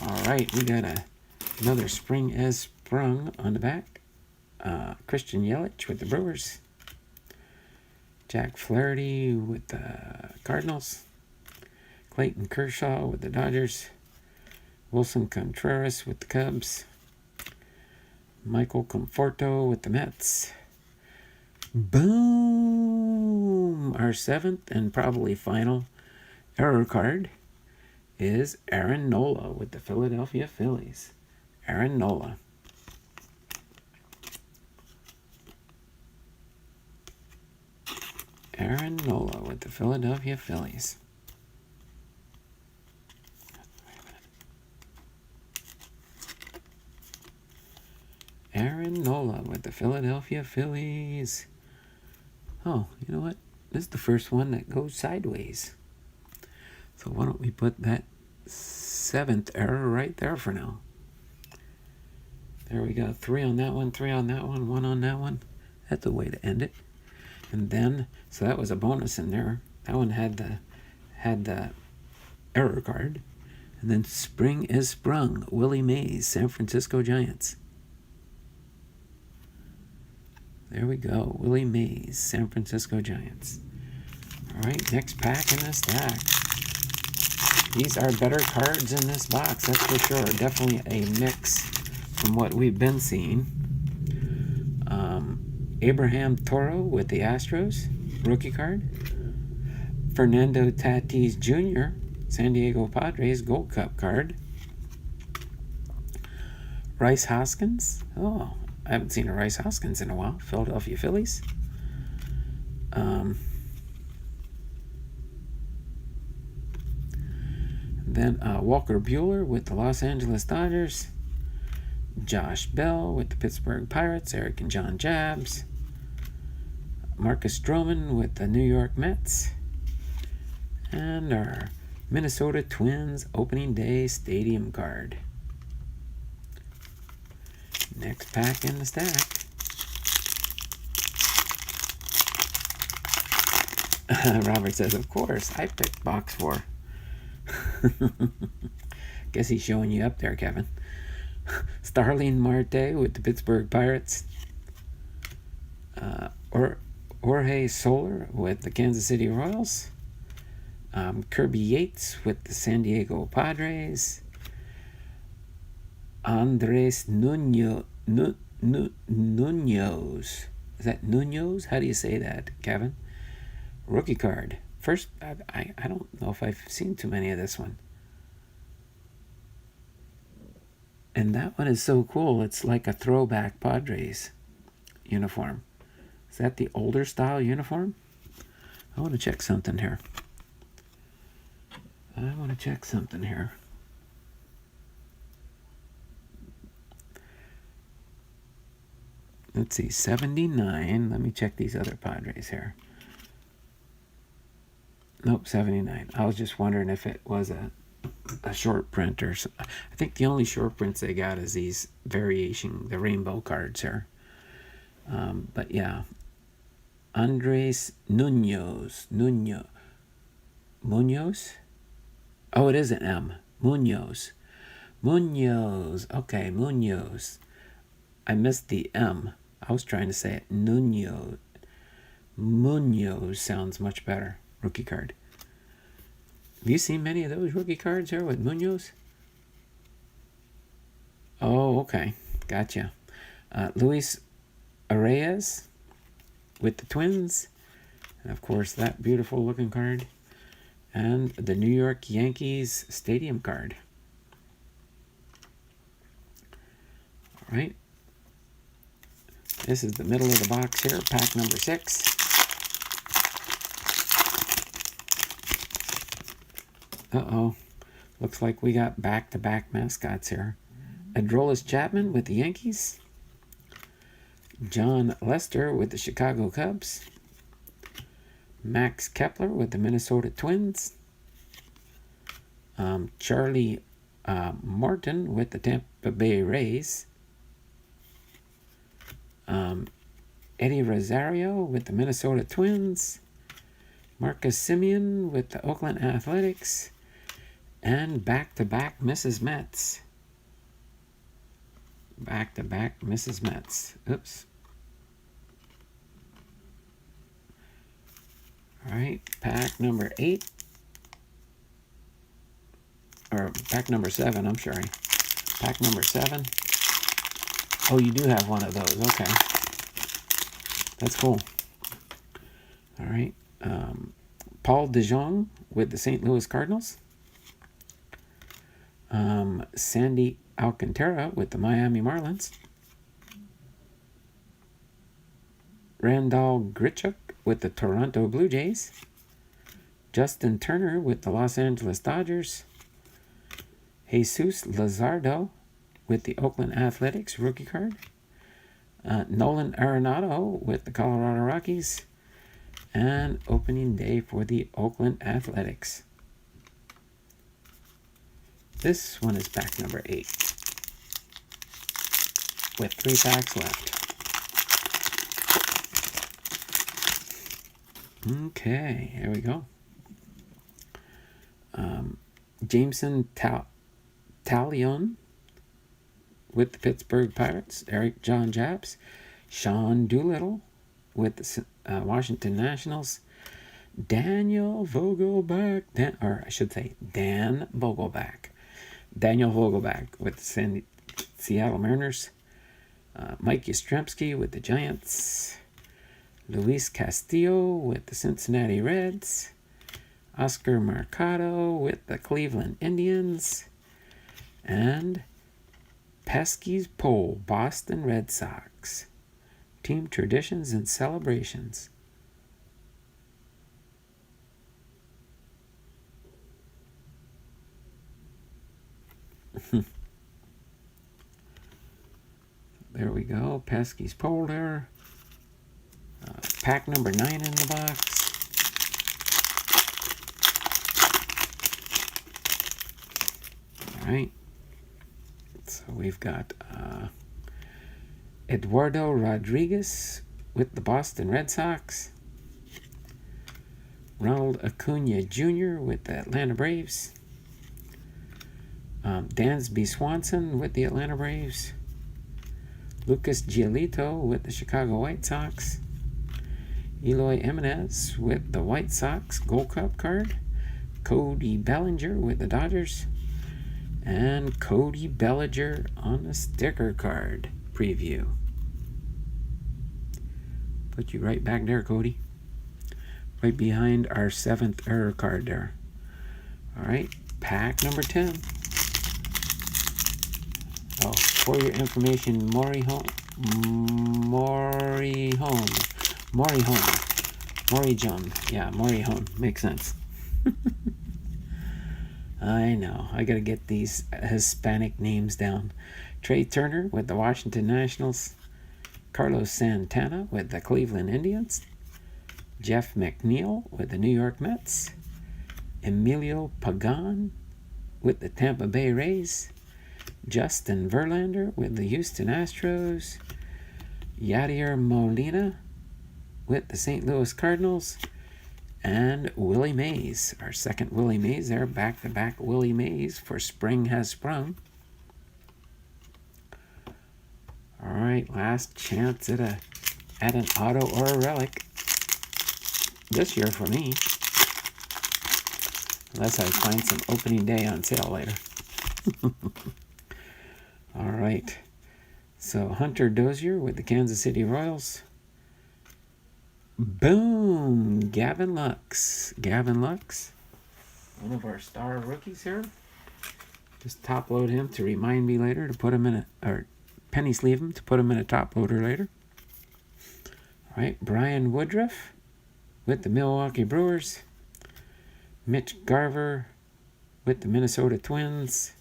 All right, we got another Spring as Sprung on the back. Christian Yelich with the Brewers. Jack Flaherty with the Cardinals. Clayton Kershaw with the Dodgers. Wilson Contreras with the Cubs. Michael Conforto with the Mets. Boom! Our seventh and probably final error card is Aaron Nola with the Philadelphia Phillies. Aaron Nola. Aaron Nola with the Philadelphia Phillies. Aaron Nola with the Philadelphia Phillies. Oh, you know what? This is the first one that goes sideways. So why don't we put that seventh error right there for now. There we go. 3 on that one, 3 on that one, 1 on that one. That's the way to end it. And then, so that was a bonus in there. That one had the error card. And then Spring is Sprung. Willie Mays, San Francisco Giants. There we go. Willie Mays, San Francisco Giants. All right, next pack in the stack. These are better cards in this box, that's for sure. Definitely a mix from what we've been seeing. Abraham Toro with the Astros, rookie card. Fernando Tatis Jr., San Diego Padres, Gold Cup card. Rice Hoskins. Oh, I haven't seen a Rice Hoskins in a while. Philadelphia Phillies. Then Walker Buehler with the Los Angeles Dodgers. Josh Bell with the Pittsburgh Pirates. Eric and John Jabs. Marcus Stroman with the New York Mets. And our Minnesota Twins opening day stadium card. Next pack in the stack. Robert says, of course, I picked box 4. Guess he's showing you up there, Kevin. Starling Marte with the Pittsburgh Pirates. Jorge Soler with the Kansas City Royals. Kirby Yates with the San Diego Padres. Andres Nuñoz. Is that Nuñoz? How do you say that, Kevin? Rookie card. First, I don't know if I've seen too many of this one. And that one is so cool. It's like a throwback Padres uniform. Is that the older style uniform? I want to check something here. Let's see, 79. Let me check these other Padres here. Nope, 79. I was just wondering if it was a short print or so. I think the only short prints they got is these variation, the rainbow cards here. But yeah, Andres Munoz. Oh, it is an M. Munoz. Okay, Munoz. I missed the M. I was trying to say it. Munoz sounds much better. Rookie card. Have you seen many of those rookie cards here with Munoz? Oh, okay. Gotcha. Luis Arraez with the Twins. And of course, that beautiful looking card. And the New York Yankees stadium card. All right. This is the middle of the box here, pack number 6. Uh-oh. Looks like we got back-to-back mascots here. Aroldis Chapman with the Yankees. John Lester with the Chicago Cubs. Max Kepler with the Minnesota Twins. Charlie Morton with the Tampa Bay Rays. Eddie Rosario with the Minnesota Twins. Marcus Semien with the Oakland Athletics. And back-to-back Mrs. Mets. Back-to-back Mrs. Mets. Oops. All right, pack number 8. Or pack number 7, I'm sorry. Pack number 7. Oh, you do have one of those. Okay. That's cool. All right. Paul DeJong with the St. Louis Cardinals. Sandy Alcantara with the Miami Marlins. Randall Grichuk with the Toronto Blue Jays. Justin Turner with the Los Angeles Dodgers. Jesus Luzardo with the Oakland Athletics, rookie card. Nolan Arenado with the Colorado Rockies. And opening day for the Oakland Athletics. This one is pack number 8. With 3 packs left. Okay, here we go. Jameson Talion with the Pittsburgh Pirates. Eric John Japs. Sean Doolittle with the Washington Nationals. Daniel Vogelback. Dan Vogelback. Daniel Vogelback with the Seattle Mariners. Mike Yastrzemski with the Giants. Luis Castillo with the Cincinnati Reds. Oscar Mercado with the Cleveland Indians. And Pesky's Pole, Boston Red Sox. Team traditions and celebrations. There we go. Pesky's Pole there. Pack number 9 in the box. All right. So we've got Eduardo Rodriguez with the Boston Red Sox. Ronald Acuna Jr. with the Atlanta Braves. Dansby Swanson with the Atlanta Braves. Lucas Giolito with the Chicago White Sox. Eloy Jimenez with the White Sox Gold Cup card. Cody Bellinger with the Dodgers. And Cody Bellinger on the sticker card preview. Put you right back there, Cody. Right behind our 7th error card there. All right, pack number 10. Oh, for your information, Maury Hone. Makes sense. I know. I got to get these Hispanic names down. Trey Turner with the Washington Nationals. Carlos Santana with the Cleveland Indians. Jeff McNeil with the New York Mets. Emilio Pagan with the Tampa Bay Rays. Justin Verlander with the Houston Astros. Yadier Molina with the St. Louis Cardinals. And Willie Mays, our second Willie Mays there, back-to-back Willie Mays for Spring Has Sprung. All right, last chance at an auto or a relic this year for me. Unless I find some opening day on sale later. All right, so Hunter Dozier with the Kansas City Royals. Boom! Gavin Lux. One of our star rookies here. Just top load him to remind me later to put him in or penny sleeve him to put him in a top loader later. All right, Brian Woodruff with the Milwaukee Brewers. Mitch Garver with the Minnesota Twins.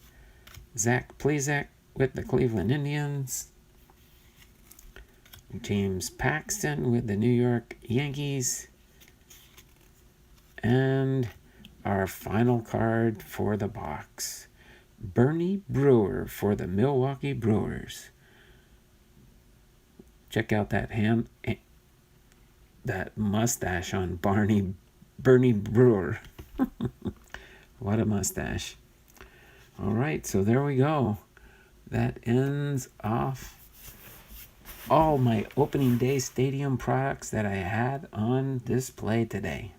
Zach Plesac with the Cleveland Indians. James Paxton with the New York Yankees. And our final card for the box, Bernie Brewer for the Milwaukee Brewers. Check out that mustache on Bernie Brewer. What a mustache. All right, so there we go. That ends off all my opening day stadium products that I had on display today.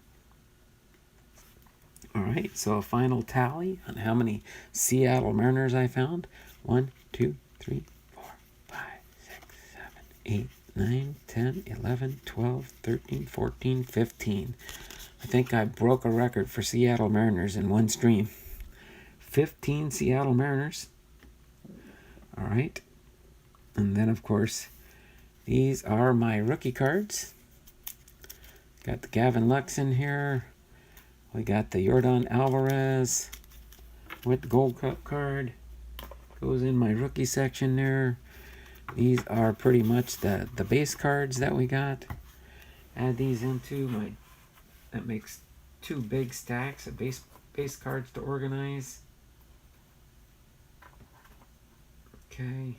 All right, so a final tally on how many Seattle Mariners I found. 1, 2, 3, 4, 5, 6, 7, 8, 9, 10, 11, 12, 13, 14, 15. I think I broke a record for Seattle Mariners in one stream. 15 Seattle Mariners. All right. And then, of course, these are my rookie cards. Got the Gavin Lux in here. We got the Yordan Alvarez with the Gold Cup card. Goes in my rookie section there. These are pretty much the base cards that we got. Add these into my... That makes 2 big stacks of base cards to organize. Okay.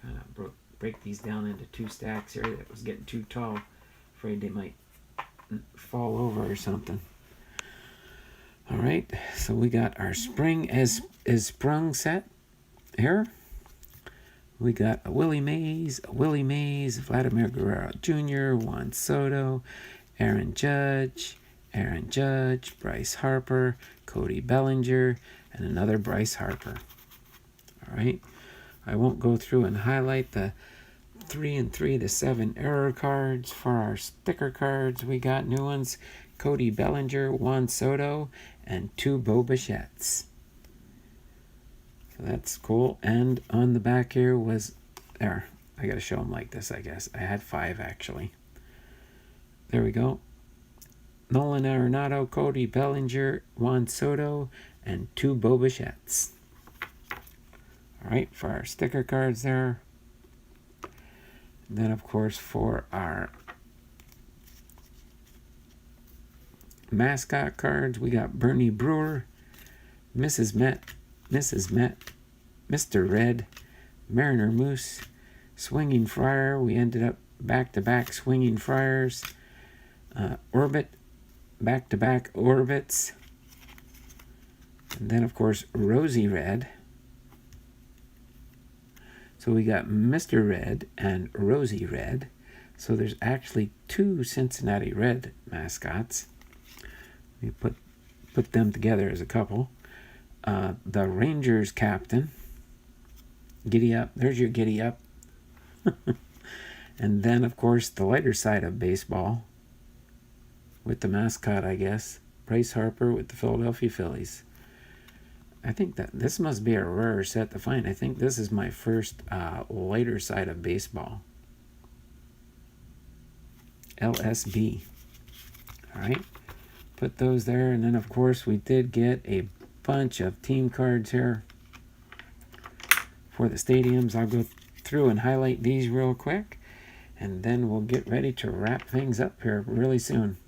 Kind of break these down into 2 stacks here. That was getting too tall. Afraid they might fall over or something. All right, so we got our Spring is Sprung set here. We got a Willie Mays, Vladimir Guerrero Jr., Juan Soto, Aaron Judge, Bryce Harper, Cody Bellinger, and another Bryce Harper. All right, I won't go through and highlight the 3 and 3 to 7 error cards. For our sticker cards, we got new ones: Cody Bellinger, Juan Soto, and 2 Bo Bichettes. So that's cool. And on the back here was, there, I gotta show them like this, I guess. I had 5 actually. There we go. Nolan Arenado, Cody Bellinger, Juan Soto, and 2 Bo Bichettes. All right, for our sticker cards there. And then, of course, for our mascot cards, we got Bernie Brewer, Mrs. Met, Mr. Red, Mariner Moose, Swinging Friar. We ended up back-to-back Swinging Friars. Orbit, back-to-back Orbits. And then, of course, Rosy Red. So we got Mr. Red and Rosy Red. So there's actually 2 Cincinnati Red mascots. We put them together as a couple. The Rangers captain. Giddy up. There's your giddy up. And then, of course, the lighter side of baseball with the mascot, I guess, Bryce Harper with the Philadelphia Phillies. I think that this must be a rare set to find. I think this is my first lighter side of baseball. LSB. All right. Put those there. And then, of course, we did get a bunch of team cards here for the stadiums. I'll go through and highlight these real quick, and then we'll get ready to wrap things up here really soon.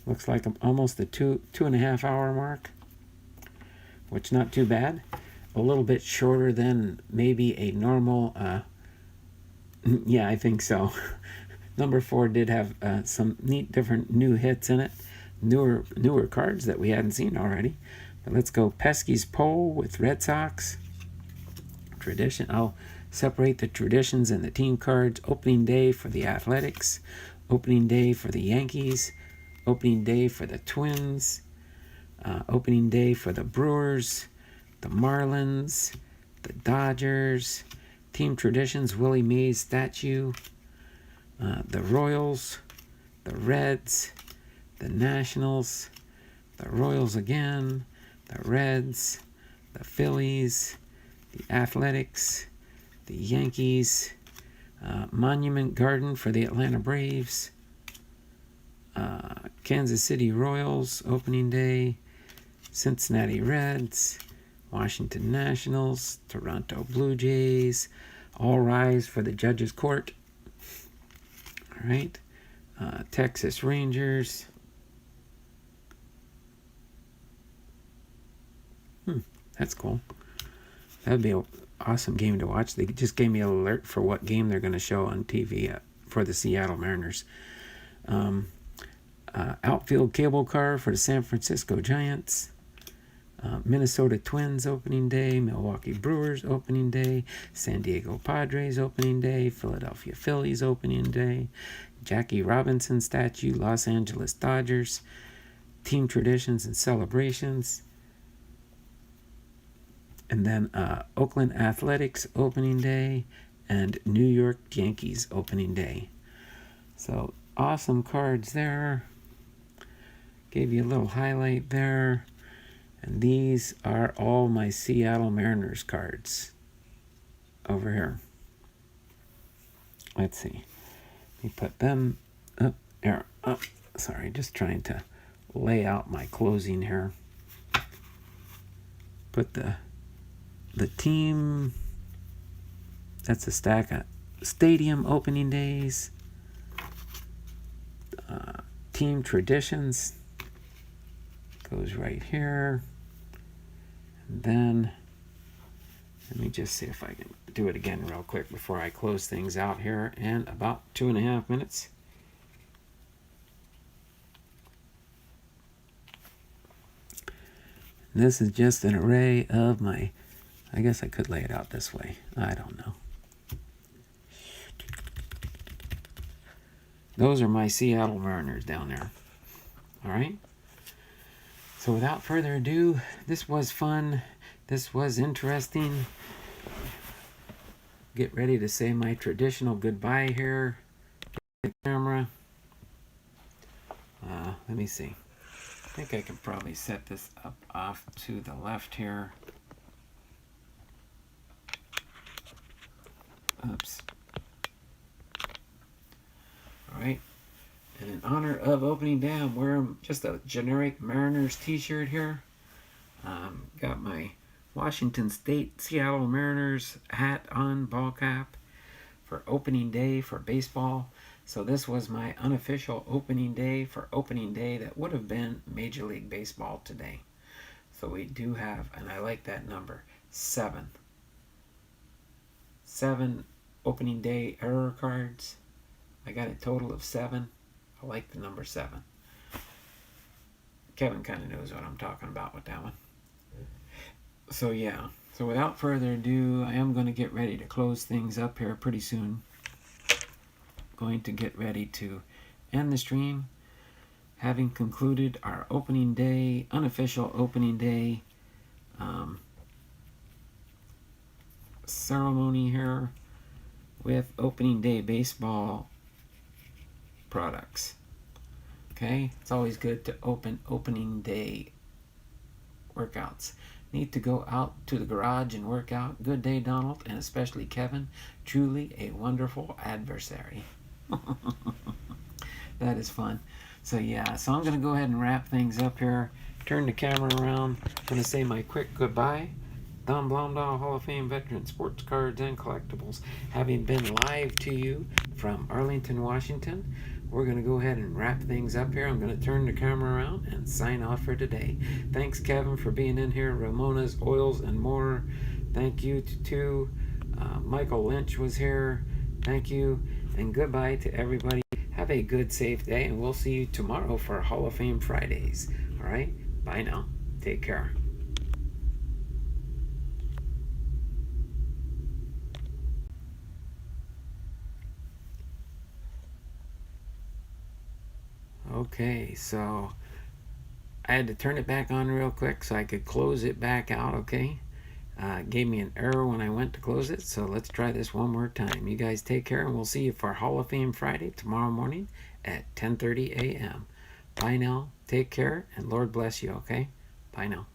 Looks like I'm almost the 2.5 hour mark, which not too bad. A little bit shorter than maybe a normal, yeah, I think so. Number 4 did have some neat different new hits in it. Newer cards that we hadn't seen already. But let's go Pesky's Pole with Red Sox. Tradition. I'll separate the traditions and the team cards. Opening day for the Athletics. Opening day for the Yankees. Opening day for the Twins. Opening day for the Brewers. The Marlins. The Dodgers. Team traditions, Willie Mays statue. The Royals. The Reds. The Nationals. The Royals again. The Reds. The Phillies. The Athletics. The Yankees. Monument Garden for the Atlanta Braves. Kansas City Royals opening day. Cincinnati Reds, Washington Nationals, Toronto Blue Jays. All rise for the Judges Court. All right. Texas Rangers. That's cool. That would be an awesome game to watch. They just gave me an alert for what game they're going to show on TV for the Seattle Mariners. Outfield cable car for the San Francisco Giants. Minnesota Twins opening day, Milwaukee Brewers opening day, San Diego Padres opening day, Philadelphia Phillies opening day, Jackie Robinson statue, Los Angeles Dodgers, team traditions and celebrations, and then Oakland Athletics opening day and New York Yankees opening day. So awesome cards there. Gave you a little highlight there. And these are all my Seattle Mariners cards over here. Let's see. Let me put them up there. Oh, sorry, just trying to lay out my closing here. Put the team. That's a stack of stadium opening days. Team traditions goes right here. And then let me just see if I can do it again real quick before I close things out here in about 2.5 minutes. This is just an array of my, I guess I could lay it out this way. I don't know. Those are my Seattle Mariners down there. All right. So without further ado, this was fun. This was interesting. Get ready to say my traditional goodbye here. The camera. Let me see. I think I can probably set this up off to the left here. Oops. All right. And in honor of opening day, I'm wearing just a generic Mariners t-shirt here. Got my Washington State Seattle Mariners hat on, ball cap, for opening day for baseball. So this was my unofficial opening day for opening day that would have been Major League Baseball today. So we do have, and I like that number, 7. 7 opening day error cards. I got a total of 7. I like the number 7. Kevin kind of knows what I'm talking about with that one. So yeah, so without further ado, I am going to get ready to close things up here pretty soon. Going to get ready to end the stream, having concluded our opening day, unofficial opening day ceremony here with opening day baseball products. Okay, it's always good to open opening day workouts. Need to go out to the garage and work out. Good day, Donald, and especially Kevin. Truly a wonderful adversary. That is fun. So yeah, so I'm going to go ahead and wrap things up here. Turn the camera around. I'm going to say my quick goodbye. Don Blomdahl, Hall of Fame veteran, sports cards and collectibles, having been live to you from Arlington, Washington. We're going to go ahead and wrap things up here. I'm going to turn the camera around and sign off for today. Thanks, Kevin, for being in here. Ramona's Oils and More. Thank you to Michael Lynch was here. Thank you. And goodbye to everybody. Have a good, safe day, and we'll see you tomorrow for Hall of Fame Fridays. All right? Bye now. Take care. Okay, so I had to turn it back on real quick so I could close it back out, okay? Gave me an error when I went to close it, so let's try this one more time. You guys take care, and we'll see you for Hall of Fame Friday tomorrow morning at 10:30 a.m. Bye now, take care, and Lord bless you, okay? Bye now.